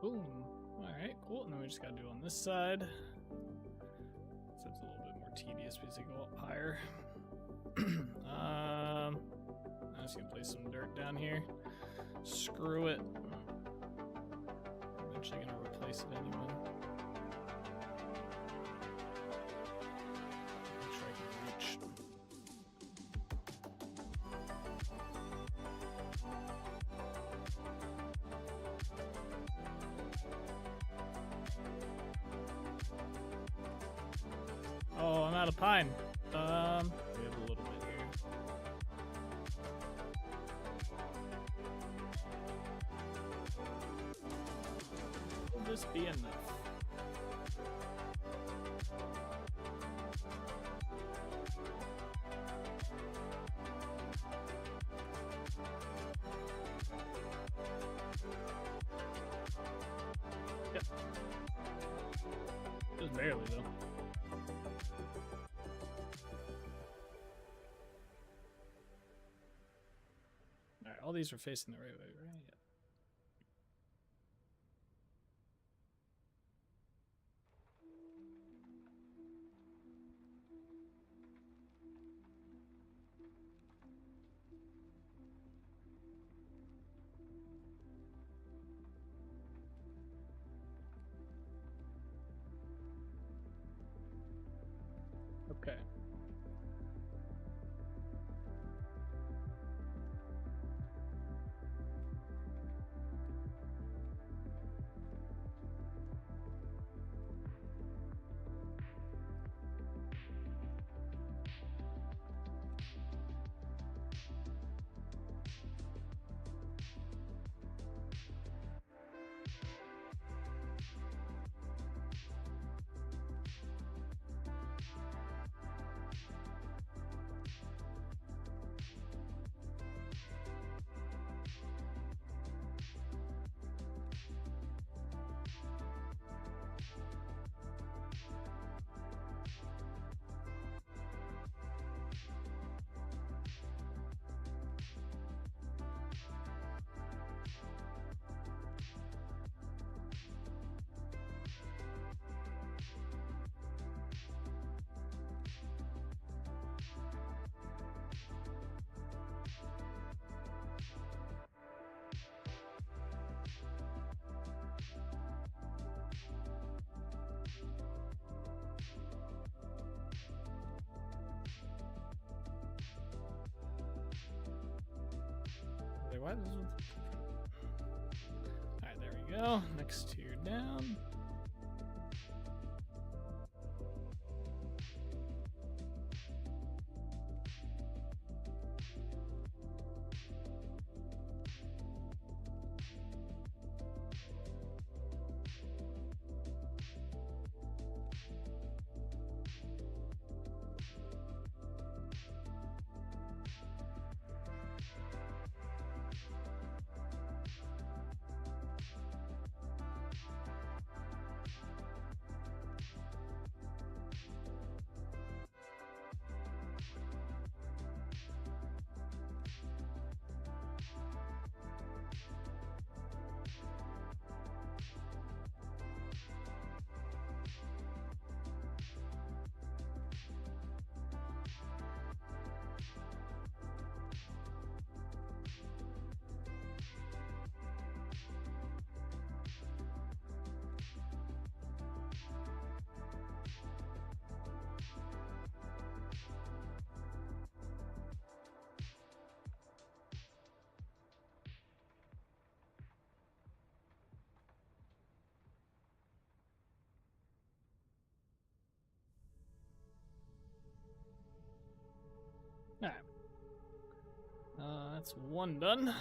Boom. Alright, cool. And then we just gotta do on this side. So it's a little bit more tedious because they go up higher. I'm just gonna place some dirt down here. Screw it. I'm eventually gonna replace it anyway. Make sure I can reach. Oh, I'm out of pine. We have a little bit here. Will this be enough? Yep. Just barely though. All these are facing the right way, right? Yeah. Okay. like, what? Alright, there we go. Next tier down. Alright. That's one done.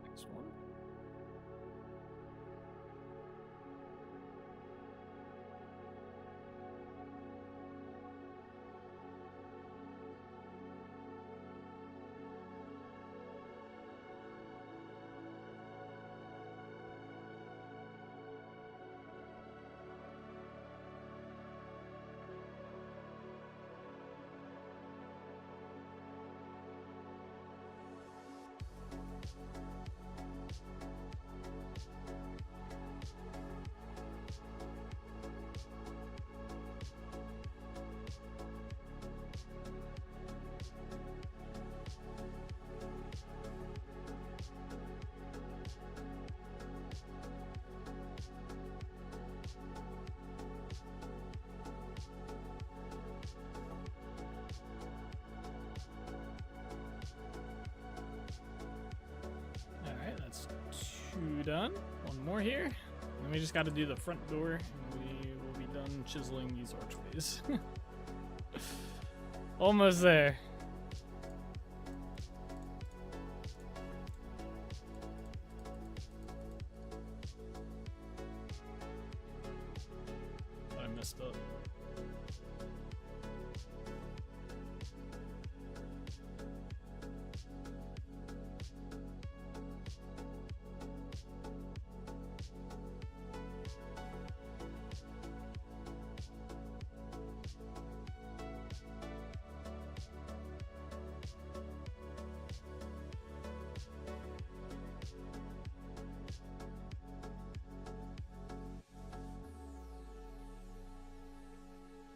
Next one. That's two done. One more here. And we just got to do the front door, and we will be done chiseling these archways. Almost there. I messed up.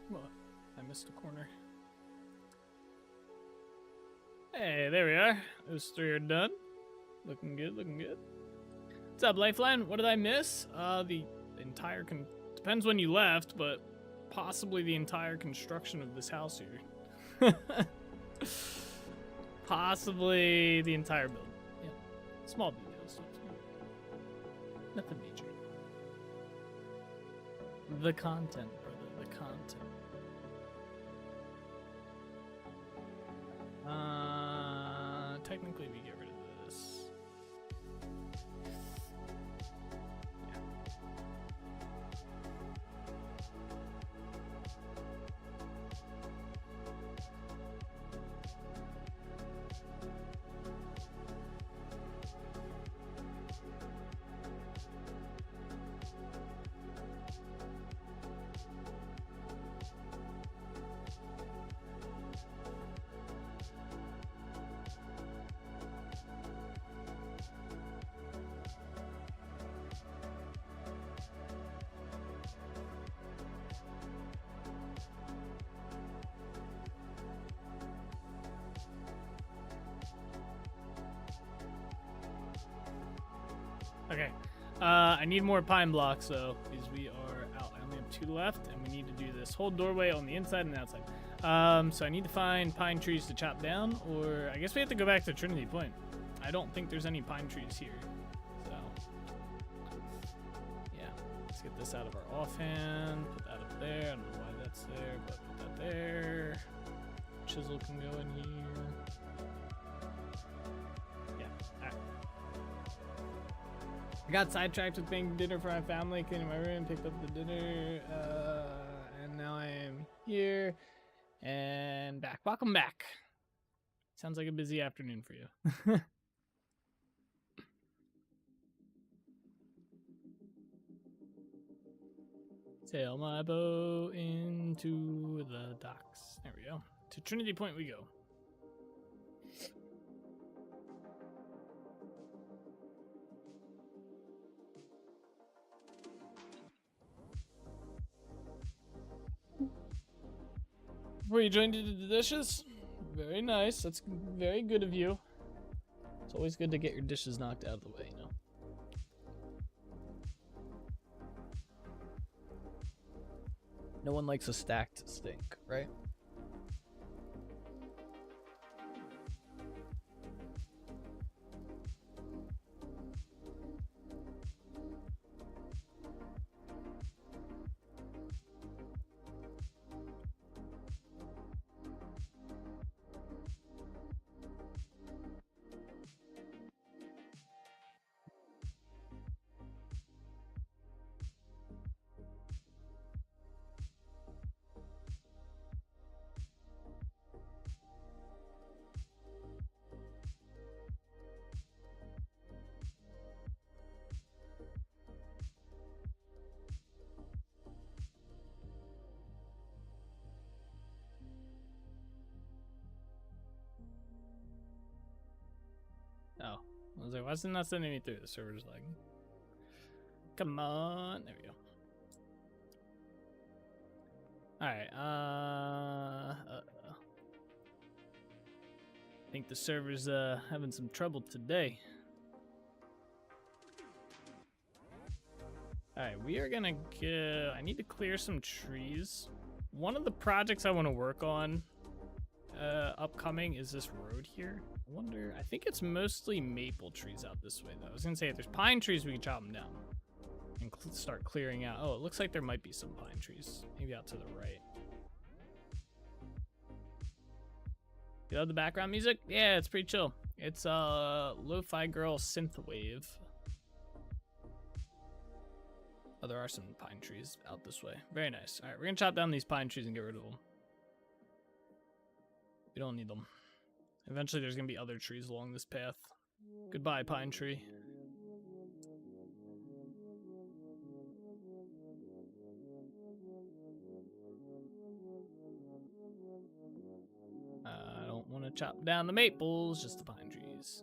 What? I missed a corner. Hey, there we are. Those three are done. Looking good, looking good. What's up, Lifeline? What did I miss? The entire depends when you left, but possibly the entire construction of this house here. Possibly the entire building. Yeah. Small details. Nothing major. The content, brother. The content. Technically we get rid of this. Okay, I need more pine blocks though, because we are out. I only have 2 left, and we need to do this whole doorway on the inside and the outside. So I need to find pine trees to chop down, or I guess we have to go back to Trinity Point. I don't think there's any pine trees here. So, yeah. Let's get this out of our offhand. Put that up there. I don't know why that's there, but put that there. Chisel can go in here. Yeah, alright. I got sidetracked with making dinner for my family, cleaning my room, picked up the dinner, and now I am here and back. Welcome back. Sounds like a busy afternoon for you. Sail my boat into the docks. There we go. To Trinity Point we go. Before you joined into the dishes? Very nice. That's very good of you. It's always good to get your dishes knocked out of the way, you know? No one likes a stacked stink, right? Oh, I was like, why isn't that sending me through? The server's like, come on. There we go. Alright, I think the server's having some trouble today. Alright, we are gonna go. I need to clear some trees. One of the projects I want to work on upcoming is this road here. I wonder, I think it's mostly maple trees out this way though. I was gonna say if there's pine trees we can chop them down and start clearing out. Oh, it looks like there might be some pine trees, maybe out to the right. You love the background music? Yeah, it's pretty chill. It's lo-fi girl synthwave. Oh, there are some pine trees out this way. Very nice. All right, we're gonna chop down these pine trees and get rid of them. We don't need them. Eventually there's gonna be other trees along this path. Goodbye, pine tree. I don't want to chop down the maples, just the pine trees.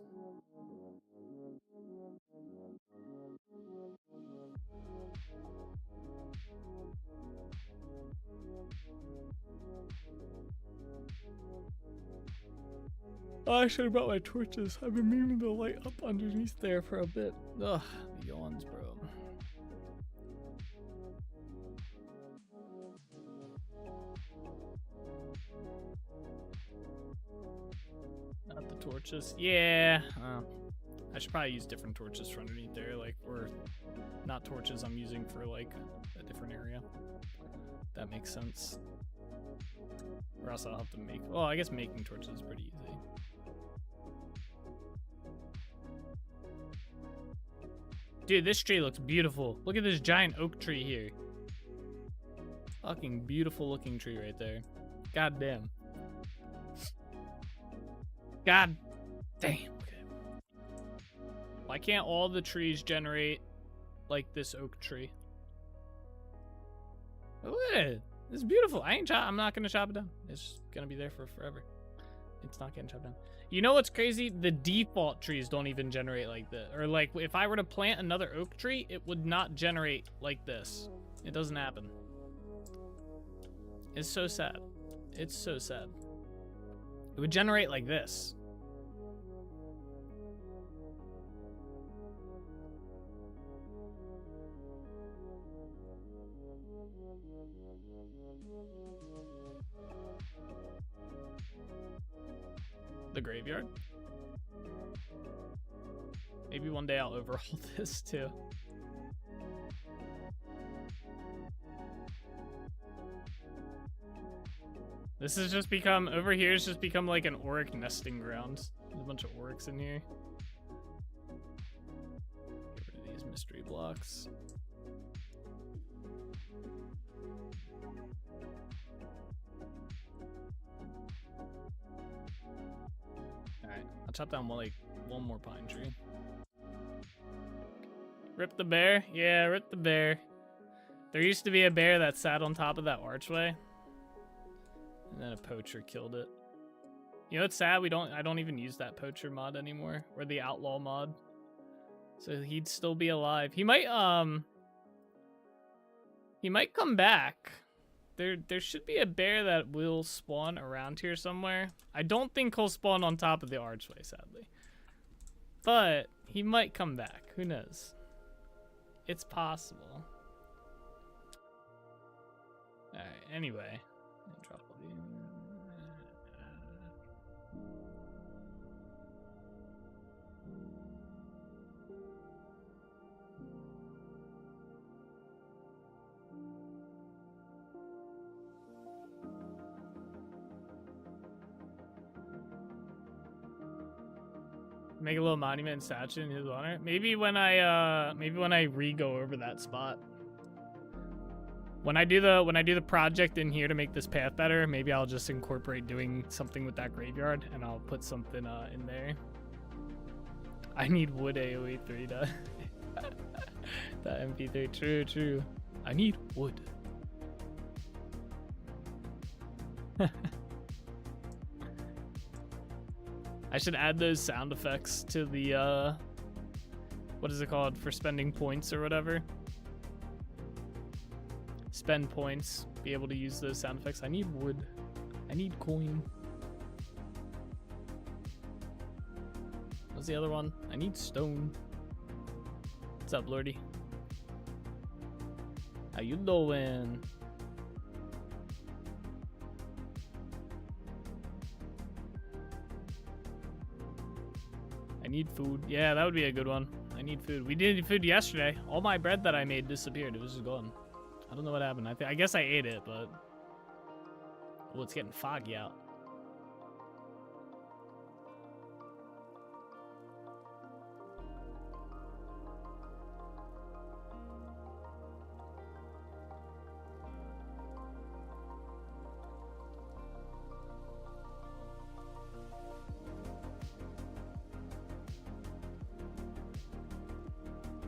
Oh, I should have brought my torches. I've been meaning to light up underneath there for a bit. Ugh, the yawns, bro. Not the torches. Yeah. I should probably use different torches for underneath there, like, or not torches I'm using for, like, a different area. That makes sense. Or else I'll have to make, well, I guess making torches is pretty easy. Dude, this tree looks beautiful. Look at this giant oak tree here. Fucking beautiful looking tree right there. God damn. God damn. Okay. Why can't all the trees generate like this oak tree? Look at it. It's beautiful. I'm not gonna chop it down. It's gonna be there for forever. It's not getting chopped down. You know what's crazy? The default trees don't even generate like this. Or like if I were to plant another oak tree, it would not generate like this. It doesn't happen. It's so sad. It's so sad. It would generate like this. graveyard. Maybe one day I'll overhaul this too. This has just become, over here it's just become like an auric nesting ground. There's a bunch of aurics in here. Get rid of these mystery blocks. Alright, I'll chop down one more pine tree. Rip the bear? Yeah, rip the bear. There used to be a bear that sat on top of that archway. And then a poacher killed it. You know what's sad? I don't even use that poacher mod anymore. Or the outlaw mod. So he'd still be alive. He might come back. There should be a bear that will spawn around here somewhere. I don't think he'll spawn on top of the archway, sadly. But he might come back. Who knows? It's possible. Alright, anyway. Drop all these. Make a little monument statue in his honor. Maybe when I re-go over that spot. When I do the project in here to make this path better, maybe I'll just incorporate doing something with that graveyard, and I'll put something in there. I need wood AoE 3 to that MP3. True. I need wood. I should add those sound effects to the what is it called, for spending points or whatever. Spend points, be able to use those sound effects. I need wood. I need coin. What's the other one? I need stone. What's up, Lordy? How you doing? I need food. Yeah, that would be a good one. I need food. We did food yesterday. All my bread that I made disappeared. It was just gone. I don't know what happened. I guess I ate it, but... Oh, it's getting foggy out.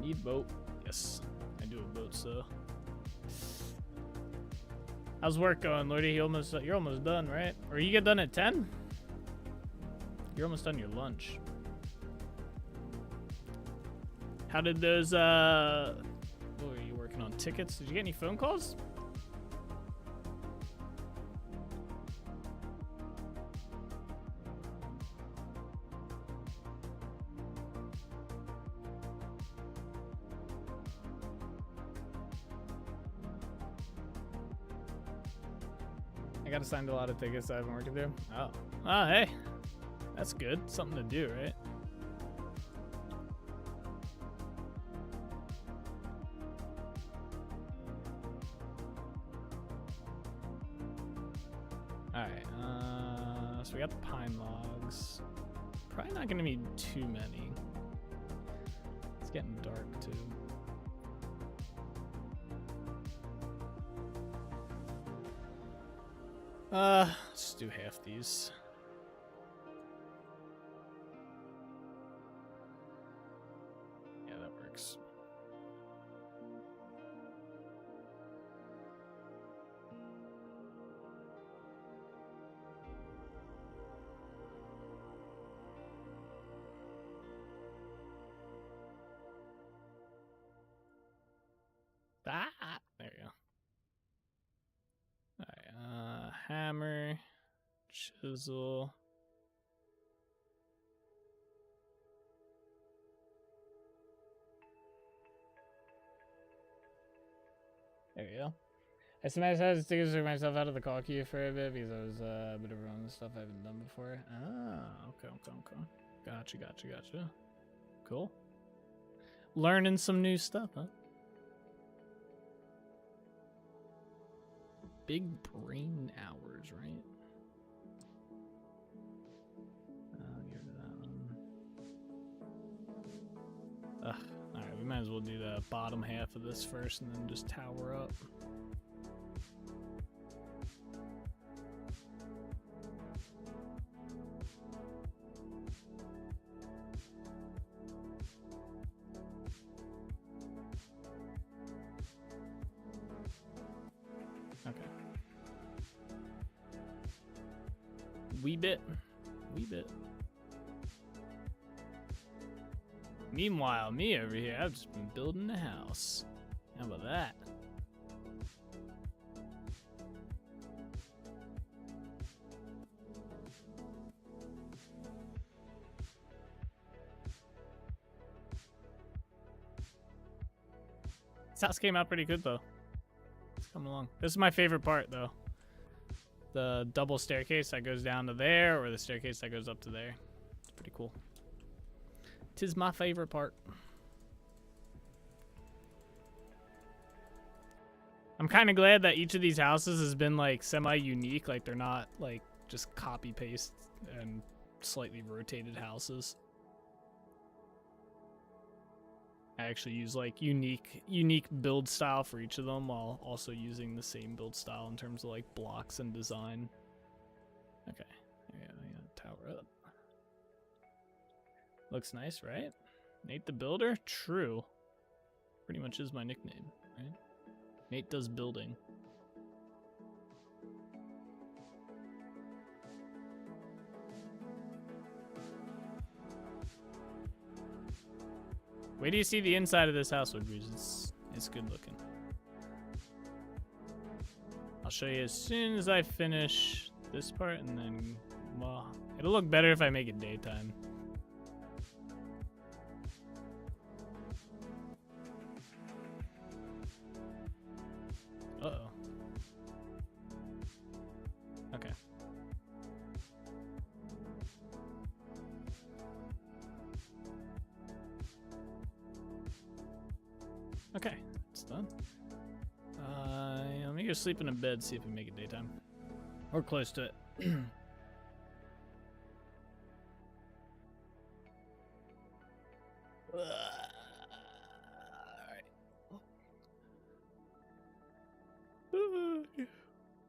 Need boat. Yes, I do a boat, so... How's work going, Lordy? You're almost done, right? Or you get done at 10? You're almost done your lunch. How did those, what were you working on? Tickets? Did you get any phone calls? I got assigned a lot of tickets I haven't worked through. Oh. Oh, hey. That's good. Something to do, right? Alright, so we got the pine logs. Probably not gonna need too many. It's getting dark too. Let's do half these. Yeah, that works. Ah, there you go. Alright, hammer, chisel. There you go. I smashed out stickers for myself out of the call queue for a bit because I was a bit of running stuff I haven't done before. Ah, okay. Gotcha. Cool. Learning some new stuff, huh? Big brain hours, right? I'll give it that one. Alright, we might as well do the bottom half of this first and then just tower up. Okay. Wee bit. Meanwhile, me over here, I've just been building a house. How about that? This house came out pretty good though. It's coming along. This is my favorite part though. The double staircase that goes down to there, or the staircase that goes up to there. It's pretty cool. 'Tis my favorite part. I'm kind of glad that each of these houses has been like semi-unique. Like they're not like just copy paste and slightly rotated houses. I actually use like unique build style for each of them while also using the same build style in terms of like blocks and design. Okay, yeah, tower up. Looks nice, right? Nate the Builder? True. Pretty much is my nickname, right? Nate does building. Wait till you see the inside of this house, Woodbreeze. It's good looking. I'll show you as soon as I finish this part, and then, well, it'll look better if I make it daytime. Uh-oh. Okay. Okay, it's done. Let me go sleep in a bed, see if we make it daytime. Or close to it. Alright.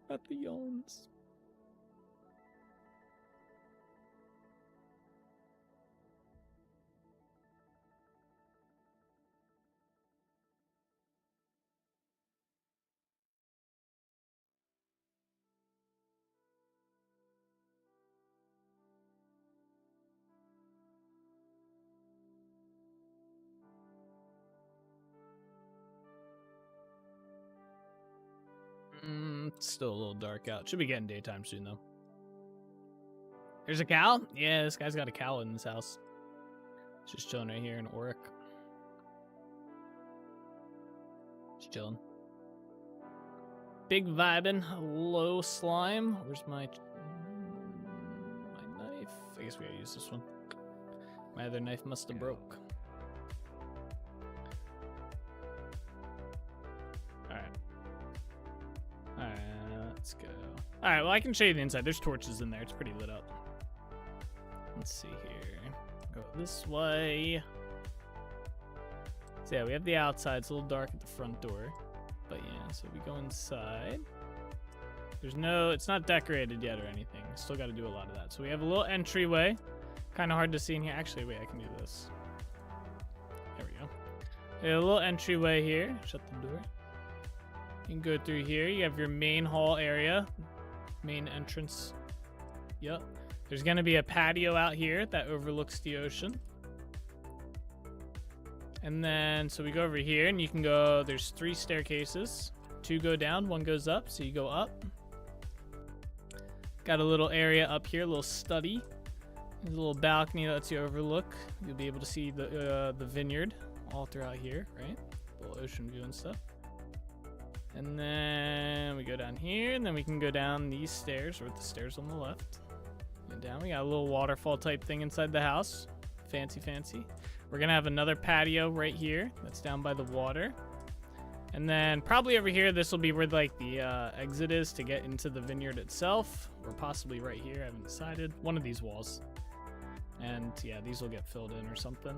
Got the yawns. It's still a little dark out. Should be getting daytime soon, though. There's a cow? Yeah, this guy's got a cow in his house. It's just chilling right here in Auric. Just chilling. Big vibin', low slime. Where's my knife? I guess we gotta use this one. My other knife must have broke. Let's go. Alright, well, I can show you the inside. There's torches in there. It's pretty lit up. Let's see here. Go this way. So yeah, we have the outside. It's a little dark at the front door. But yeah, so we go inside. There's no, it's not decorated yet or anything. Still got to do a lot of that. So we have a little entryway. Kind of hard to see in here. Actually, wait, I can do this. There we go. We have a little entryway here. Shut the door. You can go through here. You have your main hall area, main entrance. Yep. There's going to be a patio out here that overlooks the ocean. And then, so we go over here and you can go, there's 3 staircases. 2 go down, 1 goes up. So you go up. Got a little area up here, a little study. There's a little balcony that lets you overlook. You'll be able to see the vineyard all throughout here, right? A little ocean view and stuff. And then we go down here, and then we can go down these stairs, or the stairs on the left. And down, we got a little waterfall type thing inside the house. Fancy, fancy. We're gonna have another patio right here that's down by the water. And then probably over here, this will be where like the exit is to get into the vineyard itself, or possibly right here, I haven't decided. One of these walls. And yeah, these will get filled in or something.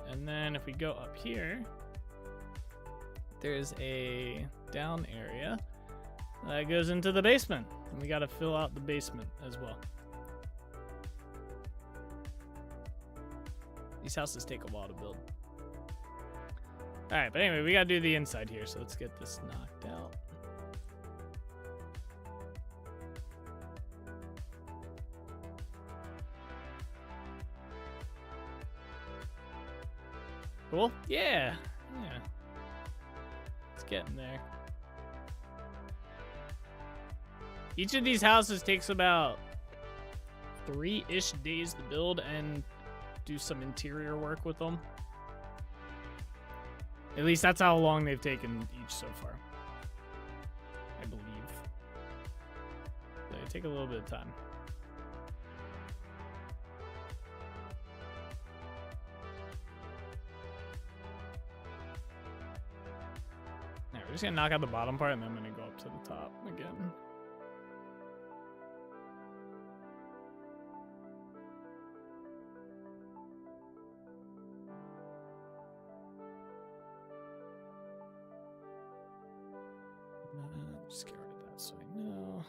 And then if we go up here, there's a down area that goes into the basement. And we gotta fill out the basement as well. These houses take a while to build. All right, but anyway, we gotta do the inside here, so let's get this knocked out. Cool? Yeah. Yeah. It's getting there. Each of these houses takes about 3-ish days to build and do some interior work with them. At least that's how long they've taken each so far, I believe. They take a little bit of time. All right, we're just gonna knock out the bottom part, and then I'm gonna go up to the top again. Just get rid of that so I know.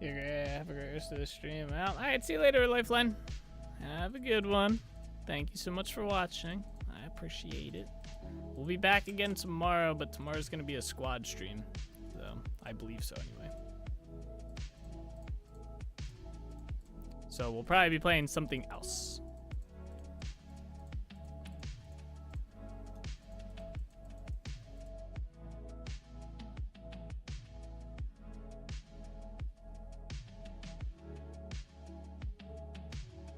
You're great. Have a great rest of the stream. Well, all right, see you later, Lifeline. Have a good one. Thank you so much for watching. I appreciate it. We'll be back again tomorrow, but tomorrow's going to be a squad stream. So, I believe so anyway. So, we'll probably be playing something else.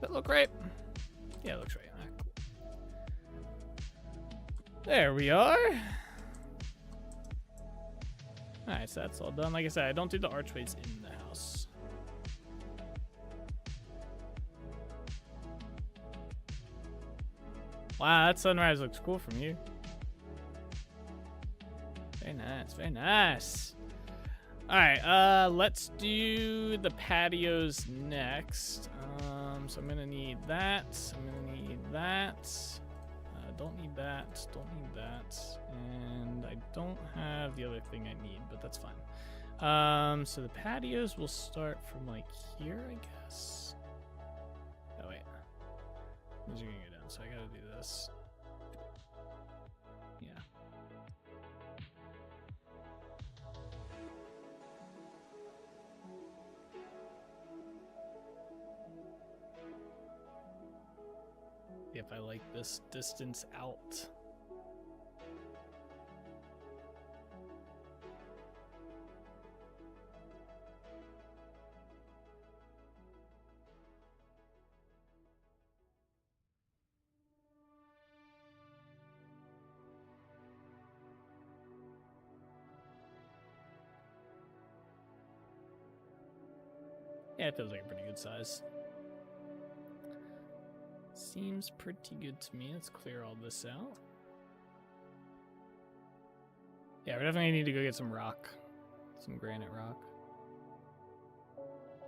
That look right? Yeah, it looks right. All right, cool. There we are. Alright, so that's all done. Like I said, I don't do the archways in the house. Wow, that sunrise looks cool from here. Very nice, very nice. Alright, let's do the patios next. So I'm gonna need that. I'm gonna need that. Don't need that. Don't need that. And I don't have the other thing I need, but that's fine. So the patios will start from like here, I guess. Oh wait, these are gonna go down, so I gotta do this. Yeah. If I like this distance out. Yeah, it feels like a pretty good size. Seems pretty good to me. Let's clear all this out. Yeah, we definitely need to go get some rock. Some granite rock.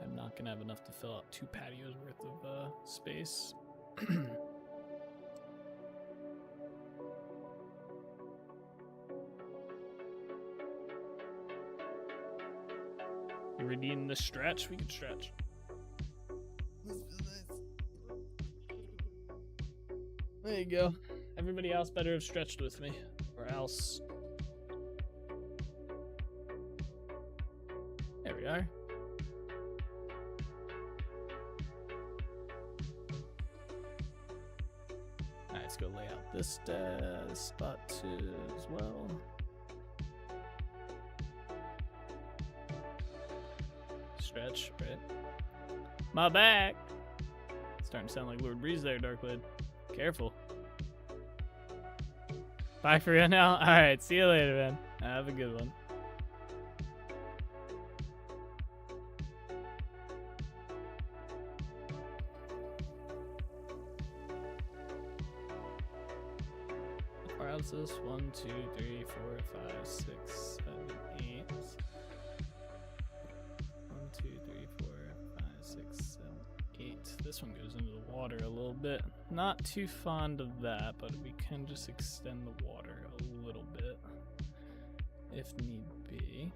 I'm not gonna have enough to fill out 2 patios worth of space. You redeem the stretch? We can stretch. There you go. Everybody else better have stretched with me, or else. There we are. Alright, let's go lay out this spot too as well. Stretch, right? My back! Starting to sound like Lord Breeze there, Darklid. Careful. Bye for real now? Alright, see you later, man. Have a good one. How far out is this? 1, 2, 3, 4, 5, 6, 7, 8. 1, 2, 3, 4, 5, 6, 7, 8. This one goes into the water a little bit. Not too fond of that, but we can just extend the water a little bit if need be.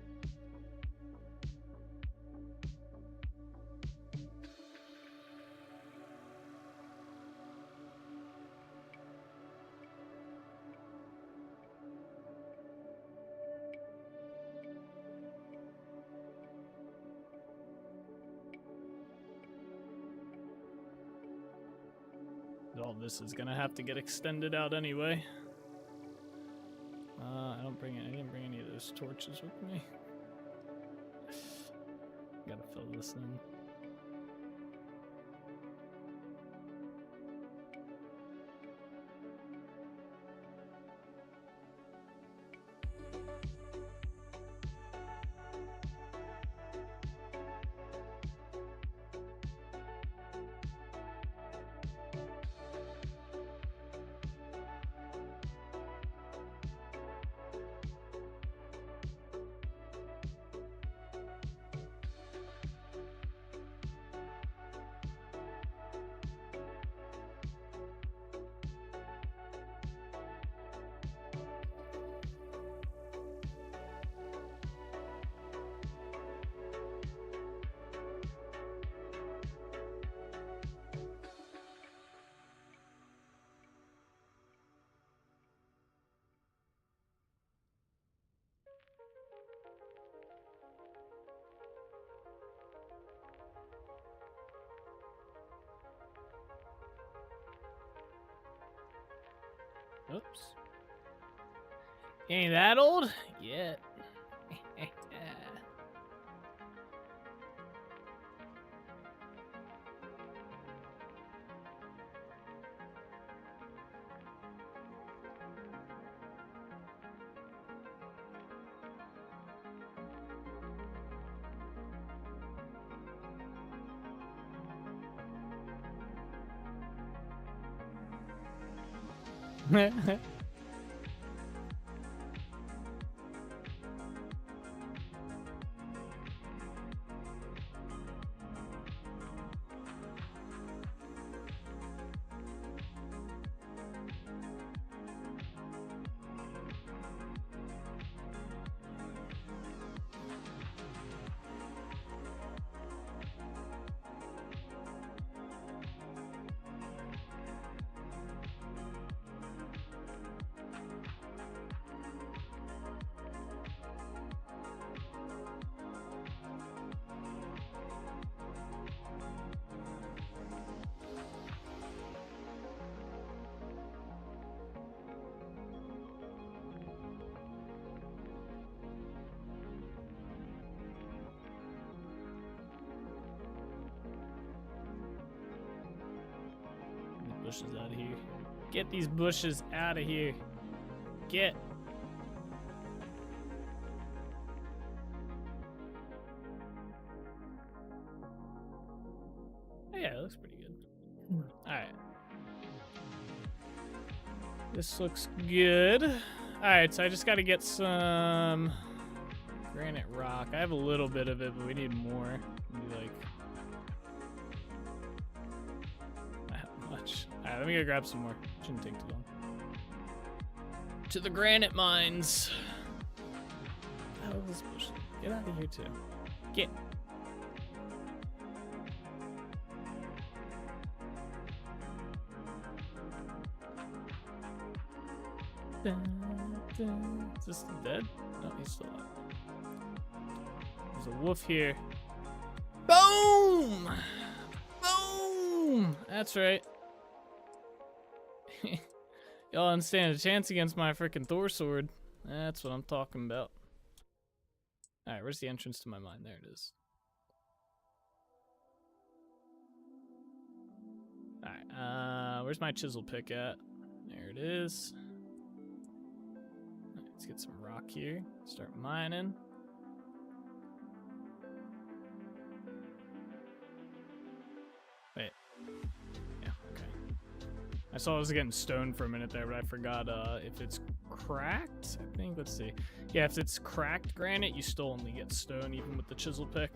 All this is gonna have to get extended out anyway. I didn't bring any of those torches with me. Gotta fill this in. Oops. Ain't that old? Yet. Bushes out of here. Get these bushes out of here. Get. This looks good. Alright, so I just gotta get some granite rock. I have a little bit of it, but we need more. Maybe like... not how much. Alright, let me go grab some more. Shouldn't take too long. To the granite mines. Oh, this bush. Get out of here too. Get. Is this dead? No, he's still alive. There's a wolf here. Boom! Boom! That's right. Y'all don't stand a chance against my freaking Thor sword. That's what I'm talking about. Alright, where's the entrance to my mine? There it is. Alright, where's my chisel pick at? There it is. Alright, let's get some rock here. Start mining. Wait. Yeah, okay. I saw I was getting stoned for a minute there, but I forgot if it's cracked, I think. Let's see. Yeah, if it's cracked granite, you still only get stone, even with the chisel pick.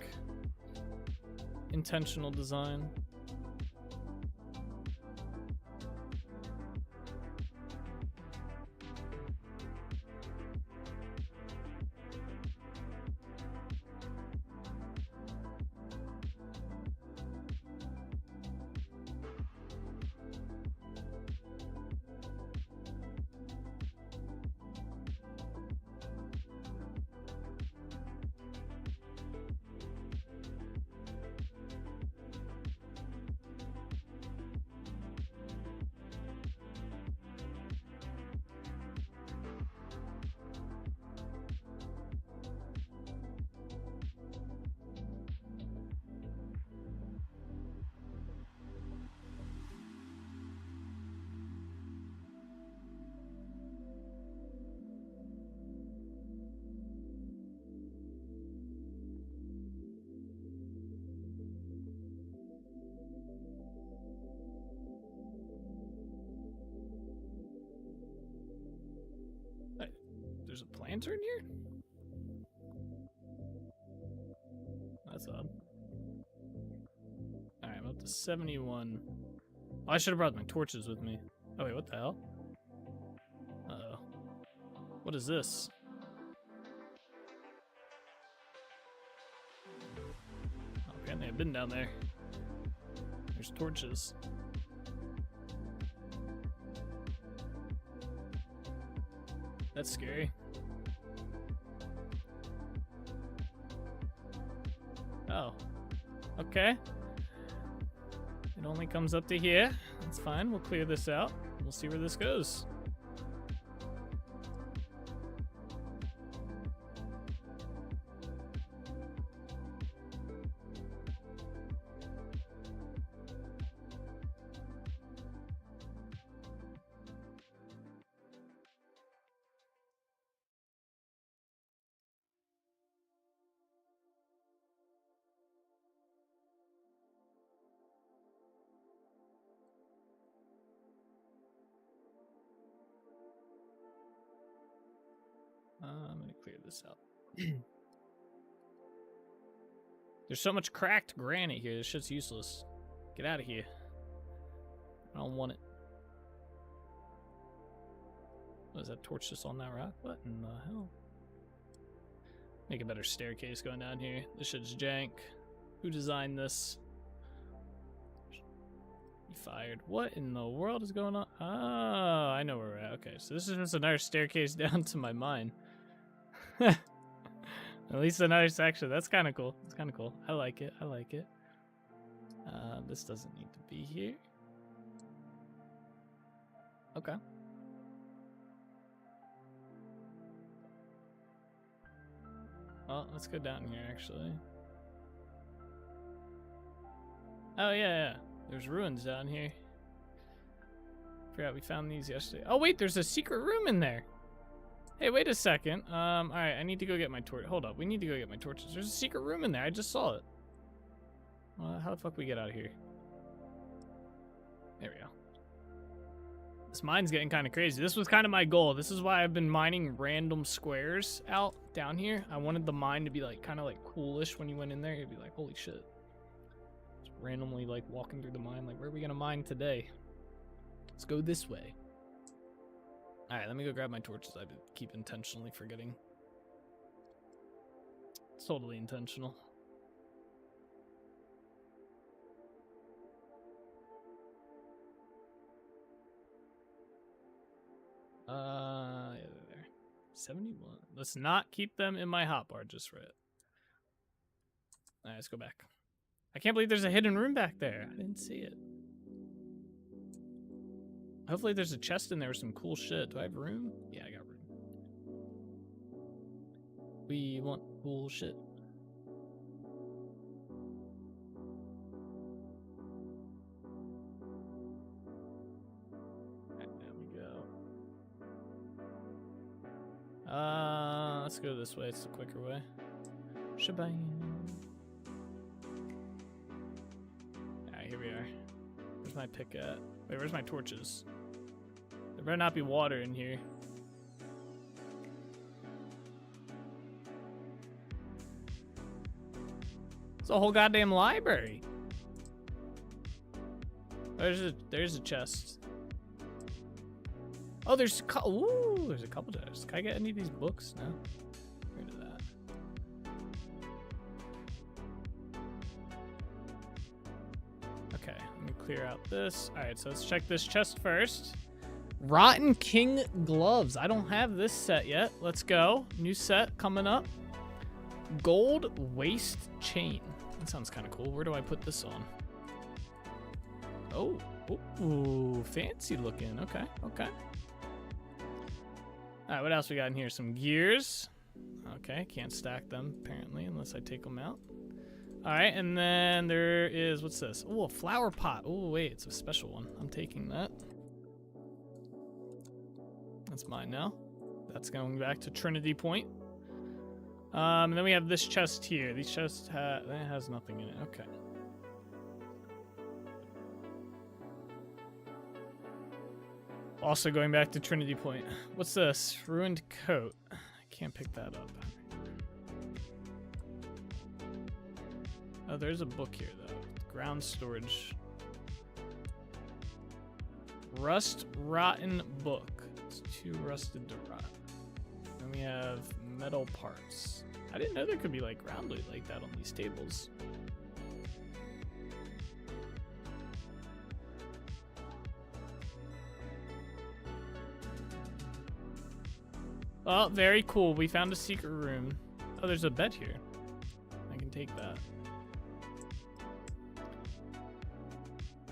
Intentional design. There's a planter in here? That's odd. Alright, I'm up to 71. Oh, I should have brought my torches with me. Oh wait, what the hell? Uh-oh. What is this? Oh, apparently I've been down there. There's torches. That's scary. Oh. Okay. It only comes up to here. That's fine. We'll clear this out. We'll see where this goes. I'm gonna clear this out. There's so much cracked granite here. This shit's useless. Get out of here. I don't want it. What is that torch just on that rock? What in the hell? Make a better staircase going down here. This shit's jank. Who designed this? You fired. What in the world is going on? Oh, I know where we're at. Okay, so this is just another staircase down to my mine. At least another section. That's kind of cool. It's kind of cool. I like it. I like it. This doesn't need to be here. Okay. Well, let's go down here, actually. Oh, yeah. There's ruins down here. Forgot we found these yesterday. Oh, wait, there's a secret room in there. Hey, wait a second. All right, I need to go get my torch. Hold up, we need to go get my torches. There's a secret room in there. I just saw it. How the fuck we get out of here? There we go. This mine's getting kind of crazy. This was kind of my goal. This is why I've been mining random squares out down here. I wanted the mine to be like kind of like coolish when you went in there. You'd be like, holy shit. Just randomly like walking through the mine. Like, where are we gonna mine today? Let's go this way. All right, let me go grab my torches. I keep intentionally forgetting. It's totally intentional. Yeah, there. 71. Let's not keep them in my hotbar just for it. All right, let's go back. I can't believe there's a hidden room back there. I didn't see it. Hopefully there's a chest in there with some cool shit. Do I have room? Yeah, I got room. We want cool shit. Let's go this way. It's the quicker way. Shebang. Alright, here we are. Where's my pick at? Wait, where's my torches? There better not be water in here. It's a whole goddamn library. There's a chest. Oh, there's a couple chests. Can I get any of these books? No. Get rid of that. Okay, let me clear out this. All right, so let's check this chest first. Rotten King gloves. I don't have this set yet. Let's go. New set coming up. Gold waist chain. That sounds kind of cool. Where do I put this on? Oh, ooh, fancy looking. Okay, okay. All right, what else we got in here? Some gears. Okay, can't stack them apparently unless I take them out. All right, and then there is, what's this? Oh, a flower pot. Oh, wait, it's a special one. I'm taking that. That's mine now. That's going back to Trinity Point. And then we have this chest here. These chests that has nothing in it. Okay. Also going back to Trinity Point. What's this? Ruined coat. I can't pick that up. Oh, there's a book here, though. Ground storage. Rust rotten book. It's too rusted to rot. Then we have metal parts. I didn't know there could be like ground loot like that on these tables. Oh, very cool. We found a secret room. Oh, there's a bed here. I can take that.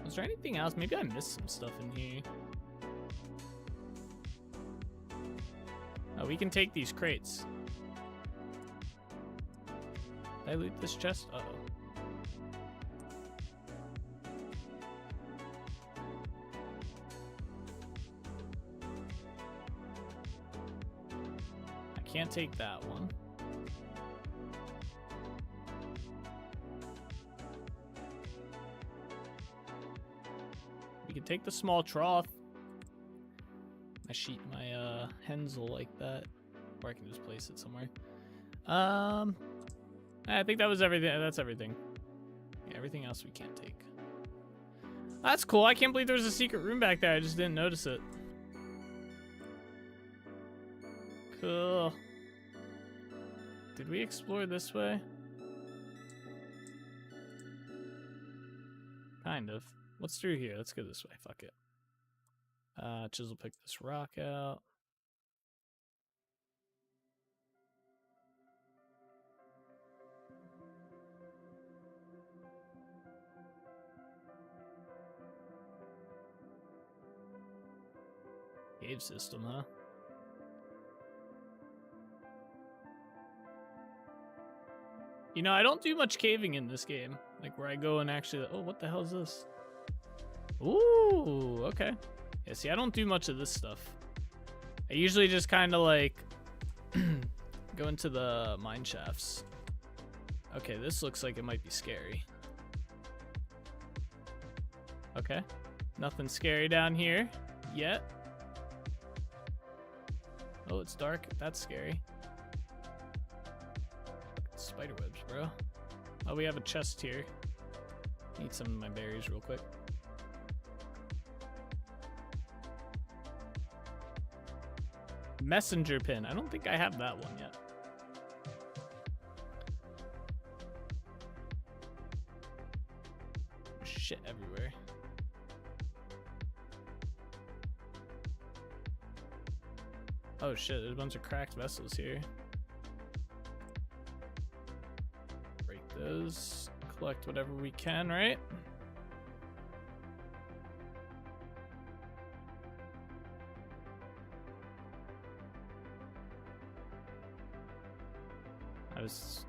Was there anything else? Maybe I missed some stuff in here. Oh, we can take these crates. Did I loot this chest? Uh-oh. Can't take that one. We can take the small trough. My hens will like that. Or I can just place it somewhere. I think that was everything. That's everything. Yeah, everything else we can't take. That's cool. I can't believe there was a secret room back there. I just didn't notice it. Cool. Did we explore this way? Kind of. What's through here? Let's go this way. Fuck it. Chisel pick this rock out. Cave system, huh? You know, I don't do much caving in this game. Like where I go and actually, oh, what the hell is this? Ooh, okay. Yeah, see, I don't do much of this stuff. I usually just kind of like go into the mine shafts. Okay, this looks like it might be scary. Okay, nothing scary down here. yet. Oh, it's dark. That's scary. Spider webs, bro. Oh, we have a chest here. Eat some of my berries real quick. Messenger pin. I don't think I have that one yet. Shit everywhere. Oh shit, there's a bunch of cracked vessels here. Break those. Collect whatever we can, right? I was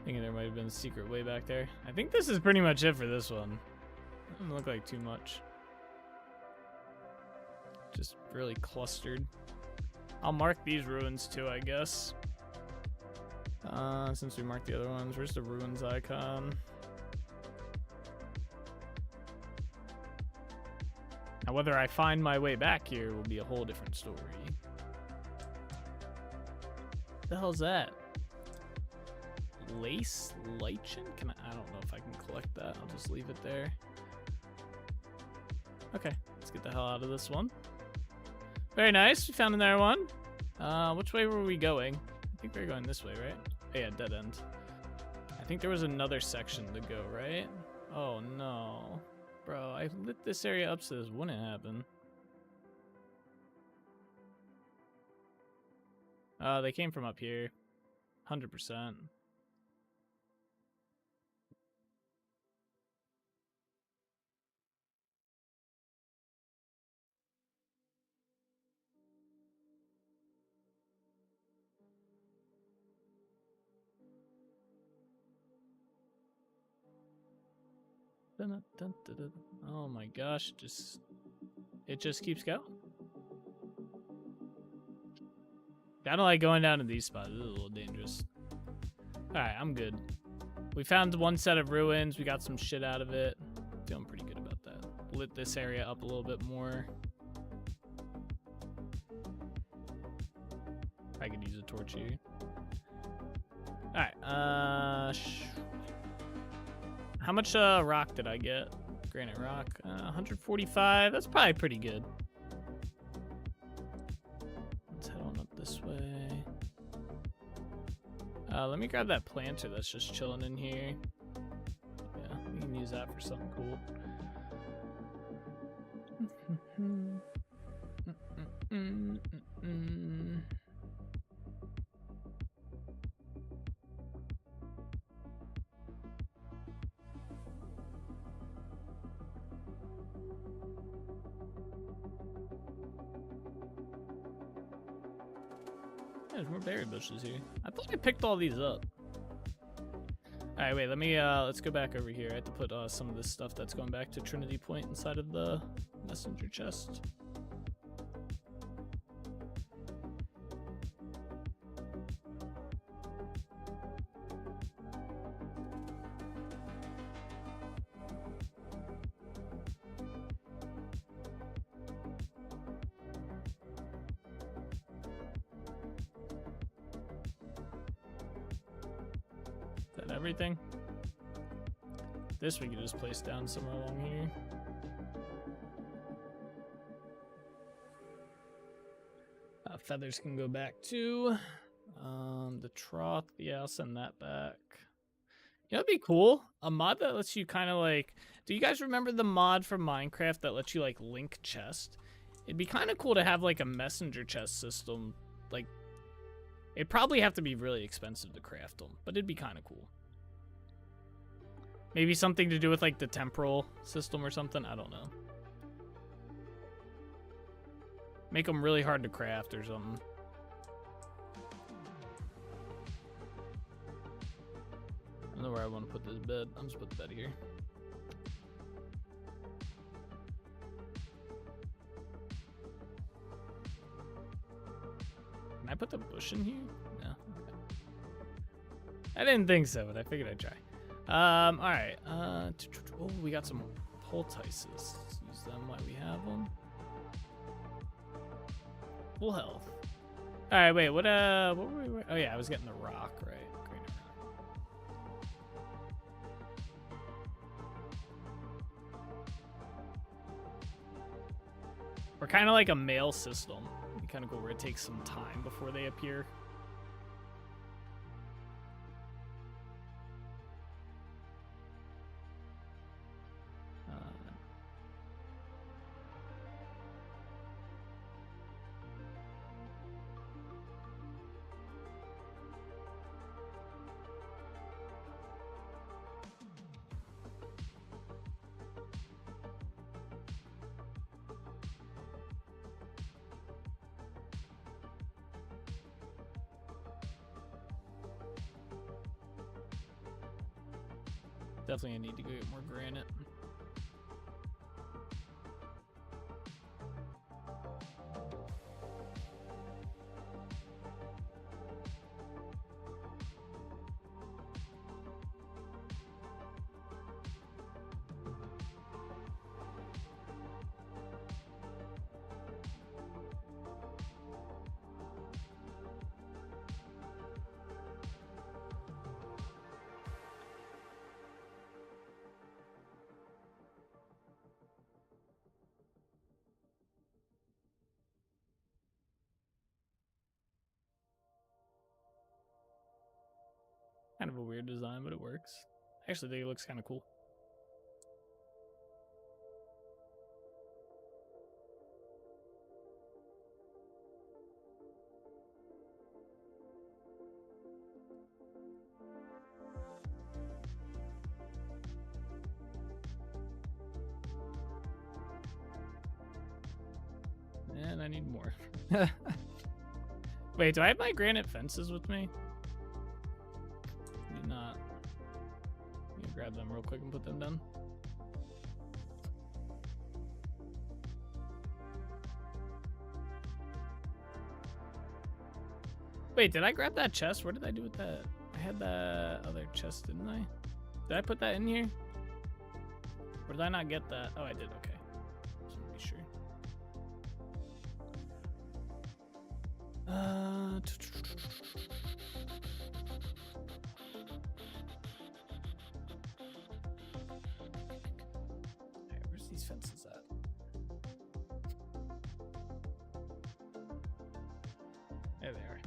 thinking there might have been a secret way back there. I think this is pretty much it for this one. Doesn't look like too much. Just really clustered. I'll mark these ruins too, I guess. Since we marked the other ones, where's the ruins icon? Now, whether I find my way back here will be a whole different story. What the hell's that? Lace lichen? I don't know if I can collect that. I'll just leave it there. Okay, let's get the hell out of this one. Very nice. We found another one. Which way were we going? I think we were going this way, right? Oh, yeah, dead end. I think there was another section to go, right? Oh, no. Bro, I lit this area up so this wouldn't happen. They came from up here. 100%. Oh my gosh, it just keeps going. I don't like going down to these spots. This is a little dangerous. Alright, I'm good. We found one set of ruins. We got some shit out of it. Feeling pretty good about that. Lit this area up a little bit more. I could use a torch here. Alright, how much rock did I get? Granite rock, 145. That's probably pretty good. Let's head on up this way. Let me grab that planter that's just chilling in here. Yeah, we can use that for something cool. There's more berry bushes here. I thought I picked all these up. Alright, wait, let's go back over here. I have to put some of this stuff that's going back to Trinity Point inside of the messenger chest. Everything. This we could just place down somewhere along here. Feathers can go back too. The trough, yeah, I'll send that back. You know, it'd be cool. A mod that lets you kind of like. Do you guys remember the mod from Minecraft that lets you like link chest? It'd be kind of cool to have like a messenger chest system. Like, it'd probably have to be really expensive to craft them, but it'd be kind of cool. Maybe something to do with like the temporal system or something. I don't know. Make them really hard to craft or something. I don't know where I want to put this bed. I'll just put the bed here. Can I put the bush in here? No. Okay. I didn't think so, but I figured I'd try. Alright. Oh, we got some poultices. Let's use them while we have them. Full health. All right, wait. What were we? Oh yeah, I was getting the rock, right? Granite rock. We're kind of like a mail system. We kind of go where it takes some time before they appear. Definitely gonna need to go get more granite. Kind of a weird design, but it works. I actually think it looks kind of cool. And I need more. Wait, do I have my granite fences with me? Do not. Let me grab them real quick and put them down. Wait, did I grab that chest? What did I do with that? I had that other chest, didn't I? Did I put that in here? Or did I not get that? Oh, I did. Okay. Just want to be sure. Alright, where's these fences at? There they are.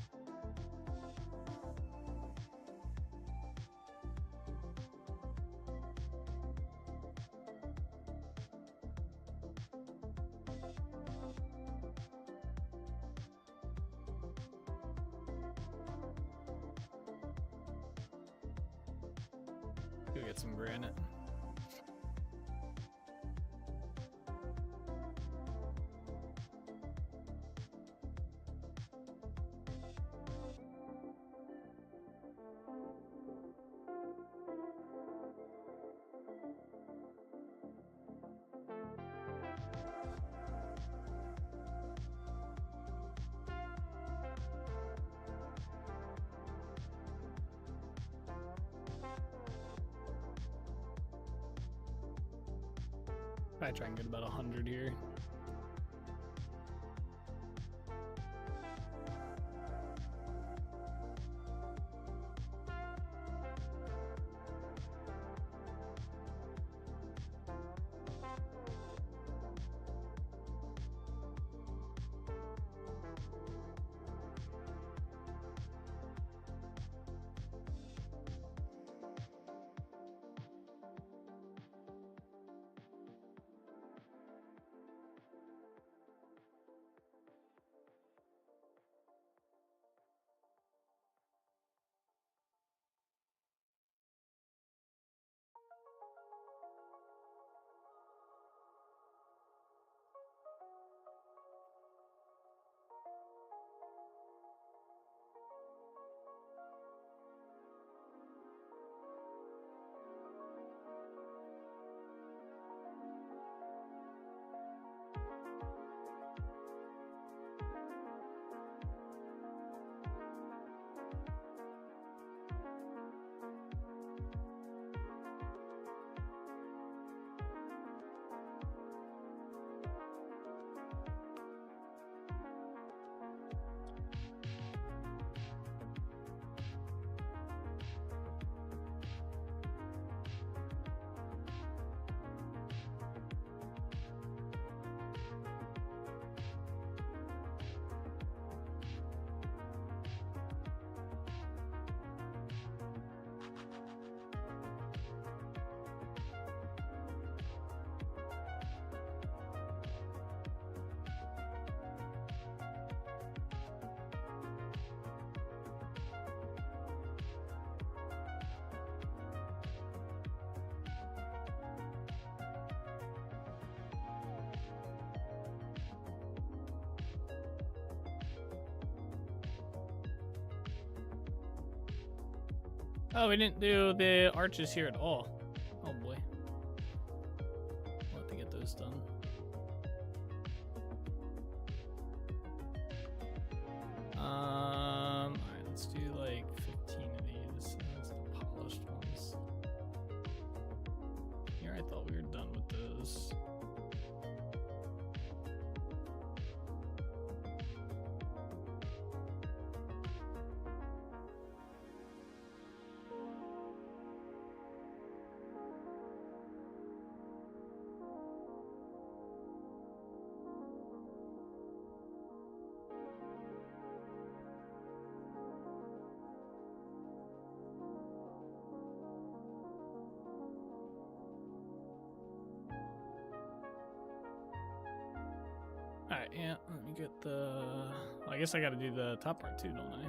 Go get some granite. Probably try and get about 100 here. Oh, we didn't do the arches here at all. Oh boy. We'll have to get those done. Alright, let's do like 15 of these. That's the polished ones. Here, I thought we were done with those. Alright, yeah, let me get the... Well, I guess I gotta do the top part too, don't I?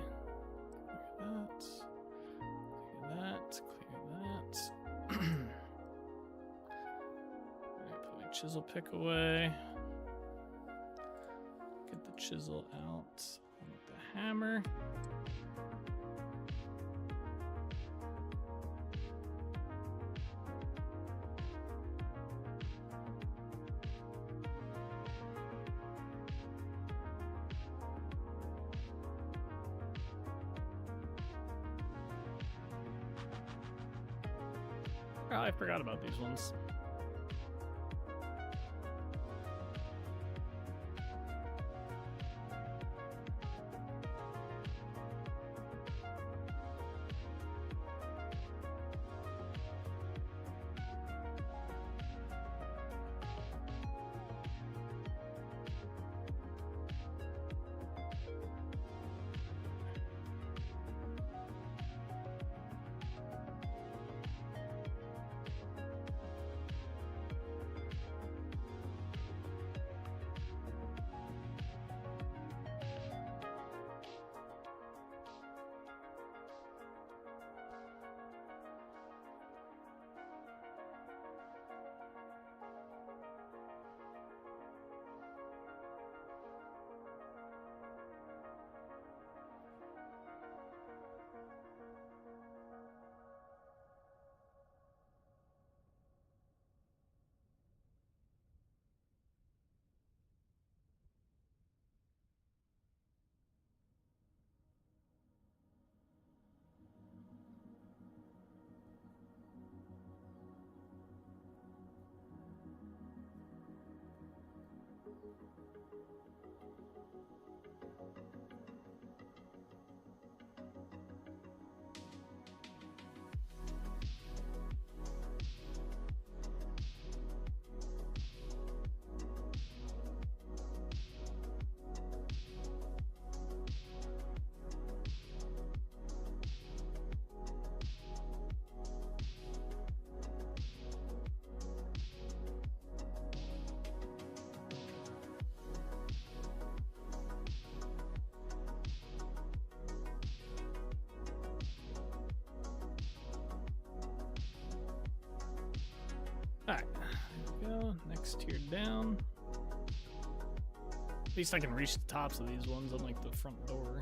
Clear that. Clear that. Clear that. Alright, put my chisel pick away. Get the chisel out with the hammer. Oh, I forgot about these ones. Alright, there we go. Next tier down. At least I can reach the tops of these ones on like the front door.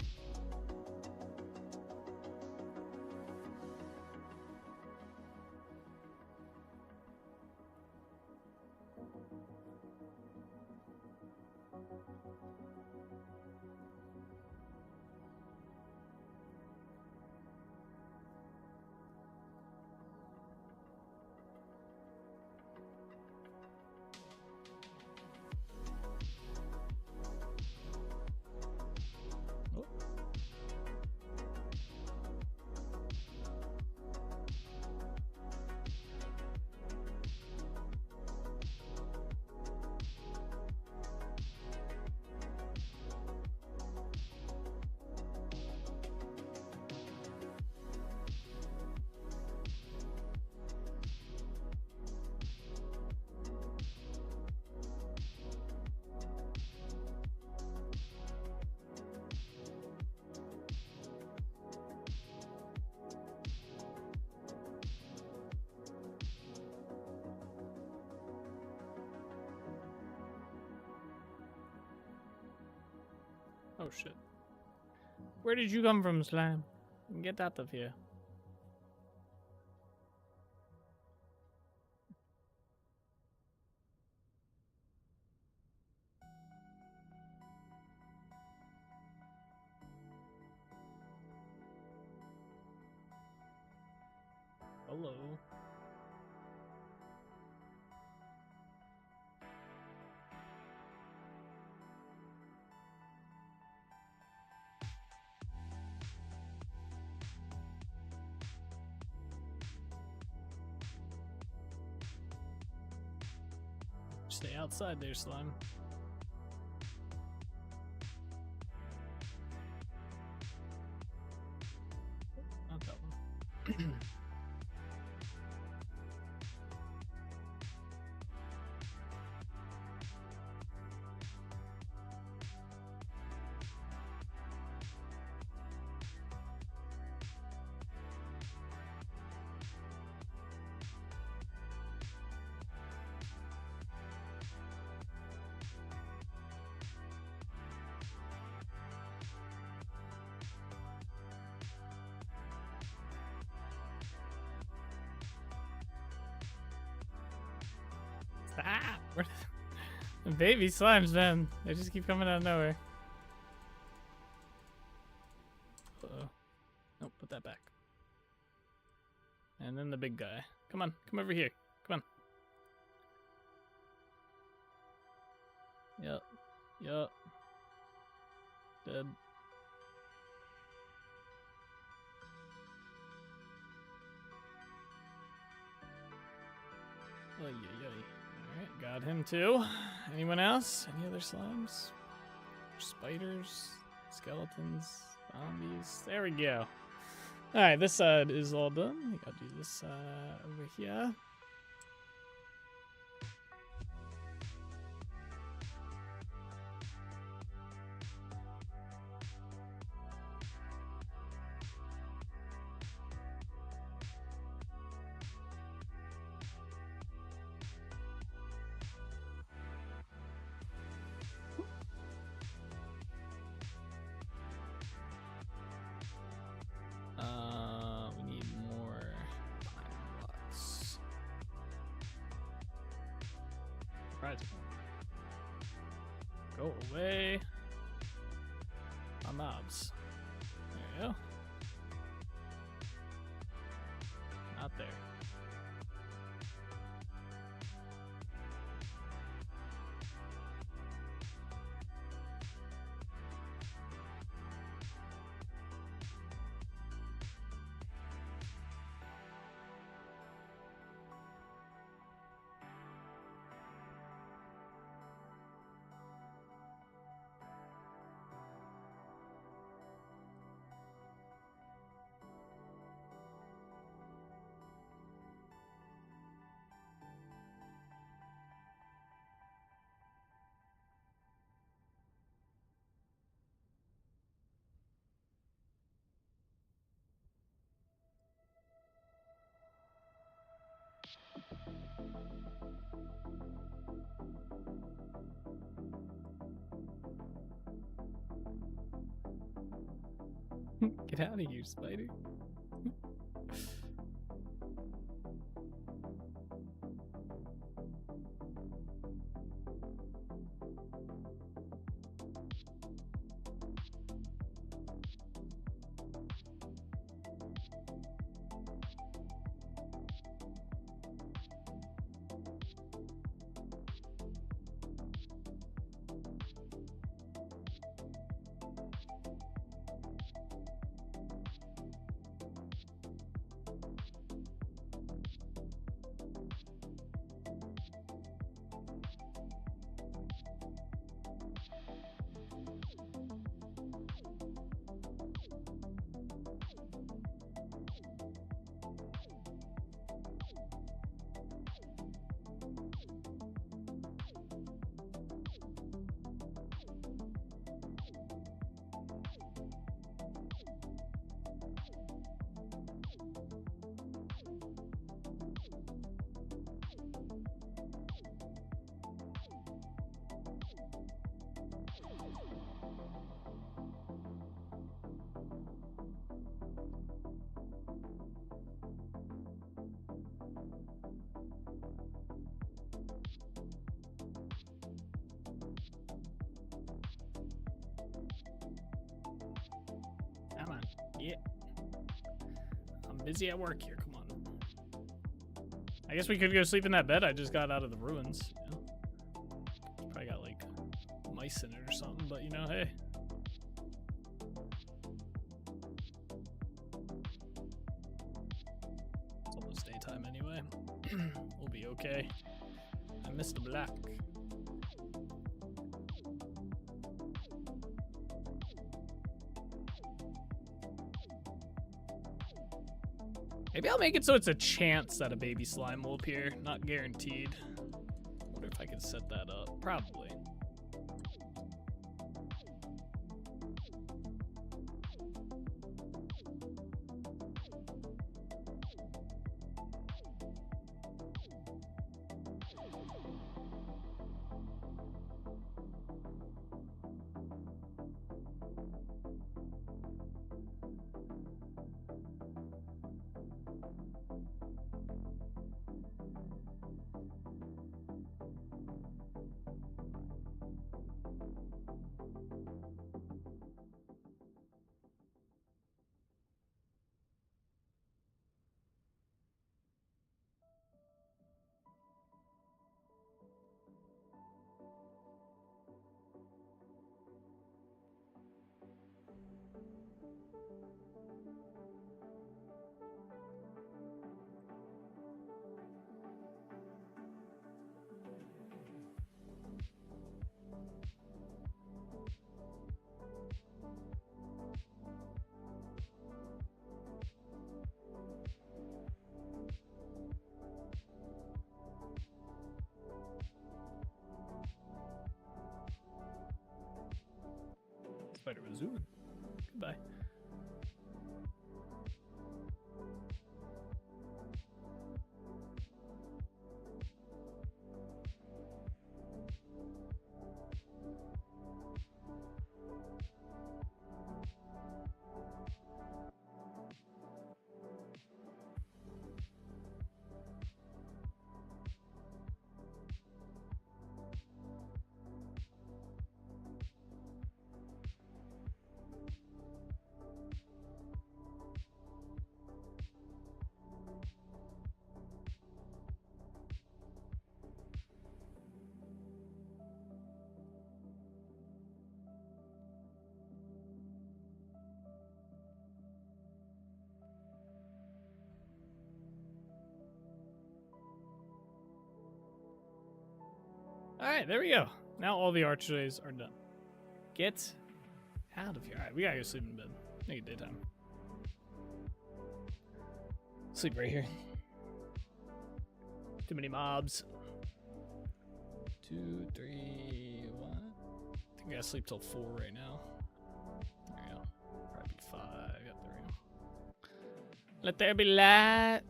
Oh shit. Where did you come from, Slime? Get out of here. Stay outside there, slime. Not that one. Stop! The baby slimes, man. They just keep coming out of nowhere. Uh-oh. Nope, put that back. And then the big guy. Come on, come over here. Come on. Yup. Yup. Dead. Oy, oy, oy. Alright, got him too. Anyone else? Any other slimes? Spiders? Skeletons? Zombies? There we go. Alright, this side is all done. I think I'll do this over here. We need more pine blocks. Right. Go away. My mobs. There you go. Not there. Get out of here, spider. Come on. Yeah. I'm busy at work here. Come on. I guess we could go sleep in that bed I just got out of the ruins. You know? It's probably got like mice in it or something, but you know, hey. It's almost daytime anyway. We'll be okay. I missed a block. Maybe I'll make it so it's a chance that a baby slime will appear, not guaranteed. Wonder if I can set that up. Probably. Spider was zooming. Goodbye. Alright, there we go. Now all the archways are done. Get out of here. Alright, we gotta go sleep in bed. Make it daytime. Sleep right here. Too many mobs. 2, 3, 1. I think I gotta sleep till 4 right now. There we go. Probably 5. Yep, there we go. Let there be light.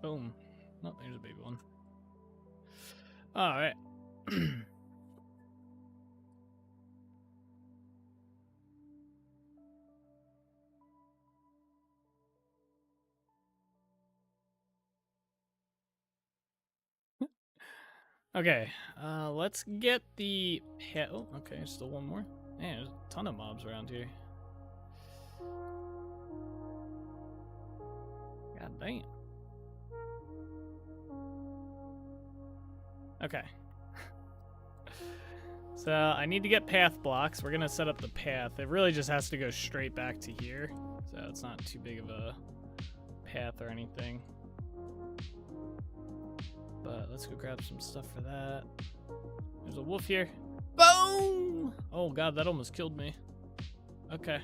Boom. Oh, there's a big one. All right. Okay, let's get the pet. Oh, okay, still one more. Man, there's a ton of mobs around here. God damn. Okay. So I need to get path blocks. We're gonna set up the path. It really just has to go straight back to here. So it's not too big of a path or anything. But let's go grab some stuff for that. There's a wolf here. Boom! Oh god, that almost killed me. Okay.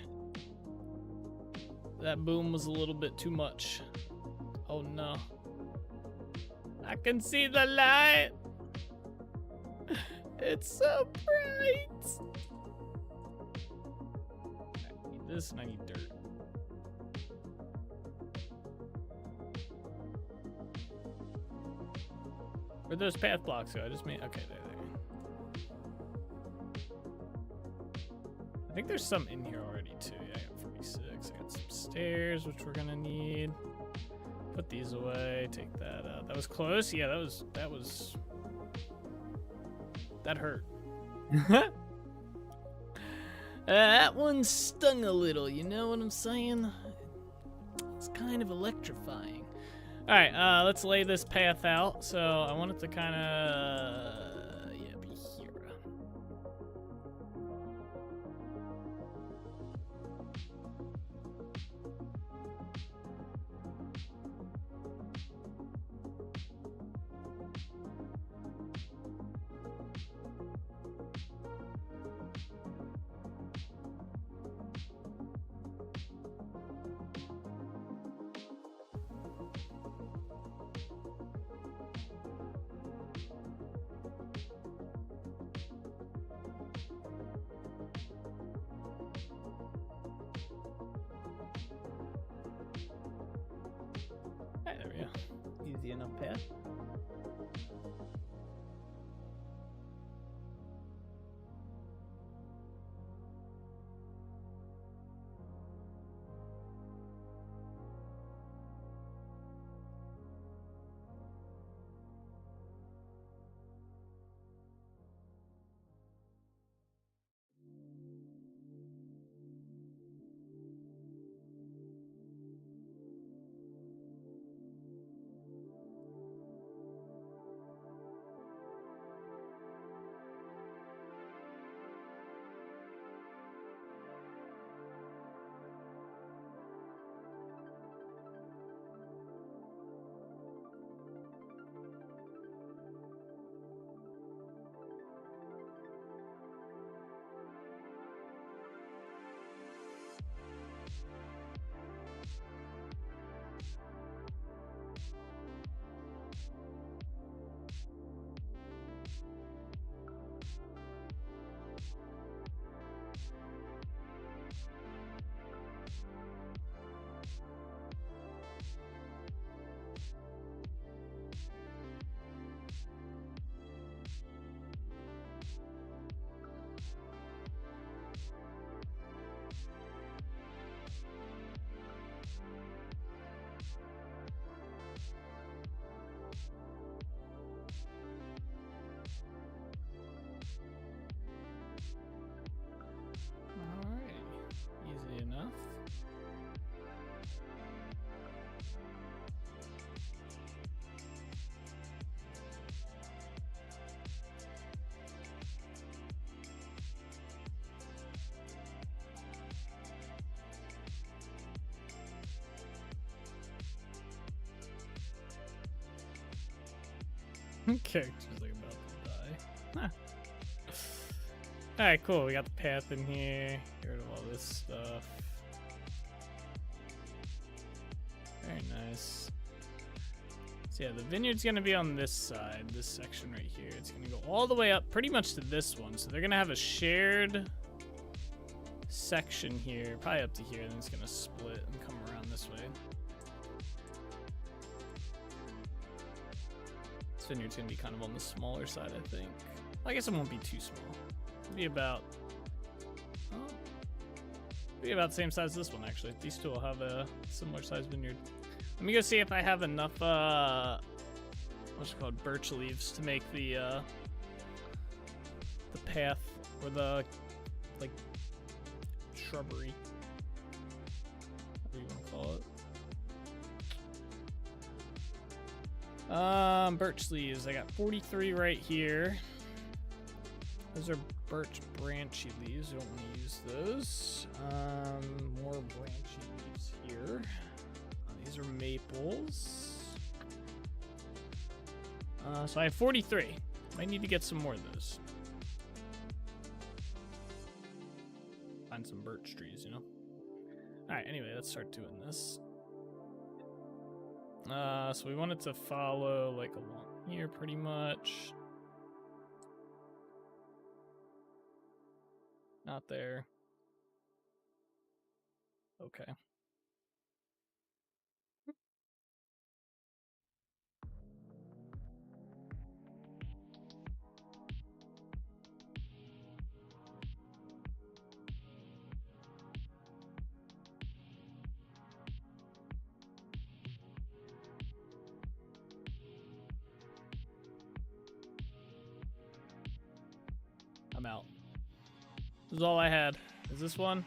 That boom was a little bit too much. Oh no. I can see the light. It's so bright. I need this and I need dirt. Where'd those path blocks go? I just made. Okay, there. I think there's some in here already too. Yeah, I got 46. I got some stairs, which we're gonna need. Put these away. Take that out. That was close. Yeah, that hurt. That one stung a little. You know what I'm saying? It's kind of electrifying. All right, let's lay this path out. So I want it to kind of, yeah, be here. Right, there we go. Easy enough path. Easy enough. Character's like about to die. Huh. Alright, cool. We got the path in here. Get rid of all this stuff. Very nice. So yeah, the vineyard's gonna be on this side, this section right here. It's gonna go all the way up pretty much to this one. So they're gonna have a shared section here, probably up to here, and then it's gonna split and come around this way. This vineyard's gonna be kind of on the smaller side, I think. I guess it won't be too small. It'll be about, the same size as this one, actually. These two will have a similar size vineyard. Let me go see if I have enough, what's it called, birch leaves to make the path, or the, like, shrubbery. What do you want to call it? Birch leaves. I got 43 right here. Those are birch branchy leaves. I don't want to use those. More branchy leaves here. These are maples. So I have 43. I need to get some more of those. Find some birch trees, you know? Alright, anyway, let's start doing this. So we want it to follow, like, along here pretty much. Not there. Okay. I'm out. This is all I had. Is this one?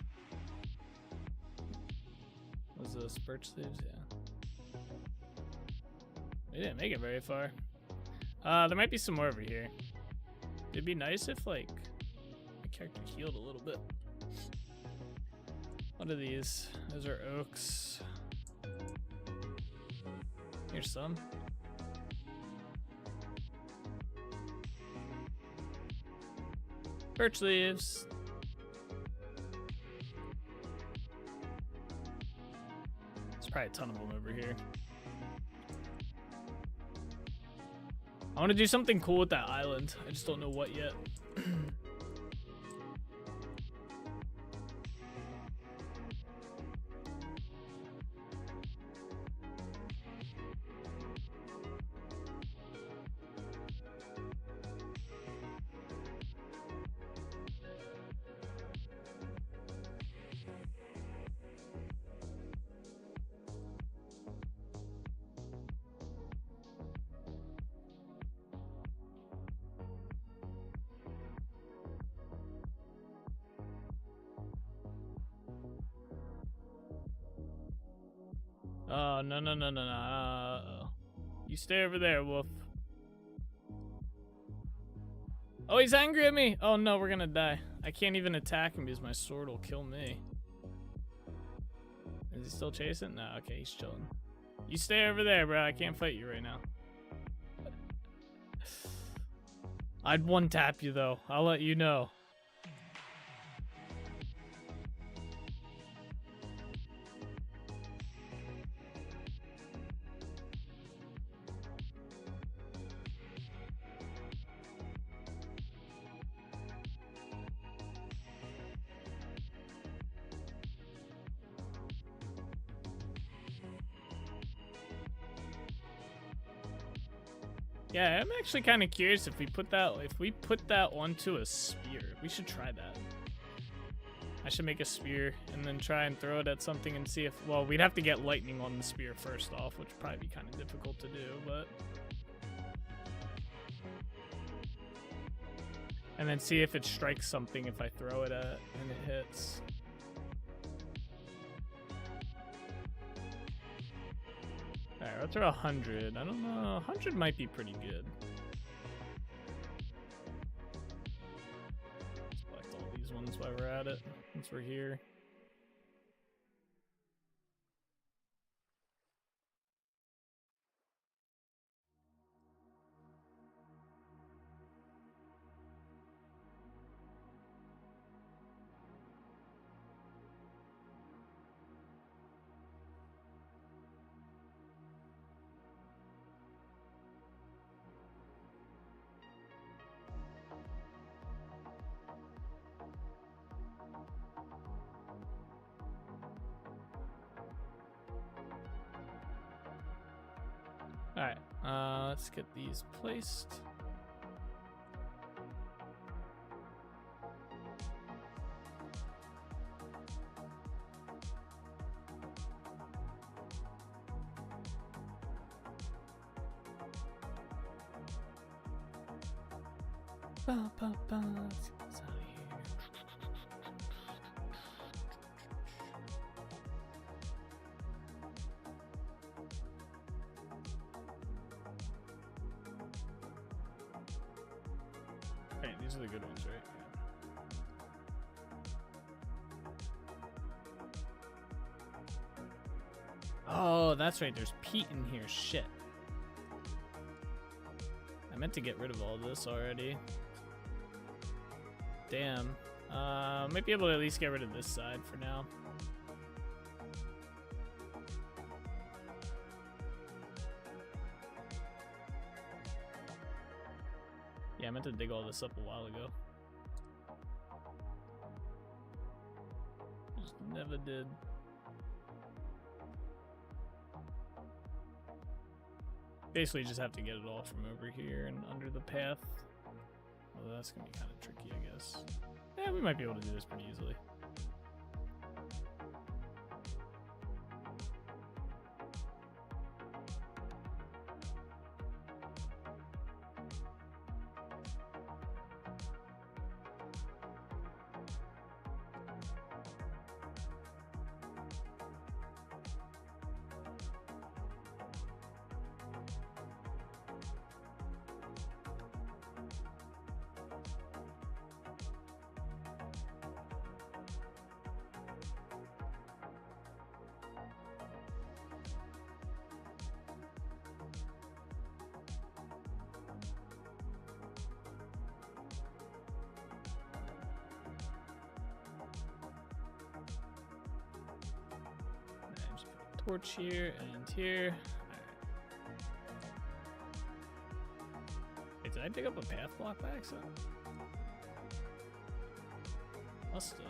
Was those birch leaves? Yeah. We didn't make it very far. There might be some more over here. It'd be nice if, like, my character healed a little bit. What are these? Those are oaks. Here's some. Birch leaves. There's probably a ton of them over here. I want to do something cool with that island. I just don't know what yet. Oh, no, no, no, no, no. Uh-oh. You stay over there, Wolf. Oh, he's angry at me. Oh, no, we're gonna die. I can't even attack him because my sword will kill me. Is he still chasing? No, okay, he's chilling. You stay over there, bro. I can't fight you right now. I'd one-tap you, though. I'll let you know. Yeah, I'm actually kind of curious if we put that onto a spear. We should try that. I should make a spear and then try and throw it at something and see if, well, we'd have to get lightning on the spear first off, which would probably be kind of difficult to do, but. And then see if it strikes something if I throw it at and it hits. Alright, let's throw 100. I don't know. 100 might be pretty good. Let's collect all these ones while we're at it, since we're here. Alright, let's get these placed. Ba, ba, ba. Let's get this out of here. Hey, these are the good ones, right? Yeah. Oh, that's right. There's peat in here. Shit. I meant to get rid of all this already. Damn. Might be able to at least get rid of this side for now. Yeah, I meant to dig all this up a while ago. Just never did. Basically, just have to get it all from over here and under the path. Well, that's gonna be kind of tricky, I guess. Yeah, we might be able to do this pretty easily. torch here and here. Alright. Wait, did I dig up a path block by accident? Must have.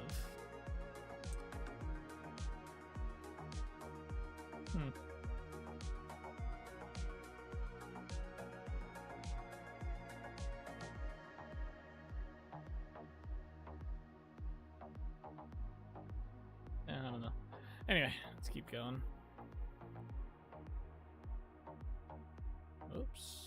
I don't know. Anyway, let's keep going. Oops.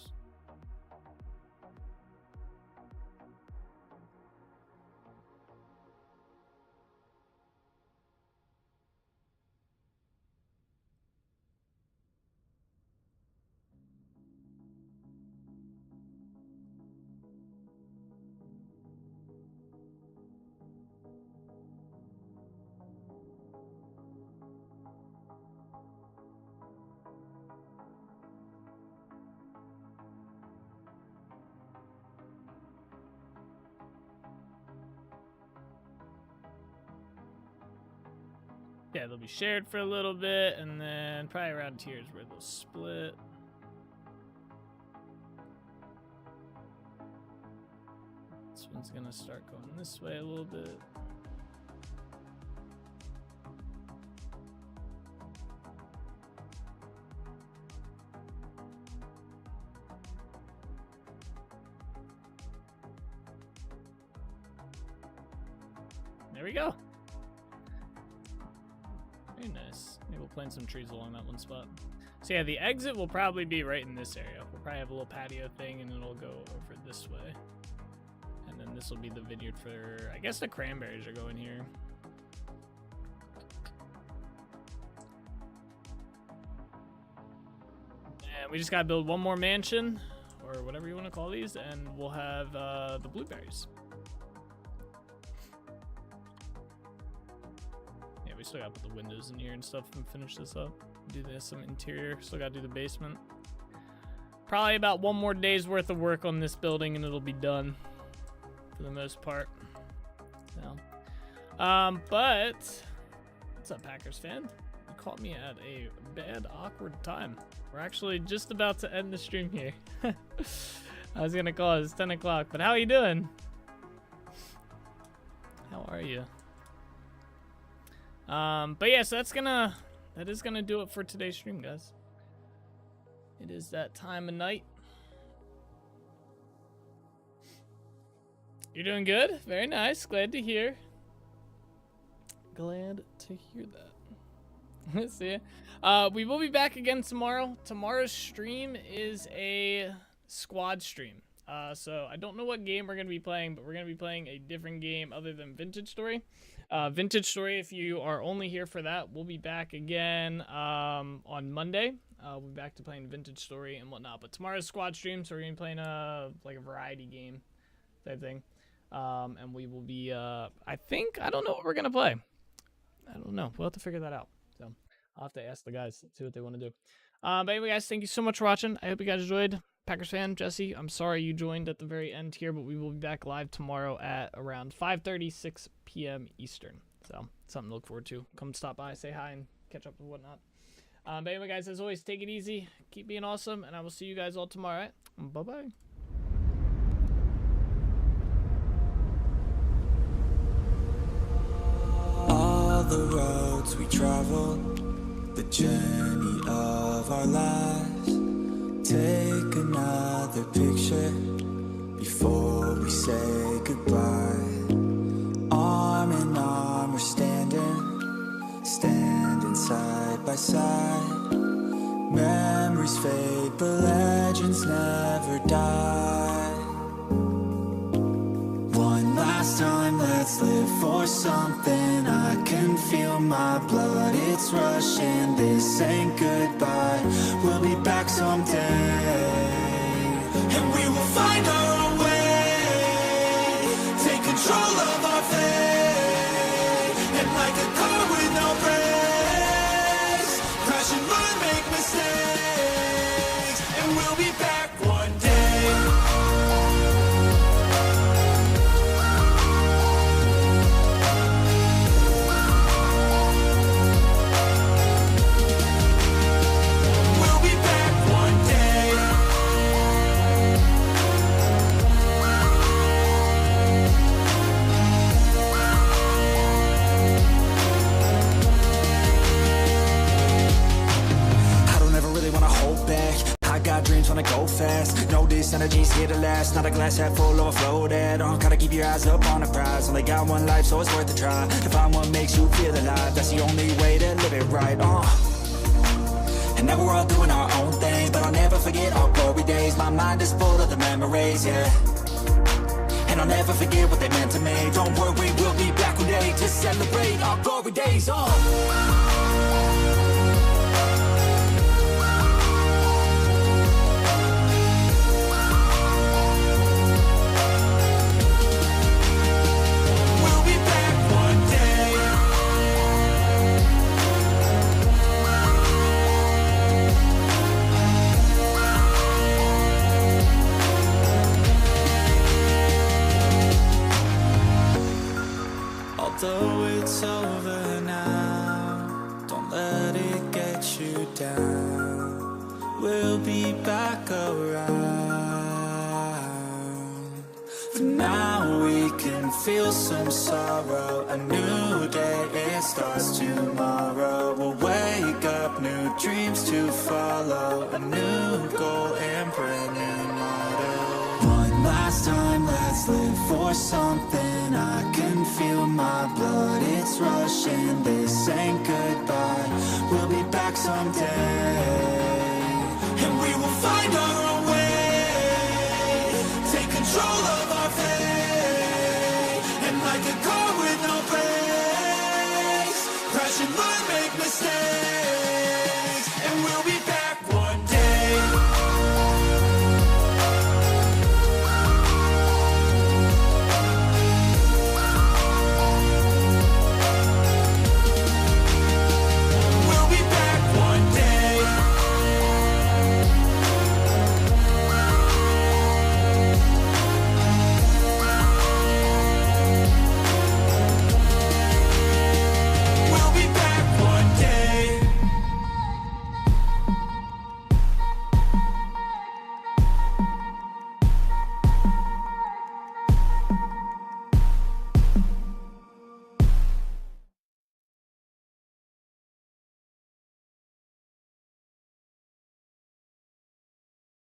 Yeah, they'll be shared for a little bit, and then probably around here is where they'll split. This one's gonna start going this way a little bit. There we go. Very nice. Maybe we'll plant some trees along that one spot. So yeah, the exit will probably be right in this area. We'll probably have a little patio thing, and it'll go over this way. And then this will be the vineyard for, I guess the cranberries are going here. And we just gotta build one more mansion, or whatever you want to call these, and we'll have the blueberries. We still gotta put the windows in here and stuff and finish this up. Do this, some interior. Still gotta do the basement. Probably about one more day's worth of work on this building and it'll be done for the most part. So, but what's up, Packers fan? You caught me at a bad, awkward time. We're actually just about to end the stream here. I was gonna call it. It's 10 o'clock, but how are you doing? How are you? But yeah, so that is gonna do it for today's stream, guys. It is that time of night. You're doing good. Very nice. Glad to hear. Glad to hear that. Let's see. We will be back again tomorrow. Tomorrow's stream is a squad stream. So I don't know what game we're gonna be playing, but we're gonna be playing a different game other than Vintage Story. Vintage Story, if you are only here for that, we'll be back again on Monday. We'll be back to playing Vintage Story and whatnot. But tomorrow's squad stream, so we're gonna be playing like a variety game type thing. And we will be I don't know what we're gonna play. I don't know. We'll have to figure that out. So I'll have to ask the guys, see what they want to do. But anyway, guys, thank you so much for watching. I hope you guys enjoyed. Packers fan, Jesse, I'm sorry you joined at the very end here, but we will be back live tomorrow at around 5:30, 6 p.m. Eastern. So, something to look forward to. Come stop by, say hi, and catch up and whatnot. But anyway, guys, as always, take it easy. Keep being awesome, and I will see you guys all tomorrow. Right? Bye-bye. All the roads we travel, the journey of our lives. Take another picture before we say goodbye. Arm in arm we're standing side by side. Memories fade but legends never die. One last time, let's live for something. I can feel my blood, it's rushing. This ain't goodbye, we'll be back someday. And we will find our own way. Take control of our fate. And like a car with no brakes, crash and learn, make mistakes. And we'll be back one day. energy's here to last, not a glass half full overflowed. Gotta keep your eyes up on the prize. Only got one life, so it's worth a try. To find what makes you feel alive, that's the only way to live it right. And now we're all doing our own thing, but I'll never forget our glory days. My mind is full of the memories, yeah. And I'll never forget what they meant to me. Don't worry, we'll be back one day to celebrate our glory days. We'll be back one day. Although it's over now, don't let it get you down. We'll be back around. For now we can feel some sorrow. A new day, it starts tomorrow. We'll wake up, new dreams to follow. A new goal and brand new motto. One last time, let's live for something. I can feel my blood, it's rushing. This ain't goodbye, we'll be back someday. And we will find our own